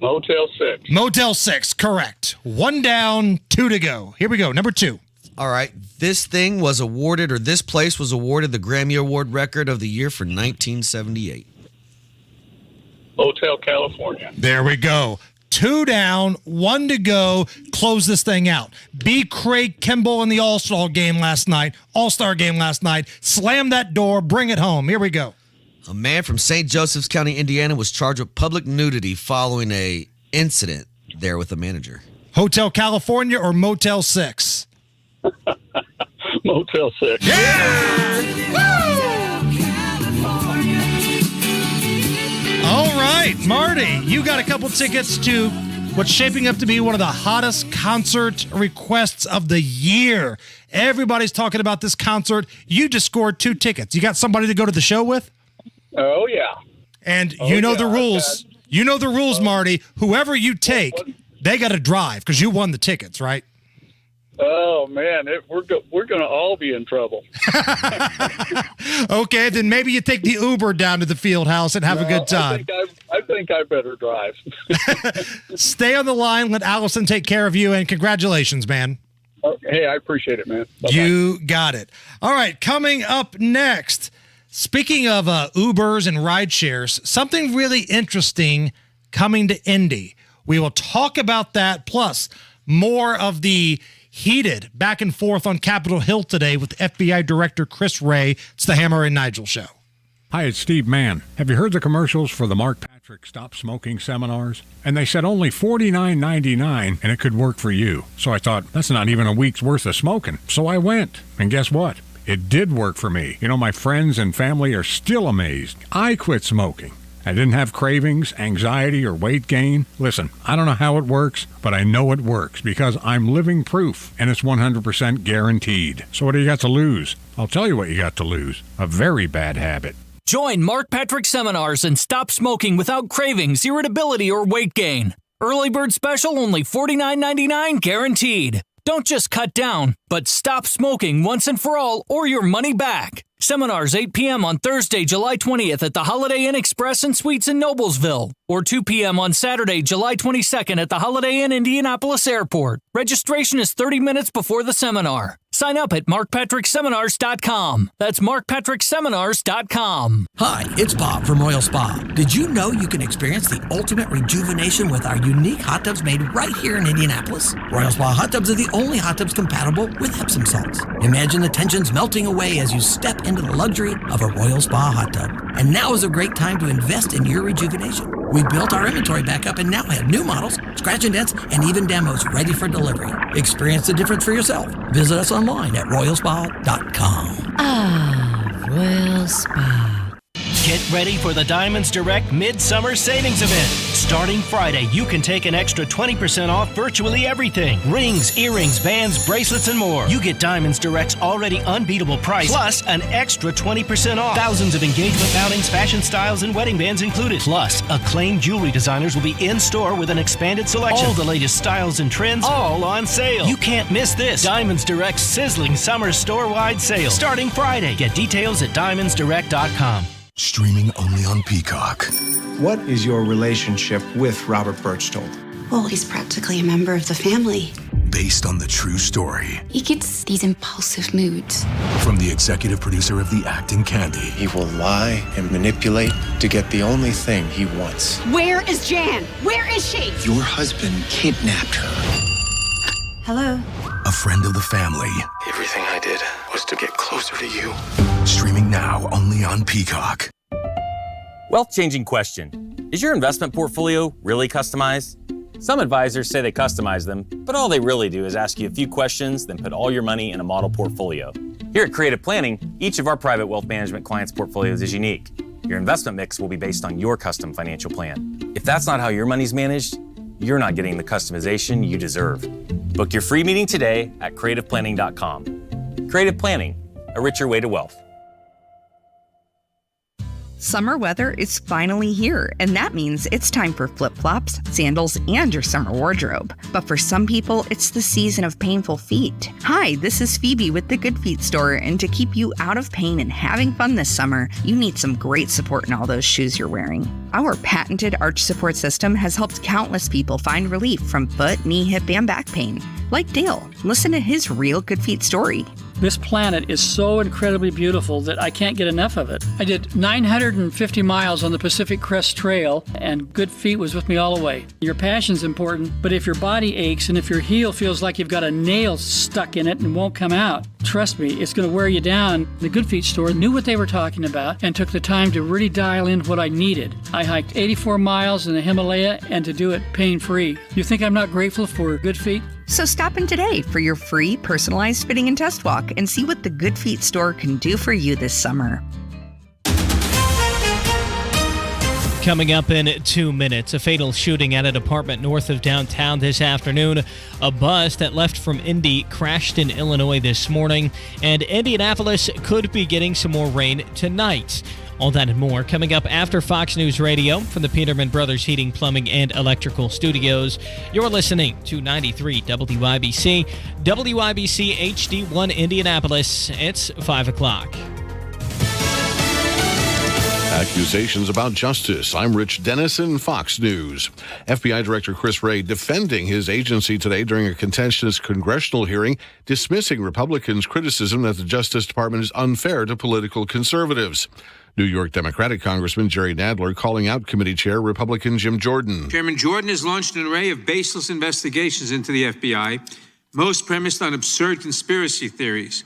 Motel 6. Motel 6, correct. 1 down, 2 to go. Here we go. Number 2. All right. This place was awarded the Grammy Award Record of the Year for 1978. Hotel California. There we go. 2 down, 1 to go. Close this thing out. B. Craig Kimball in the All-Star game last night. Slam that door. Bring it home. Here we go. A man from St. Joseph's County, Indiana, was charged with public nudity following a incident there with a manager. Hotel California or Motel 6? Motel 6. All right, Marty, you got a couple tickets to what's shaping up to be one of the hottest concert requests of the year. Everybody's talking about this concert. You just scored 2 tickets. You got somebody to go to the show with? Oh, yeah. And you know the rules. You know the rules, Marty. Whoever you take, they got to drive because you won the tickets, right? Oh, man, we're going to all be in trouble. Okay, then maybe you take the Uber down to the field house and have a good time. I think I better drive. Stay on the line. Let Allison take care of you, and congratulations, man. Hey, I appreciate it, man. Bye-bye. You got it. All right, coming up next, speaking of Ubers and ride shares, something really interesting coming to Indy. We will talk about that, plus more of the heated back and forth on Capitol Hill today with FBI Director Chris Wray. It's the Hammer and Nigel Show. Hi, it's Steve Mann. Have you heard the commercials for the Mark Patrick Stop Smoking seminars? And they said only $49.99 and it could work for you. So I thought, that's not even a week's worth of smoking. So I went. And guess what? It did work for me. You know, my friends and family are still amazed. I quit smoking. I didn't have cravings, anxiety, or weight gain. Listen, I don't know how it works, but I know it works because I'm living proof, and it's 100% guaranteed. So what do you got to lose? I'll tell you what you got to lose. A very bad habit. Join Mark Patrick seminars and stop smoking without cravings, irritability, or weight gain. Early bird special only $49.99 guaranteed. Don't just cut down, but stop smoking once and for all or your money back. Seminars 8 p.m. on Thursday, July 20th at the Holiday Inn Express and Suites in Noblesville, or 2 p.m. on Saturday, July 22nd at the Holiday Inn Indianapolis Airport. Registration is 30 minutes before the seminar. Sign up at markpatrickseminars.com. That's markpatrickseminars.com. Hi, it's Bob from Royal Spa. Did you know you can experience the ultimate rejuvenation with our unique hot tubs made right here in Indianapolis? Royal Spa hot tubs are the only hot tubs compatible with Epsom salts. Imagine the tensions melting away as you step into the luxury of a Royal Spa hot tub. And now is a great time to invest in your rejuvenation. We built our inventory back up and now have new models, scratch and dents, and even demos ready for delivery. Experience the difference for yourself. Visit us online at royalspa.com. Ah, Royal Spa. Get ready for the Diamonds Direct Midsummer Savings Event. Starting Friday, you can take an extra 20% off virtually everything. Rings, earrings, bands, bracelets, and more. You get Diamonds Direct's already unbeatable price, plus an extra 20% off. Thousands of engagement mountings, fashion styles, and wedding bands included. Plus, acclaimed jewelry designers will be in store with an expanded selection. All the latest styles and trends, all on sale. You can't miss this. Diamonds Direct's sizzling summer store-wide sale. Starting Friday. Get details at diamondsdirect.com. Streaming only on Peacock. What is your relationship with Robert Birchtold? Well, he's practically a member of the family. Based on the true story. He gets these impulsive moods. From the executive producer of The Act and Candy. He will lie and manipulate to get the only thing he wants. Where is Jan? Where is she? Your husband kidnapped her. Hello? A friend of the family. Everything I did was to get closer to you. Streaming now only on Peacock. Wealth-changing question. Is your investment portfolio really customized? Some advisors say they customize them, but all they really do is ask you a few questions, then put all your money in a model portfolio. Here at Creative Planning, each of our private wealth management clients' portfolios is unique. Your investment mix will be based on your custom financial plan. If that's not how your money's managed, you're not getting the customization you deserve. Book your free meeting today at creativeplanning.com. Creative Planning, a richer way to wealth. Summer weather is finally here, and that means it's time for flip-flops, sandals, and your summer wardrobe. But for some people, it's the season of painful feet. Hi, this is Phoebe with the Good Feet store, and to keep you out of pain and having fun this summer, you need some great support in all those shoes you're wearing. Our patented arch support system has helped countless people find relief from foot, knee, hip, and back pain. Like Dale. Listen to his real Good Feet story. This planet is so incredibly beautiful that I can't get enough of it. I did 950 miles on the Pacific Crest Trail, and Good Feet was with me all the way. Your passion's important, but if your body aches and if your heel feels like you've got a nail stuck in it and won't come out, trust me, it's going to wear you down. The Good Feet store knew what they were talking about and took the time to really dial in what I needed. I hiked 84 miles in the Himalaya, and to do it pain-free. You think I'm not grateful for Good Feet? So stop in today for your free personalized fitting and test walk and see what the Good Feet store can do for you this summer. Coming up in 2 minutes, a fatal shooting at an apartment north of downtown this afternoon. A bus that left from Indy crashed in Illinois this morning, and Indianapolis could be getting some more rain tonight. All that and more coming up after Fox News Radio from the Peterman Brothers Heating, Plumbing, and Electrical Studios. You're listening to 93 WIBC, WIBC HD1 Indianapolis. It's 5 o'clock. Accusations about justice. I'm Rich Dennison, Fox News. FBI Director Chris Wray defending his agency today during a contentious congressional hearing, dismissing Republicans' criticism that the Justice Department is unfair to political conservatives. New York Democratic Congressman Jerry Nadler calling out committee chair Republican Jim Jordan. Chairman Jordan has launched an array of baseless investigations into the FBI, most premised on absurd conspiracy theories.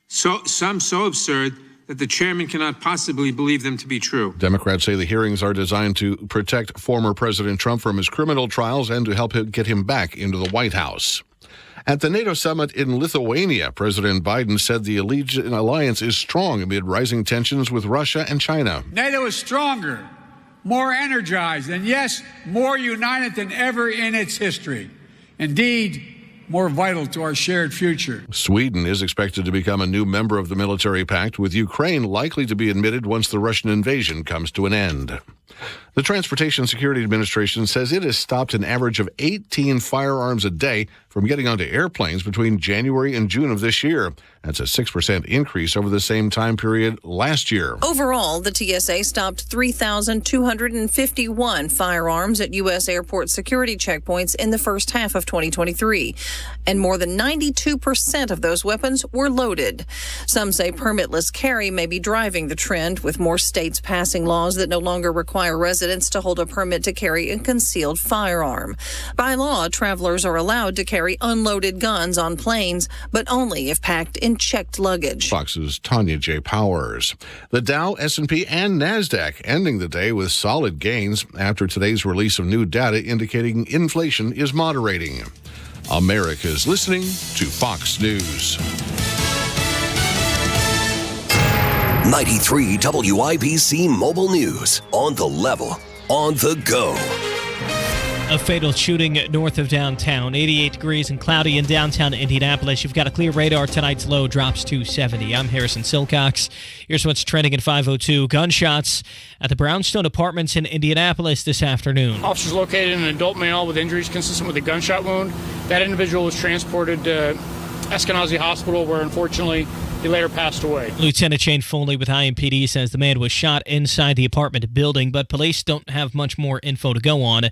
Some so absurd that the chairman cannot possibly believe them to be true. Democrats say the hearings are designed to protect former President Trump from his criminal trials and to help get him back into the White House. At the NATO summit in Lithuania, President Biden said the alliance is strong amid rising tensions with Russia and China. NATO is stronger, more energized, and yes, more united than ever in its history. Indeed, more vital to our shared future. Sweden is expected to become a new member of the military pact, with Ukraine likely to be admitted once the Russian invasion comes to an end. The Transportation Security Administration says it has stopped an average of 18 firearms a day from getting onto airplanes between January and June of this year. That's a 6% increase over the same time period last year. Overall, the TSA stopped 3,251 firearms at U.S. airport security checkpoints in the first half of 2023, and more than 92% of those weapons were loaded. Some say permitless carry may be driving the trend, with more states passing laws that no longer require residents to hold a permit to carry a concealed firearm. By law, travelers are allowed to carry unloaded guns on planes, but only if packed in checked luggage. Fox's Tanya J. Powers. The Dow, S&P, and NASDAQ ending the day with solid gains after today's release of new data indicating inflation is moderating. America's listening to Fox News. 93 WIBC Mobile News. On the level, on the go. A fatal shooting north of downtown. 88 degrees and cloudy in downtown Indianapolis. You've got a clear radar. Tonight's low drops to 70. I'm Harrison Silcox. Here's what's trending at 5:02. Gunshots at the Brownstone Apartments in Indianapolis this afternoon. Officers located an adult male with injuries consistent with a gunshot wound. That individual was transported to Eskenazi Hospital, where unfortunately he later passed away. Lieutenant Shane Foley with IMPD says the man was shot inside the apartment building, but police don't have much more info to go on.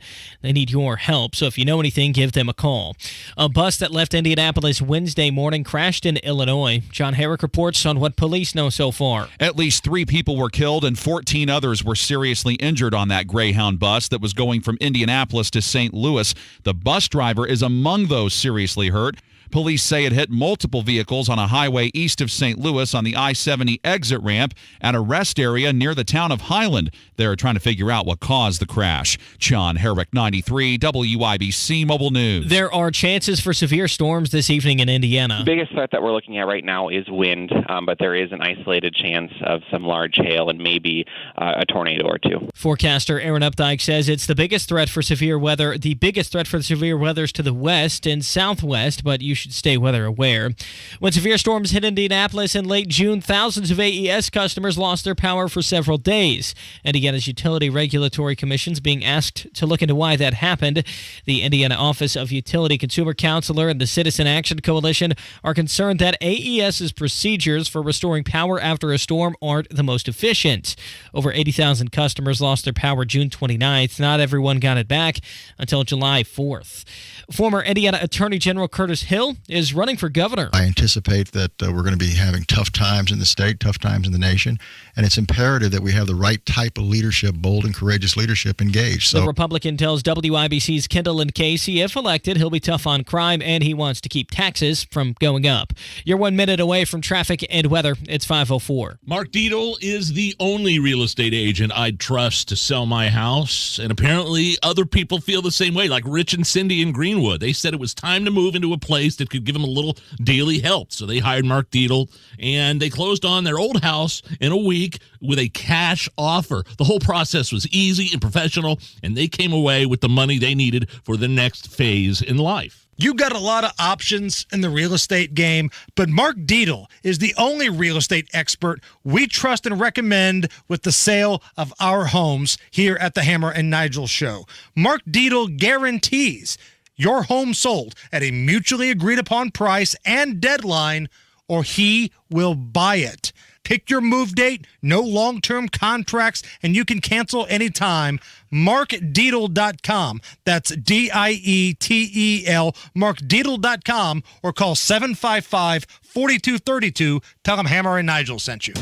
They need your help, so if you know anything, give them a call. A bus that left Indianapolis Wednesday morning crashed in Illinois. John Herrick reports on what police know so far. At least 3 people were killed and 14 others were seriously injured on that Greyhound bus that was going from Indianapolis to St. Louis. The bus driver is among those seriously hurt. Police say it hit multiple vehicles on a highway east of St. Louis on the I-70 exit ramp at a rest area near the town of Highland. They're trying to figure out what caused the crash. John Herrick, 93 WIBC Mobile News. There are chances for severe storms this evening in Indiana. The biggest threat that we're looking at right now is wind, but there is an isolated chance of some large hail and maybe a tornado or two. Forecaster Aaron Updike says it's the biggest threat for severe weather. The biggest threat for severe weather is to the west and southwest, but you should stay weather aware. When severe storms hit Indianapolis in late June, thousands of AES customers lost their power for several days. Indiana's Utility Regulatory Commission is being asked to look into why that happened. The Indiana Office of Utility Consumer Counselor and the Citizen Action Coalition are concerned that AES's procedures for restoring power after a storm aren't the most efficient. Over 80,000 customers lost their power June 29th. Not everyone got it back until July 4th. Former Indiana Attorney General Curtis Hill is running for governor. I anticipate that we're going to be having tough times in the state, tough times in the nation, and it's imperative that we have the right type of leadership, bold and courageous leadership engaged. The Republican tells WIBC's Kendall and Casey if elected, he'll be tough on crime, and he wants to keep taxes from going up. You're 1 minute away from traffic and weather. It's 5:04. Mark Dietel is the only real estate agent I'd trust to sell my house, and apparently other people feel the same way, like Rich and Cindy in Greenwood. They said it was time to move into a place that could give them a little daily help, so they hired Mark Dietel, and they closed on their old house in a week with a cash offer. The whole process was easy and professional, and they came away with the money they needed for the next phase in life. You got a lot of options in the real estate game, but Mark Dietel is the only real estate expert we trust and recommend with the sale of our homes here at the Hammer and Nigel Show. Mark Dietel guarantees your home sold at a mutually agreed upon price and deadline, or he will buy it. Pick your move date, no long-term contracts, and you can cancel anytime. MarkDietel.com. That's DIETEL, MarkDietel.com, or call 755-4232. Tell them Hammer and Nigel sent you.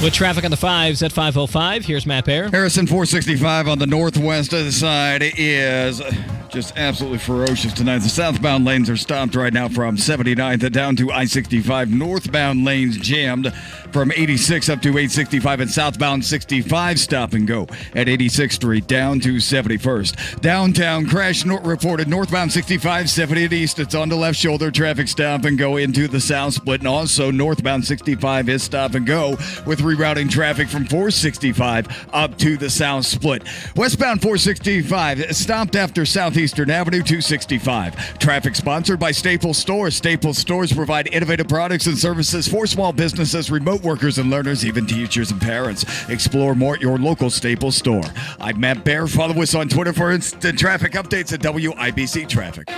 With traffic on the 5s at 5:05, here's Matt Bear. Harrison 465 on the northwest side is just absolutely ferocious tonight. The southbound lanes are stopped right now from 79th down to I-65. Northbound lanes jammed from 86 up to 865, and southbound 65 stop and go at 86th Street down to 71st. Downtown crash reported northbound 65, 70th East. It's on the left shoulder. Traffic stop and go into the south split, and also northbound 65 is stop and go with rerouting traffic from 465 up to the south split. Westbound 465 stopped after Southeastern Avenue 265. Traffic sponsored by Staples Stores. Staples Stores provide innovative products and services for small businesses, remote workers and learners, even teachers and parents. Explore more at your local Staples store. I'm Matt Bear. Follow us on Twitter for instant traffic updates at WIBC Traffic.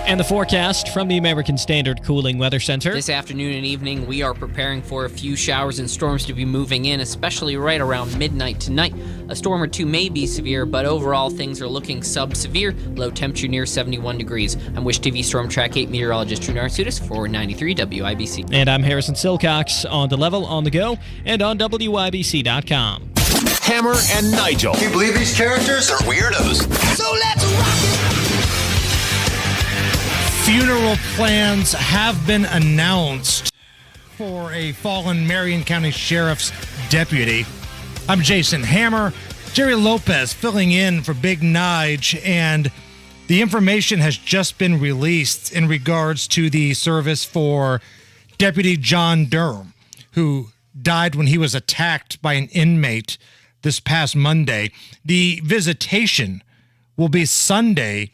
And the forecast from the American Standard Cooling Weather Center. This afternoon and evening, we are preparing for a few showers and storms to be moving in, especially right around midnight tonight. A storm or two may be severe, but overall things are looking sub-severe. Low temperature near 71 degrees. I'm Wish TV Storm Track 8 meteorologist Drew Narsutis for 93 WIBC. And I'm Harrison Silcox on the level, on the go, and on WIBC.com. Hammer and Nigel. Can you believe these characters are weirdos? So let's rock it! Funeral plans have been announced for a fallen Marion County Sheriff's deputy. I'm Jason Hammer. Jerry Lopez filling in for Big Nige, and the information has just been released in regards to the service for Deputy John Durham, who died when he was attacked by an inmate this past Monday. The visitation will be Sunday,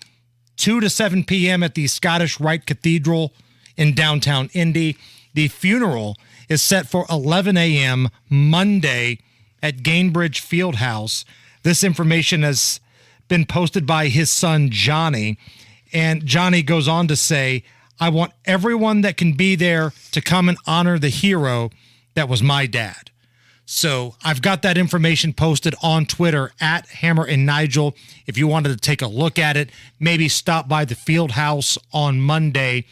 2 to 7 p.m. at the Scottish Rite Cathedral in downtown Indy. The funeral is set for 11 a.m. Monday at Gainbridge Fieldhouse. This information has been posted by his son, Johnny. And Johnny goes on to say, I want everyone that can be there to come and honor the hero that was my dad. So I've got that information posted on Twitter at Hammer and Nigel. If you wanted to take a look at it, maybe stop by the field house on Monday.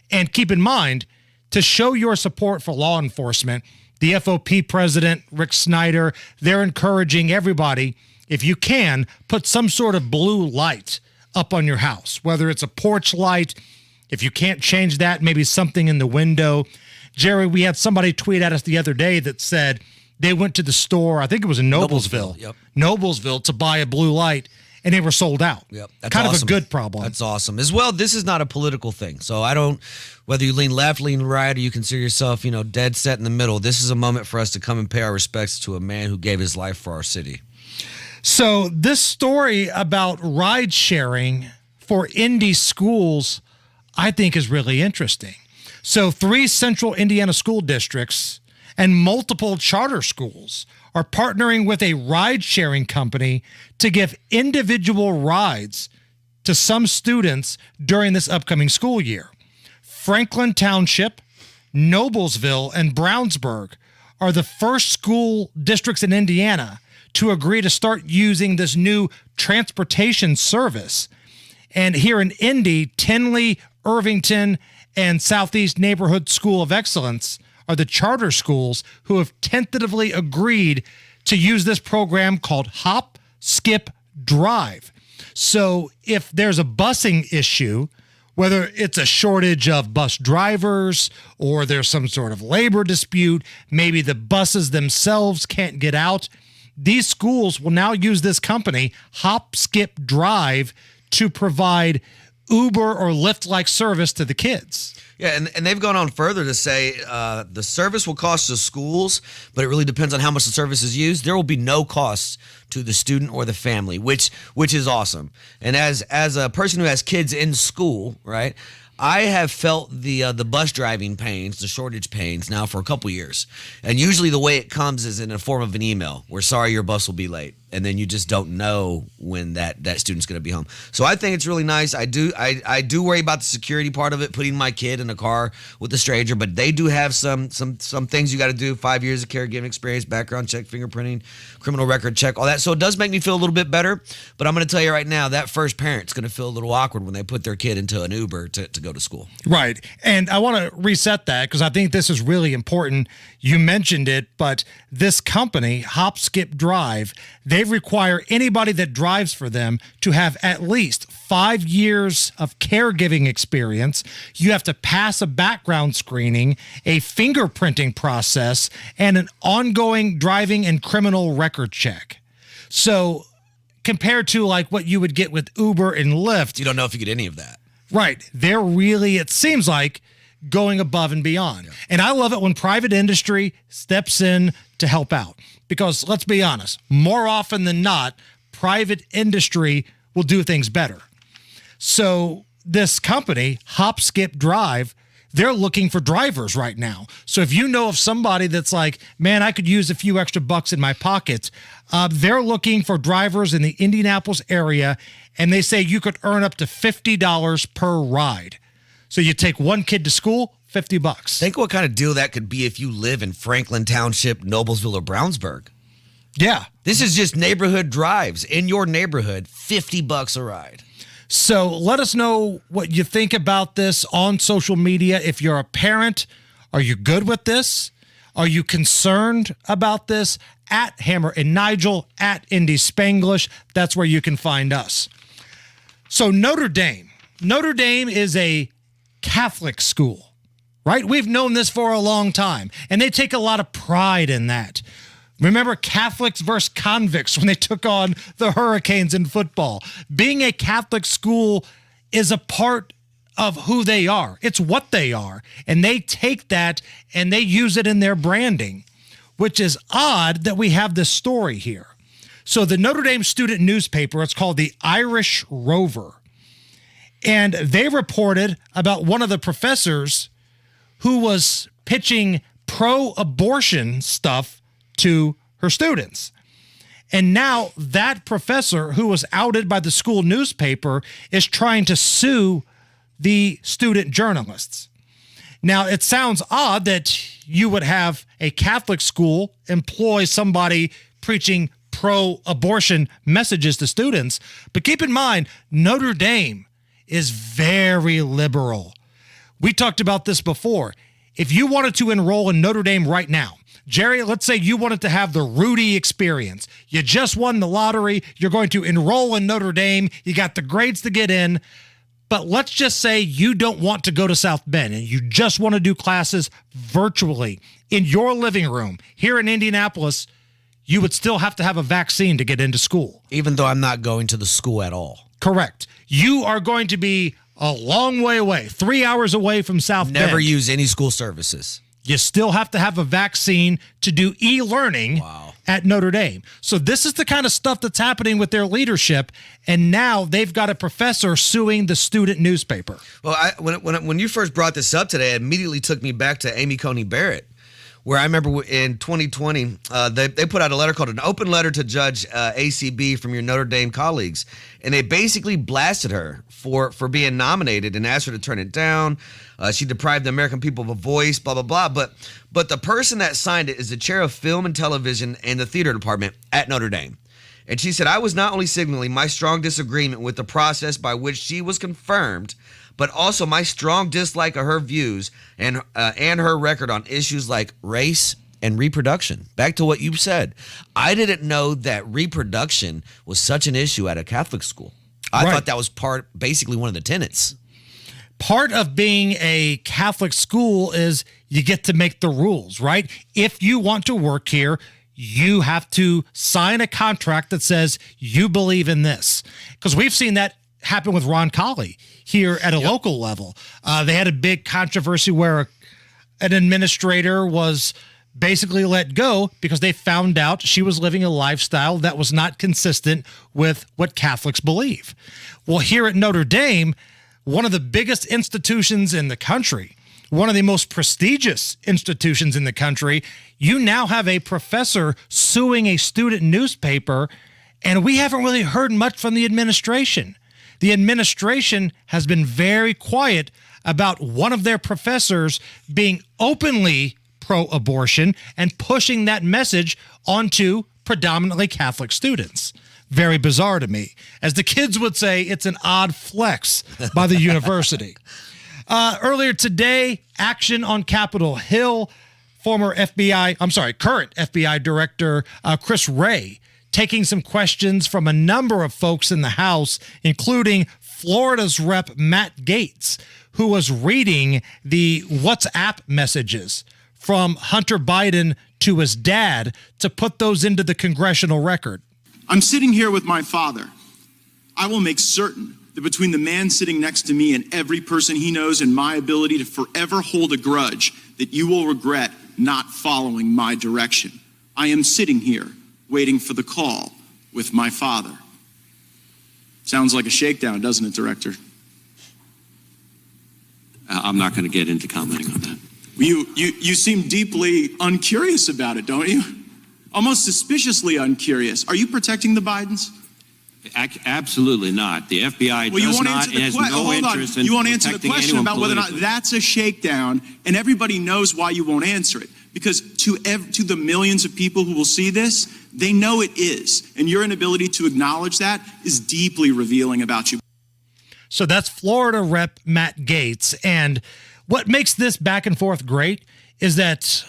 And keep in mind, to show your support for law enforcement, the FOP president, Rick Snyder, they're encouraging everybody, if you can, put some sort of blue light up on your house, whether it's a porch light. If you can't change that, maybe something in the window. Jerry, we had somebody tweet at us the other day that said they went to the store, I think it was in Noblesville, Noblesville, to buy a blue light, and they were sold out. Yep, that's kind awesome. of a good problem. That's awesome. As well, this is not a political thing. So I don't, whether you lean left, lean right, or you consider yourself, dead set in the middle, this is a moment for us to come and pay our respects to a man who gave his life for our city. So this story about ride sharing for Indy schools, I think, is really interesting. So 3 central Indiana school districts and multiple charter schools are partnering with a ride-sharing company to give individual rides to some students during this upcoming school year. Franklin Township, Noblesville, and Brownsburg are the first school districts in Indiana to agree to start using this new transportation service. And here in Indy, Tinley, Irvington, and Southeast Neighborhood School of Excellence are the charter schools who have tentatively agreed to use this program called Hop, Skip, Drive. So if there's a busing issue, whether it's a shortage of bus drivers or there's some sort of labor dispute, maybe the buses themselves can't get out, these schools will now use this company, Hop, Skip, Drive, to provide Uber or Lyft-like service to the kids. Yeah, and they've gone on further to say the service will cost the schools, but it really depends on how much the service is used. There will be no cost to the student or the family, which is awesome. And as a person who has kids in school, right, I have felt the bus driving pains, the shortage pains now for a couple years. And usually the way it comes is in the form of an email. We're sorry your bus will be late. And then you just don't know when that student's going to be home. So I think it's really nice. I do worry about the security part of it, putting my kid in a car with a stranger, but they do have some things you got to do. 5 years of caregiving experience, background check, fingerprinting, criminal record check, all that. So it does make me feel a little bit better. But I'm going to tell you right now, that first parent's going to feel a little awkward when they put their kid into an Uber to go to school. Right. And I want to reset that because I think this is really important. You mentioned it, but this company, Hop, Skip, Drive, they require anybody that drives for them to have at least 5 years of caregiving experience. You have to pass a background screening, a fingerprinting process, and an ongoing driving and criminal record check. So compared to like what you would get with Uber and Lyft, you don't know if you get any of that. Right. They're really, it seems like, going above and beyond. Yeah. And I love it when private industry steps in to help out. Because let's be honest, more often than not, private industry will do things better. So this company, Hop, Skip, Drive, they're looking for drivers right now. So if you know of somebody that's like, man, I could use a few extra bucks in my pocket, they're looking for drivers in the Indianapolis area, and they say you could earn up to $50 per ride. So you take one kid to school, $50. Think what kind of deal that could be if you live in Franklin Township, Noblesville, or Brownsburg. Yeah. This is just neighborhood drives in your neighborhood, $50 a ride. So let us know what you think about this on social media. If you're a parent, are you good with this? Are you concerned about this? At Hammer and Nigel, at Indy Spanglish. That's where you can find us. So Notre Dame is a Catholic school, right? We've known this for a long time, and they take a lot of pride in that. Remember Catholics versus convicts when they took on the Hurricanes in football. Being a Catholic school is a part of who they are. It's what they are. And they take that and they use it in their branding, which is odd that we have this story here. So the Notre Dame student newspaper, it's called the Irish Rover. And they reported about one of the professors who was pitching pro-abortion stuff to her students. And now that professor, who was outed by the school newspaper, is trying to sue the student journalists. Now, it sounds odd that you would have a Catholic school employ somebody preaching pro-abortion messages to students, but keep in mind, Notre Dame is very liberal. We talked about this before. If you wanted to enroll in Notre Dame right now, Jerry, let's say you wanted to have the Rudy experience. You just won the lottery. You're going to enroll in Notre Dame. You got the grades to get in. But let's just say you don't want to go to South Bend and you just want to do classes virtually in your living room here in Indianapolis. You would still have to have a vaccine to get into school. Even though I'm not going to the school at all. Correct. You are going to be a long way away, 3 hours away from South Bend. Never use any school services. You still have to have a vaccine to do e-learning at Notre Dame. So this is the kind of stuff that's happening with their leadership, and now they've got a professor suing the student newspaper. Well, when you first brought this up today, it immediately took me back to Amy Coney Barrett, where I remember in 2020, they put out a letter called an open letter to Judge ACB from your Notre Dame colleagues, and they basically blasted her for being nominated and asked her to turn it down. She deprived the American people of a voice, blah, blah, blah. But the person that signed it is the chair of film and television and the theater department at Notre Dame. And she said, I was not only signaling my strong disagreement with the process by which she was confirmed, but also my strong dislike of her views and her record on issues like race and reproduction. Back to what you said. I didn't know that reproduction was such an issue at a Catholic school. I thought that was basically one of the tenets. Part of being a Catholic school is you get to make the rules, right? If you want to work here, you have to sign a contract that says you believe in this. Because we've seen that happen with Ron Colley here at a local level. They had a big controversy where an administrator was basically let go because they found out she was living a lifestyle that was not consistent with what Catholics believe. Well, here at Notre Dame, one of the biggest institutions in the country, one of the most prestigious institutions in the country, you now have a professor suing a student newspaper, and we haven't really heard much from the administration. The administration has been very quiet about one of their professors being openly pro-abortion and pushing that message onto predominantly Catholic students. Very bizarre to me. As the kids would say, it's an odd flex by the university. Earlier today, action on Capitol Hill. Current FBI Director Chris Wray taking some questions from a number of folks in the House, including Florida's Rep. Matt Gaetz, who was reading the WhatsApp messages from Hunter Biden to his dad to put those into the congressional record. I'm sitting here with my father. I will make certain that between the man sitting next to me and every person he knows and my ability to forever hold a grudge, that you will regret not following my direction. I am sitting here waiting for the call with my father. Sounds like a shakedown, doesn't it, Director? I'm not going to get into commenting on that. You seem deeply uncurious about it, don't you? Almost suspiciously uncurious. Are you protecting the Bidens? Absolutely not. The FBI does not has no interest in You won't answer the question about whether or not politically. that's a shakedown, and everybody knows why you won't answer it. Because to the millions of people who will see this, they know it is. And your inability to acknowledge that is deeply revealing about you. So that's Florida Rep. Matt Gaetz. And what makes this back and forth great is that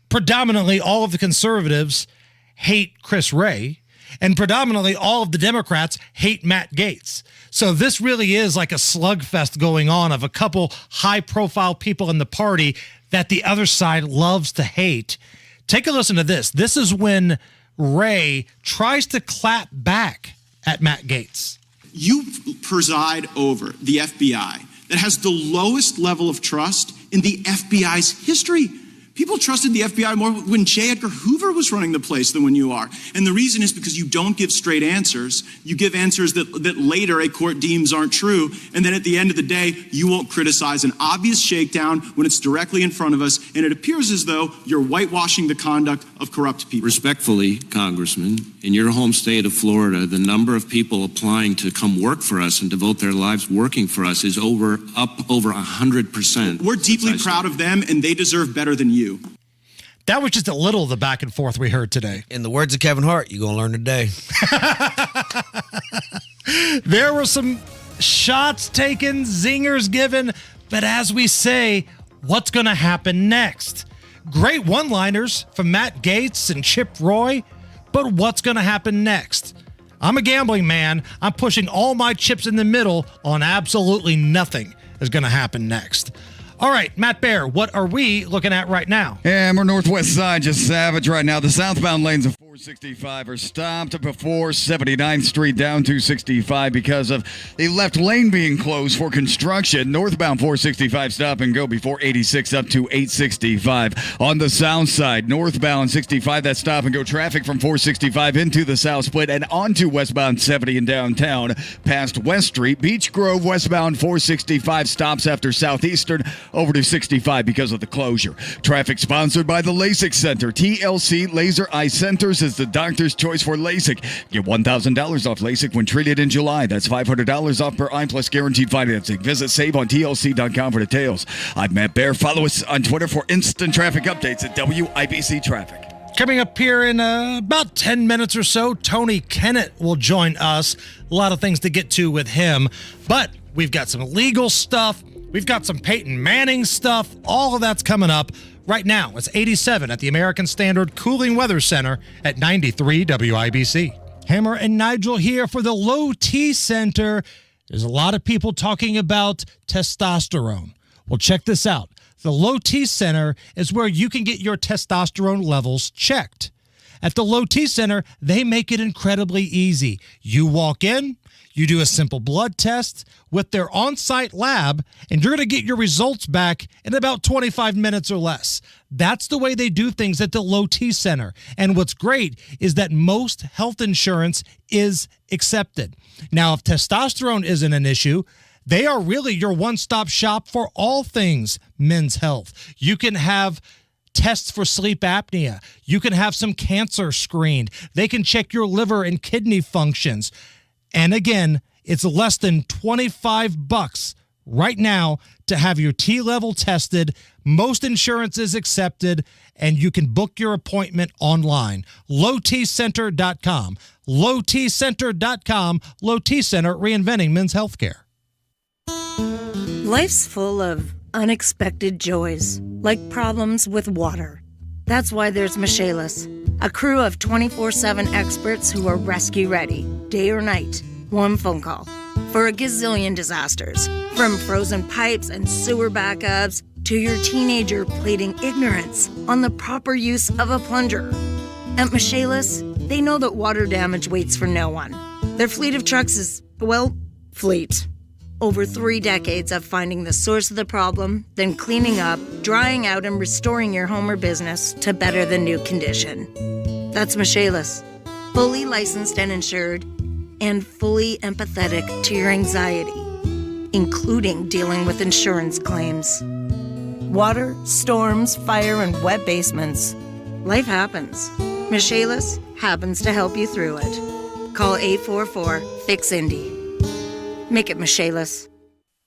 predominantly all of the conservatives hate Chris Wray, and predominantly all of the Democrats hate Matt Gaetz. So this really is like a slugfest going on of a couple high-profile people in the party that the other side loves to hate. Take a listen to this. This is when Wray tries to clap back at Matt Gaetz. You preside over the FBI that has the lowest level of trust in the FBI's history. People trusted the FBI more when J. Edgar Hoover was running the place than when you are. And the reason is because you don't give straight answers. You give answers that later a court deems aren't true. And then at the end of the day, you won't criticize an obvious shakedown when it's directly in front of us. And it appears as though you're whitewashing the conduct of corrupt people. Respectfully, Congressman, in your home state of Florida, the number of people applying to come work for us and devote their lives working for us is up over 100%. We're deeply proud of them, and they deserve better than you. That was just a little of the back and forth we heard today. In the words of Kevin Hart, you're going to learn today. There were some shots taken, zingers given, but as we say, what's going to happen next? Great one-liners from Matt Gaetz and Chip Roy, but what's going to happen next? I'm a gambling man. I'm pushing all my chips in the middle on absolutely nothing is going to happen next. All right, Matt Bear, what are we looking at right now? Yeah, we're northwest side, just savage right now. The southbound lanes of 465 are stopped before 79th Street down to 65 because of the left lane being closed for construction. Northbound 465 stop and go before 86 up to 865. On the south side, northbound 65, that stop and go traffic from 465 into the south split and onto westbound 70 in downtown past West Street. Beach Grove westbound 465 stops after Southeastern over to 65 because of the closure. Traffic sponsored by the LASIK Center. TLC Laser Eye Centers is the doctor's choice for LASIK. Get $1,000 off LASIK when treated in July. That's $500 off per eye plus guaranteed financing. Visit saveontlc.com for details. I'm Matt Bear. Follow us on Twitter for instant traffic updates at WIBC Traffic. Coming up here in about 10 minutes or so, Tony Kennett will join us. A lot of things to get to with him, but we've got some legal stuff. We've got some Peyton Manning stuff. All of that's coming up right now. It's 87 at the American Standard Cooling Weather Center at 93 WIBC. Hammer and Nigel here for the Low T Center. There's a lot of people talking about testosterone. Well, check this out. The Low T Center is where you can get your testosterone levels checked. At the Low T Center, they make it incredibly easy. You walk in, you do a simple blood test with their on-site lab, and you're going to get your results back in about 25 minutes or less. That's the way they do things at the Low T Center. And what's great is that most health insurance is accepted. Now, if testosterone isn't an issue, they are really your one-stop shop for all things men's health. You can have tests for sleep apnea. You can have some cancer screened. They can check your liver and kidney functions. And again, it's less than $25 right now to have your T level tested. Most insurance is accepted, and you can book your appointment online. LowTCenter.com. LowTCenter.com. Low T Center, reinventing men's healthcare. Life's full of unexpected joys, like problems with water. That's why there's Michaelis, a crew of 24/7 experts who are rescue ready, day or night, one phone call, for a gazillion disasters. From frozen pipes and sewer backups to your teenager pleading ignorance on the proper use of a plunger. At Michaelis, they know that water damage waits for no one. Their fleet of trucks is, well, fleet. Over 3 decades of finding the source of the problem, then cleaning up, drying out, and restoring your home or business to better than new condition. That's Michaelis. Fully licensed and insured, and fully empathetic to your anxiety, including dealing with insurance claims. Water, storms, fire, and wet basements. Life happens. Michaelis happens to help you through it. Call 844-FIX-INDY. Make it Michaelis.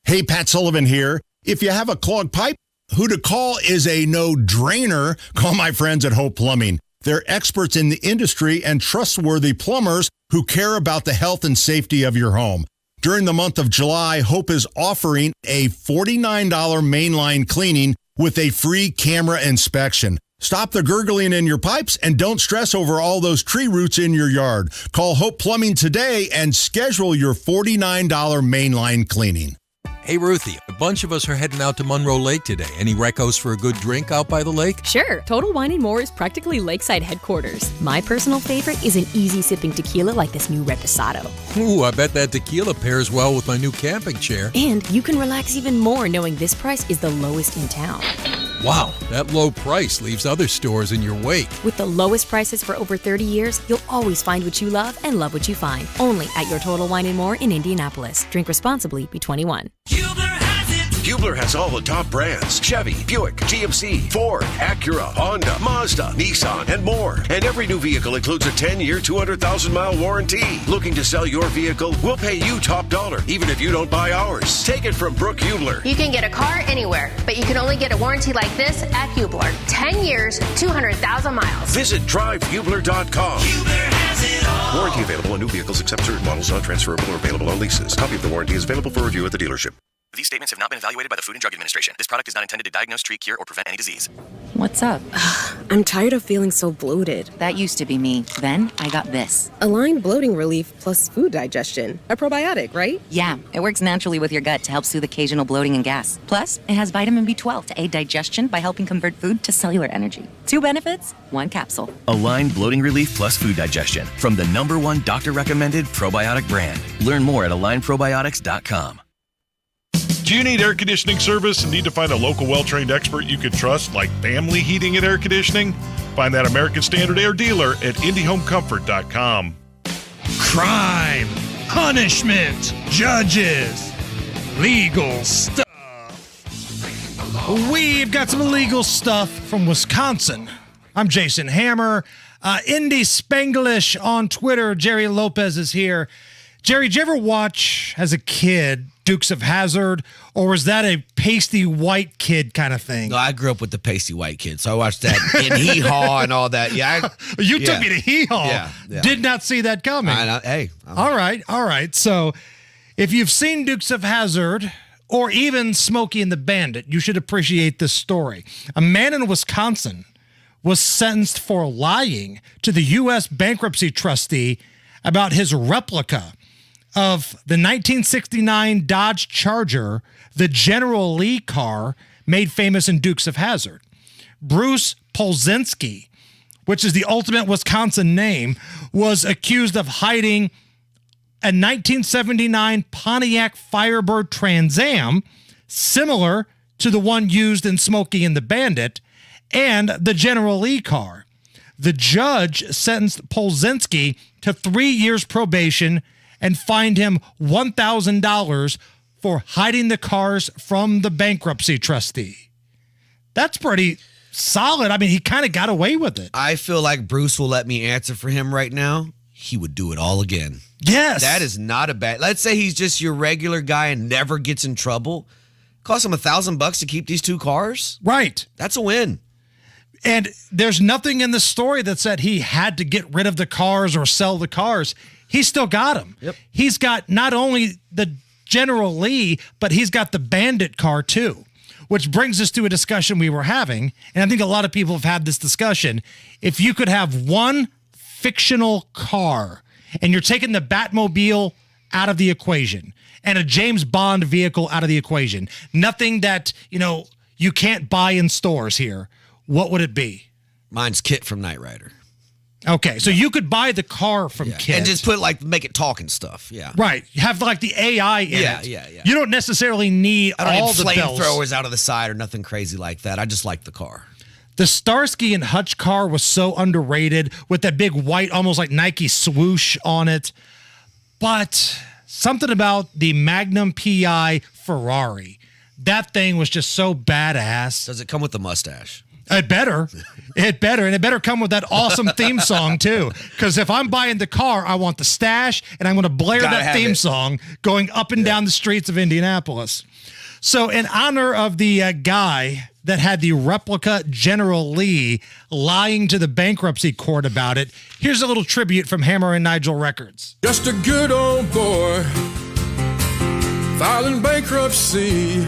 Hey, Pat Sullivan here. If you have a clogged pipe, who to call is a no-drainer. Call my friends at Hope Plumbing. They're experts in the industry and trustworthy plumbers who care about the health and safety of your home. During the month of July, Hope is offering a $49 mainline cleaning with a free camera inspection. Stop the gurgling in your pipes and don't stress over all those tree roots in your yard. Call Hope Plumbing today and schedule your $49 mainline cleaning. Hey, Ruthie, a bunch of us are heading out to Monroe Lake today. Any recos for a good drink out by the lake? Sure. Total Wine & More is practically lakeside headquarters. My personal favorite is an easy-sipping tequila like this new Reposado. Ooh, I bet that tequila pairs well with my new camping chair. And you can relax even more knowing this price is the lowest in town. Wow, that low price leaves other stores in your wake. With the lowest prices for over 30 years, you'll always find what you love and love what you find. Only at your Total Wine & More in Indianapolis. Drink responsibly. Be 21. Hubler has all the top brands: Chevy, Buick, GMC, Ford, Acura, Honda, Mazda, Nissan, and more. And every new vehicle includes a 10-year, 200,000-mile warranty. Looking to sell your vehicle? We'll pay you top dollar, even if you don't buy ours. Take it from Brooke Hubler. You can get a car anywhere, but you can only get a warranty like this at Hubler. 10 years, 200,000 miles. Visit drivehubler.com. Hubler has it all. Warranty available on new vehicles except certain models, not transferable or available on leases. Copy of the warranty is available for review at the dealership. These statements have not been evaluated by the Food and Drug Administration. This product is not intended to diagnose, treat, cure, or prevent any disease. What's up? I'm tired of feeling so bloated. That used to be me. Then I got this. Align Bloating Relief plus food digestion. A probiotic, right? Yeah, it works naturally with your gut to help soothe occasional bloating and gas. Plus, it has vitamin B12 to aid digestion by helping convert food to cellular energy. 2 benefits, 1 capsule. Align Bloating Relief plus food digestion from the #1 doctor-recommended probiotic brand. Learn more at alignprobiotics.com. Do you need air conditioning service and need to find a local well-trained expert you can trust, like Family Heating and Air Conditioning? Find that American Standard Air dealer at IndyHomeComfort.com. Crime, punishment, judges, legal stuff. We've got some legal stuff from Wisconsin. I'm Jason Hammer. Indy Spanglish on Twitter. Jerry Lopez is here. Jerry, did you ever watch, as a kid, Dukes of Hazzard, or was that a pasty white kid kind of thing? No, I grew up with the pasty white kid, so I watched that in Hee Haw and all that. Yeah, you took me to Hee Haw. Yeah. Did not see that coming. All right. So, if you've seen Dukes of Hazzard, or even Smokey and the Bandit, you should appreciate this story. A man in Wisconsin was sentenced for lying to the U.S. bankruptcy trustee about his replica of the 1969 Dodge Charger, the General Lee car made famous in Dukes of Hazzard. Bruce Polzinski, which is the ultimate Wisconsin name, was accused of hiding a 1979 Pontiac Firebird Trans Am, similar to the one used in Smokey and the Bandit, and the General Lee car. The judge sentenced Polzinski to 3 years probation and fined him $1,000 for hiding the cars from the bankruptcy trustee. That's pretty solid. I mean, he kind of got away with it. I feel like Bruce will let me answer for him right now. He would do it all again. Yes. That is not a bad. Let's say he's just your regular guy and never gets in trouble. Cost him $1,000 to keep these 2 cars. Right. That's a win. And there's nothing in the story that said he had to get rid of the cars or sell the cars. He still got them. Yep. He's got not only the General Lee, but he's got the Bandit car too, which brings us to a discussion we were having. And I think a lot of people have had this discussion. If you could have one fictional car and you're taking the Batmobile out of the equation and a James Bond vehicle out of the equation, nothing that, you can't buy in stores here, what would it be? Mine's Kit from Knight Rider. Okay, so you could buy the car from Kit. And just make it talk and stuff. Yeah. Right. You have the AI in it. Yeah. You don't necessarily need I don't all need the bells. flamethrowers out of the side or nothing crazy like that. I just like the car. The Starsky and Hutch car was so underrated with that big white, almost like Nike swoosh on it. But something about the Magnum PI Ferrari, that thing was just so badass. Does it come with the mustache? It better. And it better come with that awesome theme song, too. Because if I'm buying the car, I want the stash, and I'm going to blare that theme song going up and down the streets of Indianapolis. So in honor of the guy that had the replica General Lee lying to the bankruptcy court about it, here's a little tribute from Hammer and Nigel Records. Just a good old boy filing bankruptcy.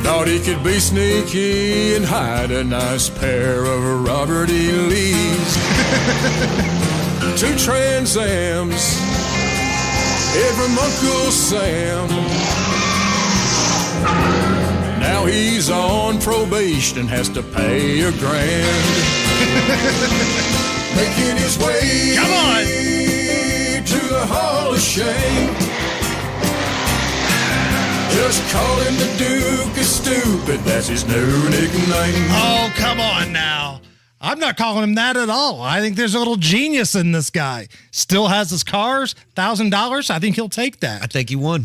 Thought he could be sneaky and hide a nice pair of Robert E. Lee's. 2 Trans Ams, head from Uncle Sam. Now he's on probation and has to pay $1,000. Making his way to the Hall of Shame. Just call him the Duke of Stupid. That's his new nickname. Oh, come on now. I'm not calling him that at all. I think there's a little genius in this guy. Still has his cars, $1,000. I think he'll take that. I think he won.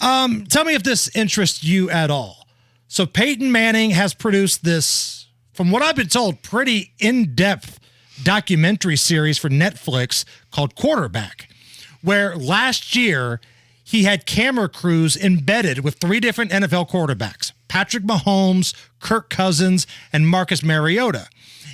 Tell me if this interests you at all. So Peyton Manning has produced this, from what I've been told, pretty in-depth documentary series for Netflix called Quarterback, where last year he had camera crews embedded with 3 different NFL quarterbacks, Patrick Mahomes, Kirk Cousins, and Marcus Mariota.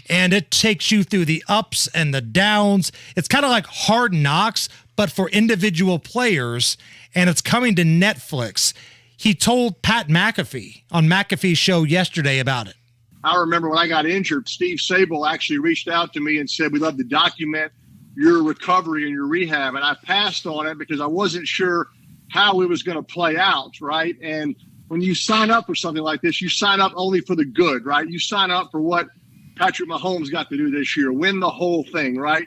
And it takes you through the ups and the downs. It's kind of like Hard Knocks, but for individual players, and it's coming to Netflix. He told Pat McAfee on McAfee's show yesterday about it. I remember when I got injured, Steve Sable actually reached out to me and said, we'd love to document your recovery and your rehab. And I passed on it because I wasn't sure how it was going to play out, right? And when you sign up for something like this, you sign up only for the good, right? You sign up for what Patrick Mahomes got to do this year, win the whole thing, right?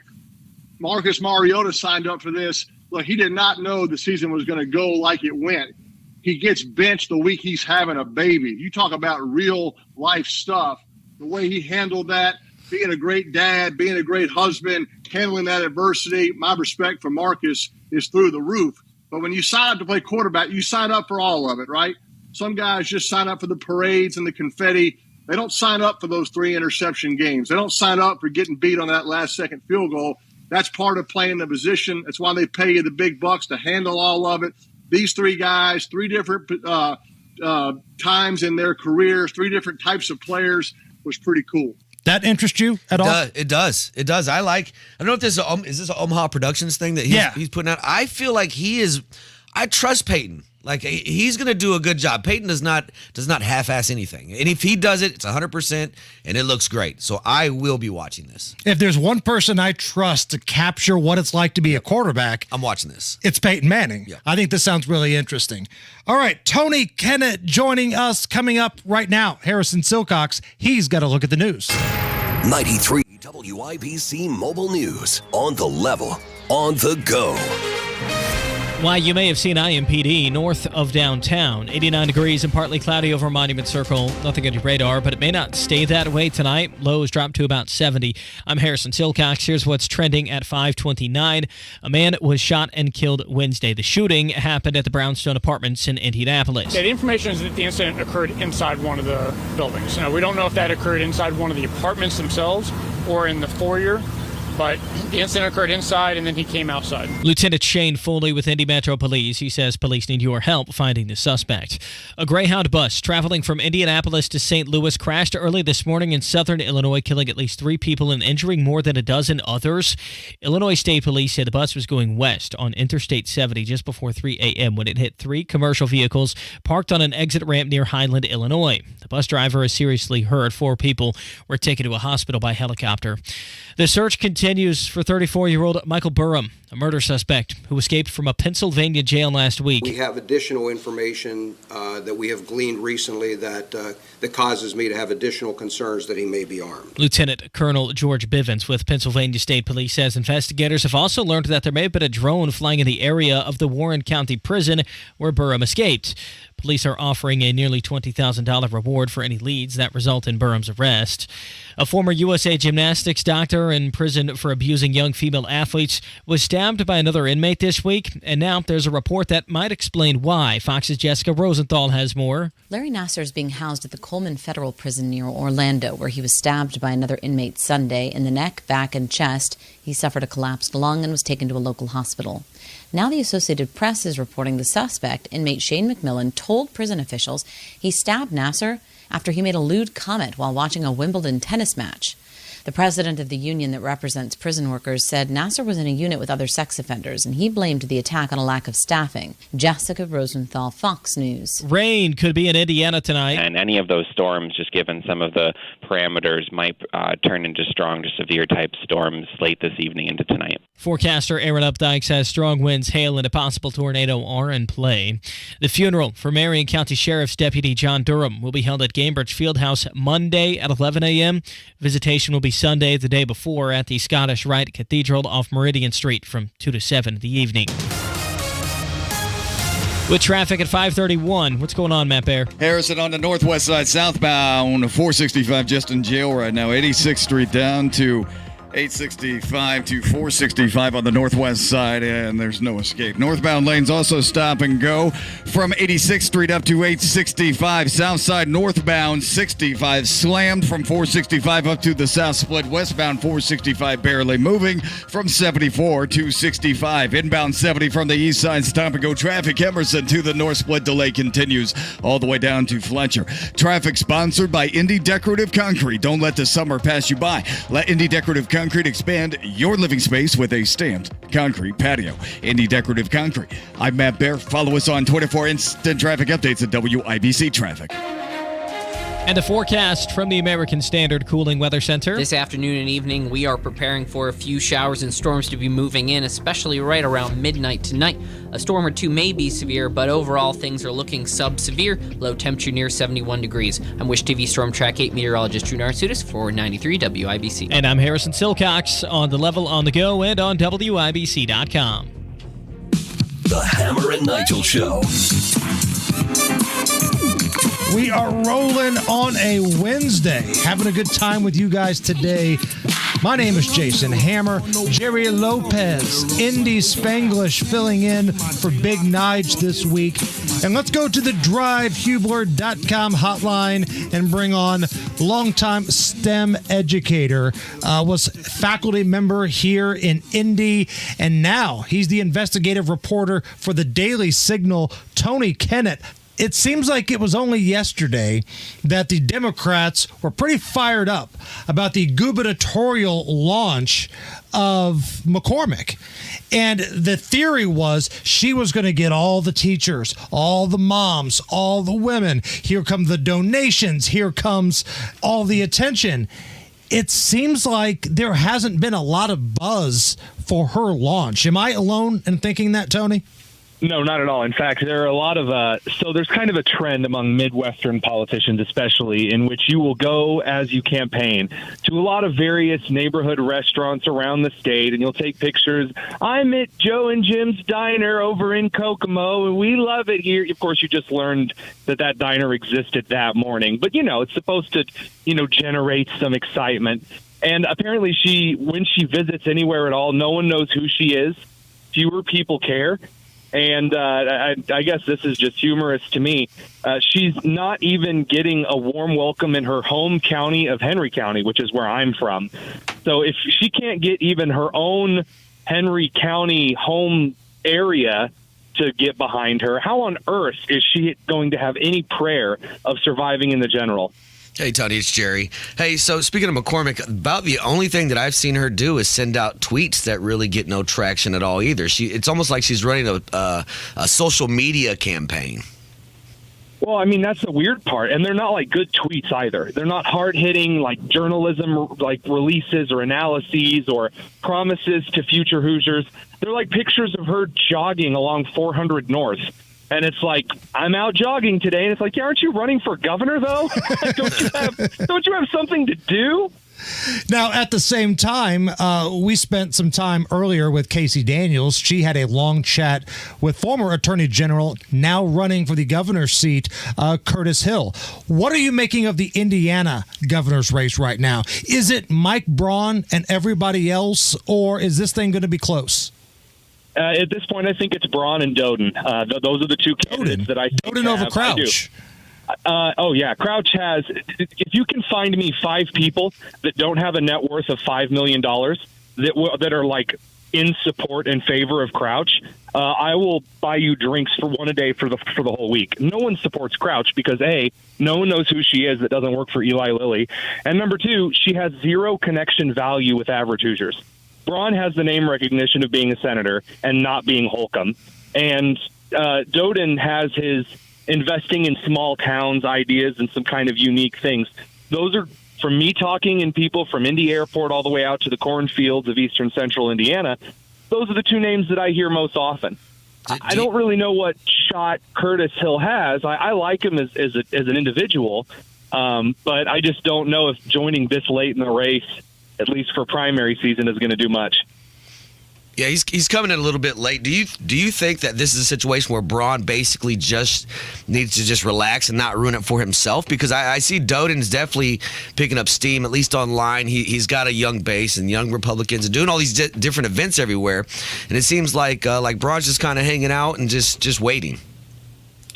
Marcus Mariota signed up for this. Look, he did not know the season was going to go like it went. He gets benched the week he's having a baby. You talk about real life stuff. The way he handled that, being a great dad, being a great husband, handling that adversity, my respect for Marcus is through the roof. But when you sign up to play quarterback, you sign up for all of it, right? Some guys just sign up for the parades and the confetti. They don't sign up for those 3 interception games. They don't sign up for getting beat on that last-second field goal. That's part of playing the position. That's why they pay you the big bucks to handle all of it. These 3 guys, 3 different times in their careers, 3 different types of players was pretty cool. That interest you at all? It does. I don't know if this is this an Omaha Productions thing that he's putting out. I feel like I trust Peyton. Like, he's going to do a good job. Peyton does not half-ass anything. And if he does it, it's 100%, and it looks great. So I will be watching this. If there's one person I trust to capture what it's like to be a quarterback, I'm watching this. It's Peyton Manning. Yeah. I think this sounds really interesting. All right, Tony Kennett joining us coming up right now. Harrison Silcox, he's got a look at the news. 93 WIBC Mobile News. On the level, on the go. Why you may have seen IMPD north of downtown. 89 degrees and partly cloudy over Monument Circle. Nothing on your radar, but it may not stay that way tonight. Lows drop to about 70. I'm Harrison Silcox. Here's what's trending at 5:29. A man was shot and killed Wednesday. The shooting happened at the Brownstone Apartments in Indianapolis. Yeah, the information is that the incident occurred inside one of the buildings. Now, we don't know if that occurred inside one of the apartments themselves or in the foyer. But the incident occurred inside, and then he came outside. Lieutenant Shane Foley with Indy Metro Police. He says police need your help finding the suspect. A Greyhound bus traveling from Indianapolis to St. Louis crashed early this morning in southern Illinois, killing at least 3 people and injuring more than a dozen others. Illinois State Police said the bus was going west on Interstate 70 just before 3 a.m. when it hit 3 commercial vehicles parked on an exit ramp near Highland, Illinois. The bus driver is seriously hurt. 4 people were taken to a hospital by helicopter. The search continues for 34-year-old Michael Burham, a murder suspect who escaped from a Pennsylvania jail last week. We have additional information that we have gleaned recently that causes me to have additional concerns that he may be armed. Lieutenant Colonel George Bivens with Pennsylvania State Police says investigators have also learned that there may have been a drone flying in the area of the Warren County Prison where Burham escaped. Police are offering a nearly $20,000 reward for any leads that result in Burham's arrest. A former USA Gymnastics doctor in prison for abusing young female athletes was stabbed by another inmate this week, and now there's a report that might explain why. Fox's Jessica Rosenthal has more. Larry Nassar is being housed at the Coleman Federal Prison near Orlando, where he was stabbed by another inmate Sunday in the neck, back, and chest. He suffered a collapsed lung and was taken to a local hospital. Now the Associated Press is reporting the suspect, inmate Shane McMillan, told prison officials he stabbed Nassar after he made a lewd comment while watching a Wimbledon tennis match. The president of the union that represents prison workers said Nassar was in a unit with other sex offenders, and he blamed the attack on a lack of staffing. Jessica Rosenthal, Fox News. Rain could be in Indiana tonight. And any of those storms, just given some of the parameters, might turn into strong to severe type storms late this evening into tonight. Forecaster Aaron Updike says strong winds, hail, and a possible tornado are in play. The funeral for Marion County Sheriff's Deputy John Durham will be held at Cambridge Fieldhouse Monday at 11 a.m. Visitation will be Sunday, the day before, at the Scottish Rite Cathedral off Meridian Street from 2 to 7 in the evening. With traffic at 531, what's going on, Matt Bear? Harrison on the northwest side, southbound, 465 just in jail right now. 86th Street down to 865 to 465 on the northwest side, and there's no escape. Northbound lanes also stop and go from 86th Street up to 865. South side northbound 65 slammed from 465 up to the south split. Westbound 465 barely moving from 74 to 65. Inbound 70 from the east side stop and go traffic. Emerson to the north split delay continues all the way down to Fletcher. Traffic sponsored by Indy Decorative Concrete. Don't let the summer pass you by. Let Indy Decorative Concrete expand your living space with a stamped Concrete Patio, Indy Decorative Concrete. I'm Matt Bear. Follow us on Twitter for instant traffic updates at WIBC Traffic. And a forecast from the American Standard Cooling Weather Center. This afternoon and evening, we are preparing for a few showers and storms to be moving in, especially right around midnight tonight. A storm or two may be severe, but overall things are looking sub-severe. Low temperature near 71 degrees. I'm Wish TV Storm Track 8 meteorologist Drew Narsutis for 93 WIBC. And I'm Harrison Silcox on the level on the go and on WIBC.com. The Hammer and Nigel Show. We are rolling on a Wednesday, having a good time with you guys today. My name is Jason Hammer. Jerry Lopez, Indy Spanglish filling in for Big Nige this week. And let's go to the drivehubler.com hotline and bring on longtime STEM educator, was faculty member here in Indy, and now he's the investigative reporter for the Daily Signal, Tony Kennett. It seems like it was only yesterday that the Democrats were pretty fired up about the gubernatorial launch of McCormick. And the theory was she was going to get all the teachers, all the moms, all the women. Here come the donations. Here comes all the attention. It seems like there hasn't been a lot of buzz for her launch. Am I alone in thinking that, Tony? No, not at all. In fact, there are a lot of so there's kind of a trend among Midwestern politicians, especially, in which you will go as you campaign to a lot of various neighborhood restaurants around the state, and you'll take pictures. I'm at Joe and Jim's Diner over in Kokomo, and we love it here. Of course, you just learned that diner existed that morning, but it's supposed to, generate some excitement. And apparently, when she visits anywhere at all, no one knows who she is. Fewer people care. And I guess this is just humorous to me. She's not even getting a warm welcome in her home county of Henry County, which is where I'm from. So if she can't get even her own Henry County home area to get behind her, how on earth is she going to have any prayer of surviving in the general? Hey, Tony, it's Jerry. Hey, so speaking of McCormick, about the only thing that I've seen her do is send out tweets that really get no traction at all either. It's almost like she's running a social media campaign. Well, I mean, that's the weird part. And they're not like good tweets either. They're not hard-hitting like journalism, like releases or analyses or promises to future Hoosiers. They're like pictures of her jogging along 400 North. And it's like, I'm out jogging today. And it's like, yeah, aren't you running for governor, though? Don't you have something to do? Now, at the same time, we spent some time earlier with Casey Daniels. She had a long chat with former Attorney General, now running for the governor's seat, Curtis Hill. What are you making of the Indiana governor's race right now? Is it Mike Braun and everybody else, or is this thing going to be close? At this point, I think it's Braun and Doden. Those are the two candidates that I think Doden over Crouch. Oh, yeah. Crouch has, if you can find me 5 people that don't have a net worth of $5 million that are like in support and favor of Crouch, I will buy you drinks for one a day for the whole week. No one supports Crouch because A, no one knows who she is that doesn't work for Eli Lilly. And number 2, she has zero connection value with average Hoosiers. Braun has the name recognition of being a senator and not being Holcomb. And Doden has his investing in small towns ideas and some kind of unique things. Those are, from me talking and people from Indy Airport all the way out to the cornfields of eastern central Indiana, those are the 2 names that I hear most often. I don't really know what shot Curtis Hill has. I like him as an individual, but I just don't know if joining this late in the race, at least for primary season, is going to do much. Yeah, he's coming in a little bit late. Do you think that this is a situation where Braun basically just needs to just relax and not ruin it for himself? Because I see Doden's definitely picking up steam, at least online. He's got a young base and young Republicans and doing all these different events everywhere. And it seems like Braun's just kind of hanging out and just waiting.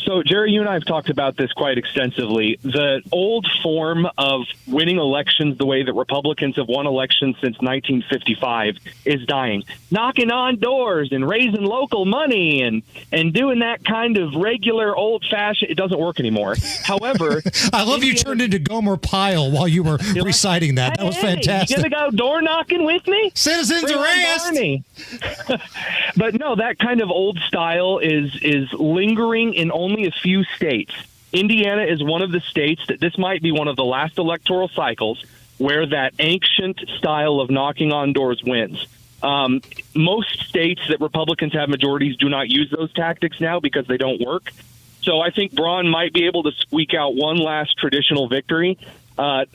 So, Jerry, you and I have talked about this quite extensively. The old form of winning elections the way that Republicans have won elections since 1955 is dying. Knocking on doors and raising local money and doing that kind of regular old-fashioned, it doesn't work anymore. However, I love you turned into Gomer Pyle while you were reciting that. That was fantastic. You gonna go door knocking with me? Citizens arrest! But no, that kind of old style is lingering in only a few states. Indiana is one of the states that this might be one of the last electoral cycles where that ancient style of knocking on doors wins. Most states that Republicans have majorities do not use those tactics now because they don't work. So I think Braun might be able to squeak out one last traditional victory, but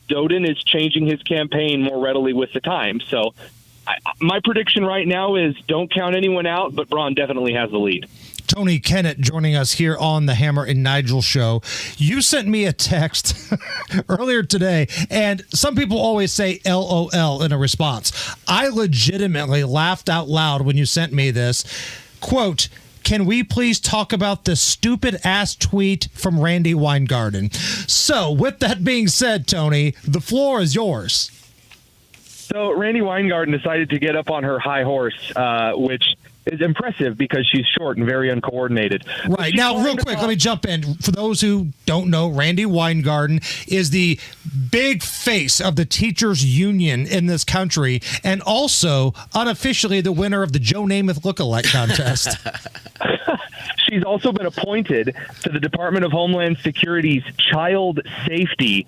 Doden is changing his campaign more readily with the time. So my prediction right now is don't count anyone out, but Braun definitely has the lead. Tony Kennett joining us here on the Hammer and Nigel show. You sent me a text earlier today, and some people always say LOL in a response. I legitimately laughed out loud when you sent me this. Quote, can we please talk about the stupid-ass tweet from Randy Weingarten? So, with that being said, Tony, the floor is yours. So, Randy Weingarten decided to get up on her high horse, which is impressive because she's short and very uncoordinated. Right. Now, real quick, let me jump in. For those who don't know, Randy Weingarten is the big face of the teachers union in this country and also unofficially the winner of the Joe Namath lookalike contest. She's also been appointed to the Department of Homeland Security's Child Safety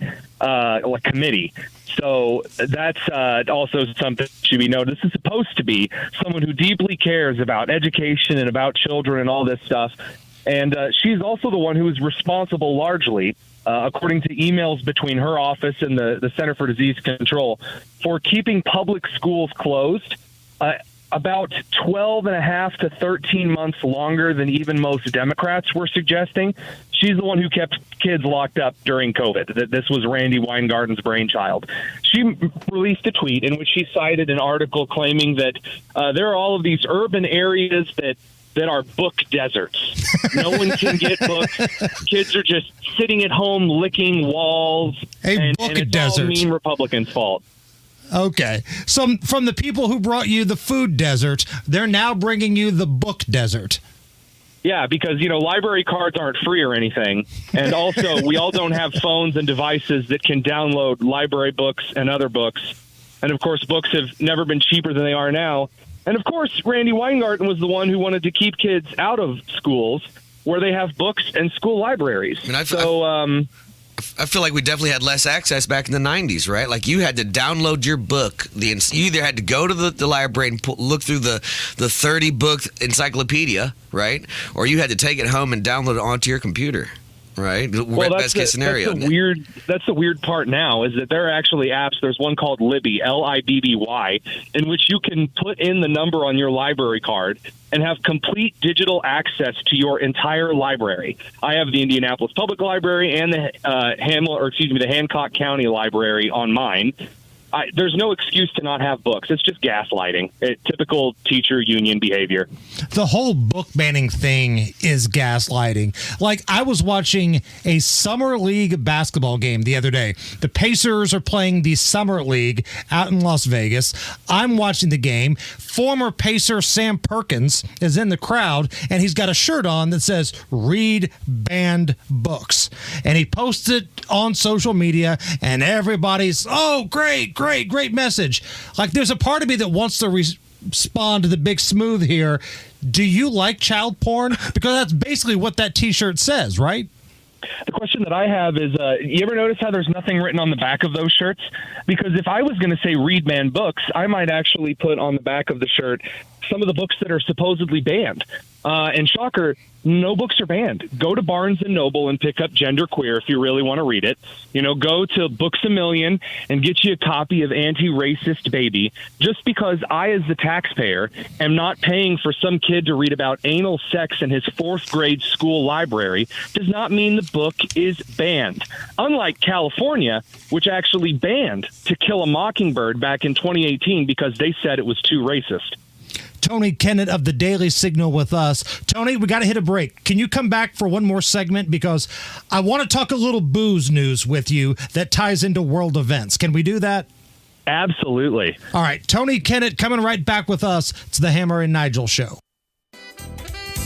Committee. So that's also something that should be noted. This is supposed to be someone who deeply cares about education and about children and all this stuff. And she's also the one who is responsible largely, according to emails between her office and the Center for Disease Control, for keeping public schools closed about 12 and a half to 13 months longer than even most Democrats were suggesting. She's the one who kept kids locked up during COVID. This was Randy Weingarten's brainchild. She released a tweet in which she cited an article claiming that there are all of these urban areas that are book deserts. No one can get books. Kids are just sitting at home licking walls. And it's all mean Republicans' fault. Okay. So from the people who brought you the food desert, they're now bringing you the book desert. Yeah, because, library cards aren't free or anything. And also, we all don't have phones and devices that can download library books and other books. And, of course, books have never been cheaper than they are now. And, of course, Randy Weingarten was the one who wanted to keep kids out of schools where they have books and school libraries. I feel like we definitely had less access back in the 90s, right? Like you had to download your book. You either had to go to the library and look through the 30-book encyclopedia, right? Or you had to take it home and download it onto your computer, right? Well, best case scenario. That's the weird part now is that there are actually apps. There's one called Libby, Libby, in which you can put in the number on your library card and have complete digital access to your entire library. I have the Indianapolis Public Library and the Hancock County Library on mine. There's no excuse to not have books. It's just gaslighting. Typical teacher union behavior. The whole book banning thing is gaslighting. Like, I was watching a Summer League basketball game the other day. The Pacers are playing the Summer League out in Las Vegas. I'm watching the game. Former Pacer Sam Perkins is in the crowd, and he's got a shirt on that says, "Read banned books." And he posted on social media, and everybody's, "Oh, great message." Like, there's a part of me that wants to respond to the Big Smooth here. Do you like child porn? Because that's basically what that T-shirt says, right? The question that I have is, you ever notice how there's nothing written on the back of those shirts? Because if I was going to say read banned books, I might actually put on the back of the shirt some of the books that are supposedly banned. And shocker, no books are banned. Go to Barnes & Noble and pick up Genderqueer if you really want to read it. Go to Books A Million and get you a copy of Anti-Racist Baby. Just because I, as the taxpayer, am not paying for some kid to read about anal sex in his 4th grade school library does not mean the book is banned. Unlike California, which actually banned To Kill a Mockingbird back in 2018 because they said it was too racist. Tony Kennett of the Daily Signal with us. Tony, we got to hit a break. Can you come back for one more segment? Because I want to talk a little booze news with you that ties into world events. Can we do that? Absolutely. All right. Tony Kennett coming right back with us. It's the Hammer and Nigel Show.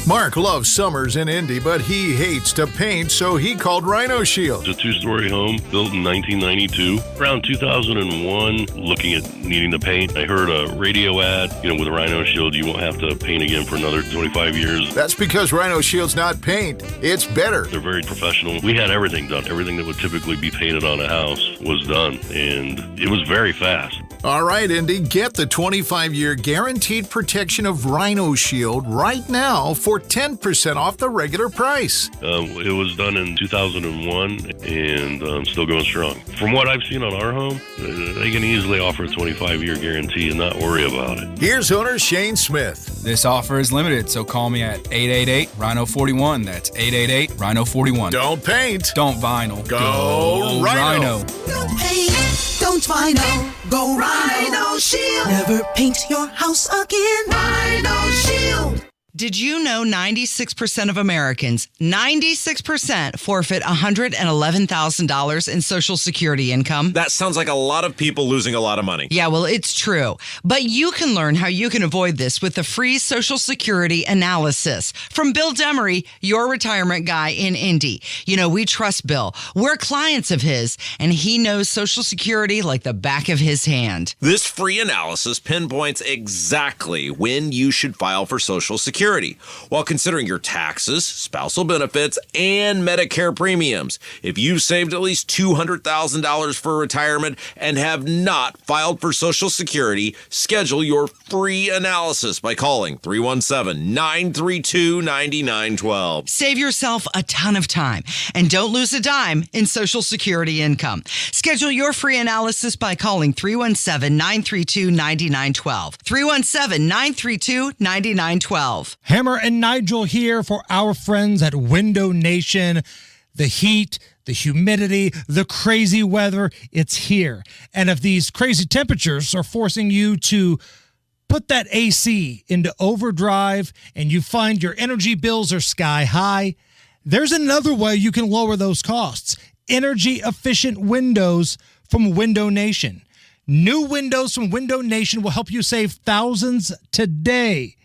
Mark loves summers in Indy, but he hates to paint, so he called Rhino Shield. It's a two-story home built in 1992. Around 2001, looking at needing to paint, I heard a radio ad, with Rhino Shield, you won't have to paint again for another 25 years. That's because Rhino Shield's not paint, it's better. They're very professional. We had everything done. Everything that would typically be painted on a house was done, and it was very fast. All right, Indy, get the 25-year guaranteed protection of Rhino Shield right now for 10% off the regular price. It was done in 2001 and still going strong. From what I've seen on our home, they can easily offer a 25-year guarantee and not worry about it. Here's owner Shane Smith. This offer is limited, so call me at 888-RHINO-41. That's 888-RHINO-41. Don't paint. Don't vinyl. Go Rhino. No paint. Don't vinyl. Go Rhino Shield. Never paint your house again. Rhino Shield. Did you know 96% of Americans, 96% forfeit $111,000 in Social Security income? That sounds like a lot of people losing a lot of money. Yeah, well, it's true. But you can learn how you can avoid this with the free Social Security analysis from Bill Demery, your retirement guy in Indy. We trust Bill. We're clients of his, and he knows Social Security like the back of his hand. This free analysis pinpoints exactly when you should file for Social Security, while considering your taxes, spousal benefits, and Medicare premiums. If you've saved at least $200,000 for retirement and have not filed for Social Security, schedule your free analysis by calling 317-932-9912. Save yourself a ton of time and don't lose a dime in Social Security income. Schedule your free analysis by calling 317-932-9912. 317-932-9912. Hammer and Nigel here for our friends at Window Nation. The heat, the humidity, the crazy weather, it's here. And if these crazy temperatures are forcing you to put that AC into overdrive and you find your energy bills are sky high, there's another way you can lower those costs. Energy efficient windows from Window Nation. New windows from Window Nation will help you save thousands today.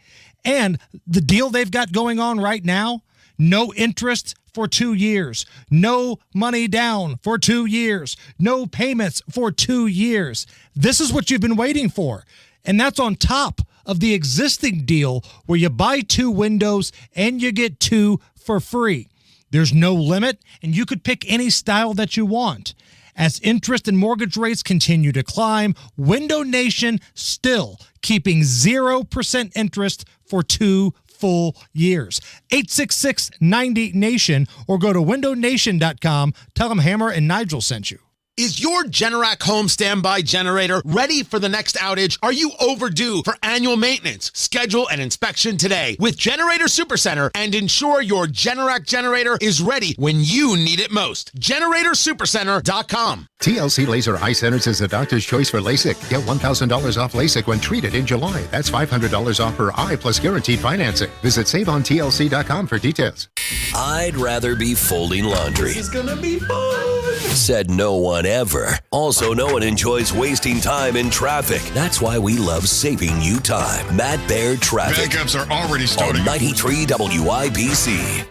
And the deal they've got going on right now, no interest for 2 years, no money down for 2 years, no payments for 2 years. This is what you've been waiting for. And that's on top of the existing deal where you buy 2 windows and you get 2 for free. There's no limit, and you could pick any style that you want. As interest and mortgage rates continue to climb, Window Nation still keeping 0% interest for 2 full years. 866-90-NATION or go to windownation.com. Tell them Hammer and Nigel sent you. Is your Generac home standby generator ready for the next outage? Are you overdue for annual maintenance? Schedule an inspection today with Generator Supercenter and ensure your Generac generator is ready when you need it most. GeneratorSupercenter.com. TLC Laser Eye Centers is the doctor's choice for LASIK. Get $1,000 off LASIK when treated in July. That's $500 off per eye plus guaranteed financing. Visit SaveOnTLC.com for details. I'd rather be folding laundry. This is gonna be fun. Said no one ever. Also, no one enjoys wasting time in traffic. That's why we love saving you time. Matt Baird Traffic. Backups are already starting. On 93 WIBC.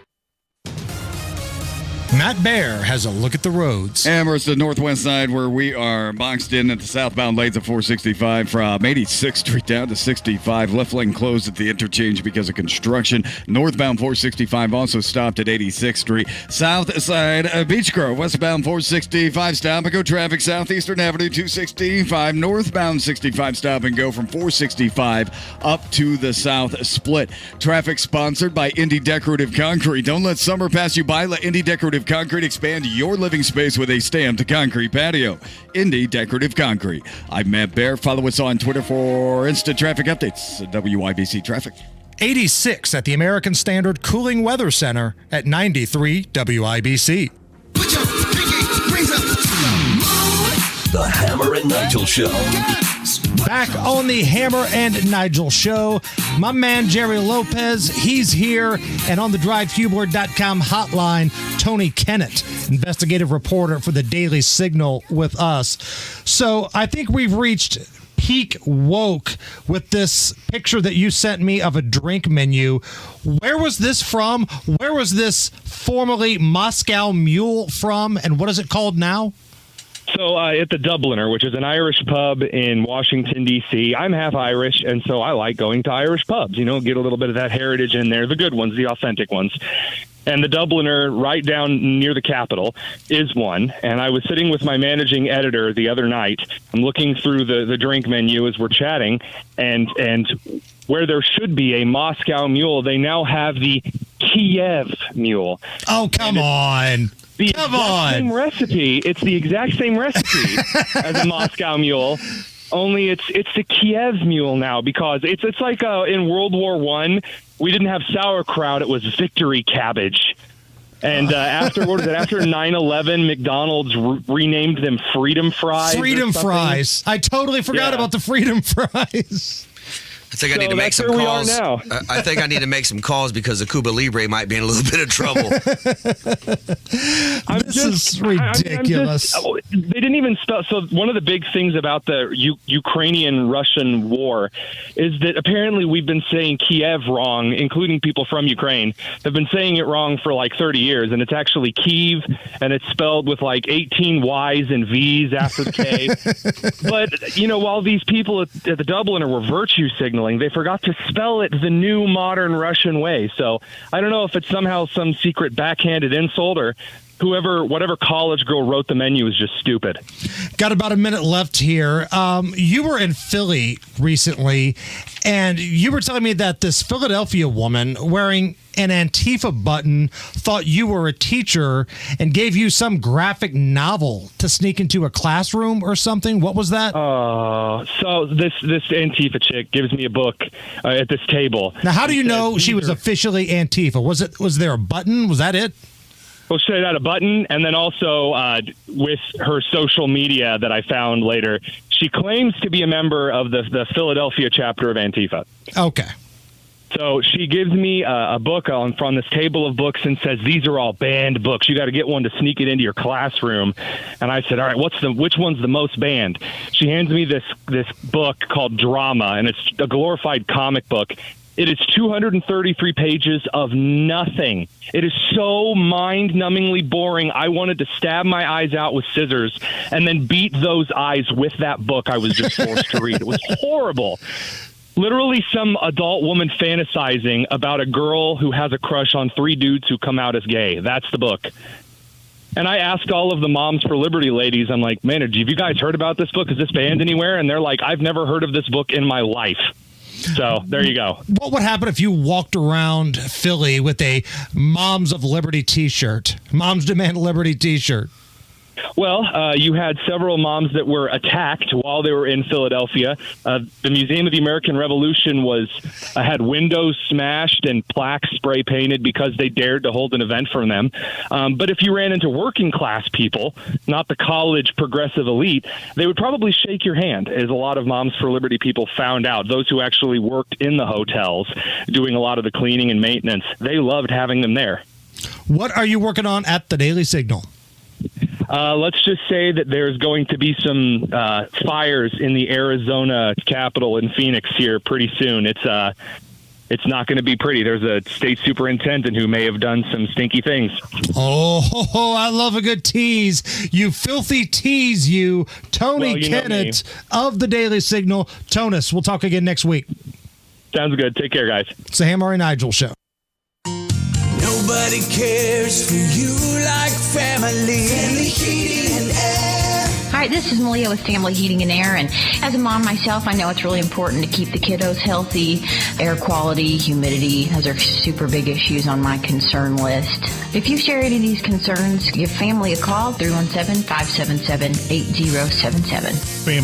Matt Baer has a look at the roads. And we're at the northwest side where we are boxed in at the southbound lanes of 465 from 86th Street down to 65. Left lane closed at the interchange because of construction. Northbound 465 also stopped at 86th Street. South side of Beech Grove, westbound 465 stop and go traffic. Southeastern Avenue 265. Northbound 65 stop and go from 465 up to the south split. Traffic sponsored by Indy Decorative Concrete. Don't let summer pass you by. Let Indy Decorative Concrete expand your living space with a stamped concrete patio. Indy Decorative Concrete. I'm Matt Baer. Follow us on Twitter for instant traffic updates. WIBC Traffic. 86 at the American Standard Cooling Weather Center at 93 WIBC. The Hammer and Nigel Show. Back on the Hammer and Nigel show, my man Jerry Lopez, he's here. And on the drivehubler.com hotline, Tony Kennett, investigative reporter for the Daily Signal with us. So I think we've reached peak woke with this picture that you sent me of a drink menu. Where was this from? Where was this formerly Moscow Mule from? And what is it called now? So at the Dubliner, which is an Irish pub in Washington, D.C., I'm half Irish, and so I like going to Irish pubs, get a little bit of that heritage in there, the good ones, the authentic ones. And the Dubliner, right down near the Capitol, is one. And I was sitting with my managing editor the other night. I'm looking through the drink menu as we're chatting, and where there should be a Moscow Mule, they now have the Kiev Mule. Oh, come on. Same recipe. It's the exact same recipe as a Moscow Mule, only it's the Kiev Mule now, because it's like in World War I, we didn't have sauerkraut; it was victory cabbage. And after 9/11, McDonald's renamed them Freedom Fries. Freedom Fries. I totally forgot about the Freedom Fries. I think I need to make some calls. I think I need to make some calls because the Cuba Libre might be in a little bit of trouble. This is ridiculous. They didn't even spell. So one of the big things about the Ukrainian-Russian war is that apparently we've been saying Kiev wrong, including people from Ukraine have been saying it wrong for like 30 years, and it's actually Kiev, and it's spelled with like 18 Y's and V's after the K. But while these people at the Dubliner were virtue signaling, they forgot to spell it the new modern Russian way. So I don't know if it's somehow some secret backhanded insult, or whatever college girl wrote the menu is just stupid. Got about a minute left here. You were in Philly recently, and you were telling me that this Philadelphia woman wearing an Antifa button thought you were a teacher and gave you some graphic novel to sneak into a classroom or something. What was that? So this Antifa chick gives me a book at this table. Now, how do you know she was officially Antifa? Was there a button? Was that it? Well, she had a button, and then also with her social media that I found later, she claims to be a member of the Philadelphia chapter of Antifa. Okay. So she gives me a book from this table of books and says, these are all banned books. You got to get one to sneak it into your classroom. And I said, all right, which one's the most banned? She hands me this book called Drama, and it's a glorified comic book. It is 233 pages of nothing. It is so mind-numbingly boring. I wanted to stab my eyes out with scissors and then beat those eyes with that book I was just forced to read. It was horrible. Literally some adult woman fantasizing about a girl who has a crush on 3 dudes who come out as gay. That's the book. And I asked all of the Moms for Liberty ladies, I'm like, man, have you guys heard about this book? Is this banned anywhere? And they're like, I've never heard of this book in my life. So there you go. What would happen if you walked around Philly with a Moms of Liberty t-shirt? Moms Demand Liberty t-shirt. Well, you had several moms that were attacked while they were in Philadelphia. The Museum of the American Revolution had windows smashed and plaques spray painted because they dared to hold an event from them. But if you ran into working class people, not the college progressive elite, they would probably shake your hand, as a lot of Moms for Liberty people found out. Those who actually worked in the hotels doing a lot of the cleaning and maintenance, they loved having them there. What are you working on at the Daily Signal? Let's just say that there's going to be some fires in the Arizona Capitol in Phoenix here pretty soon. It's not going to be pretty. There's a state superintendent who may have done some stinky things. Oh, I love a good tease. You filthy tease, you. Tony Kennett of the Daily Signal. Tonus, we'll talk again next week. Sounds good. Take care, guys. It's the Hammer and Nigel Show. Nobody cares for you like family. Family Heating and Air. Hi, this is Malia with Family Heating and Air, and as a mom myself, I know it's really important to keep the kiddos healthy. Air quality, humidity, those are super big issues on my concern list. If you share any of these concerns, give Family a call, 317-577-8077. Family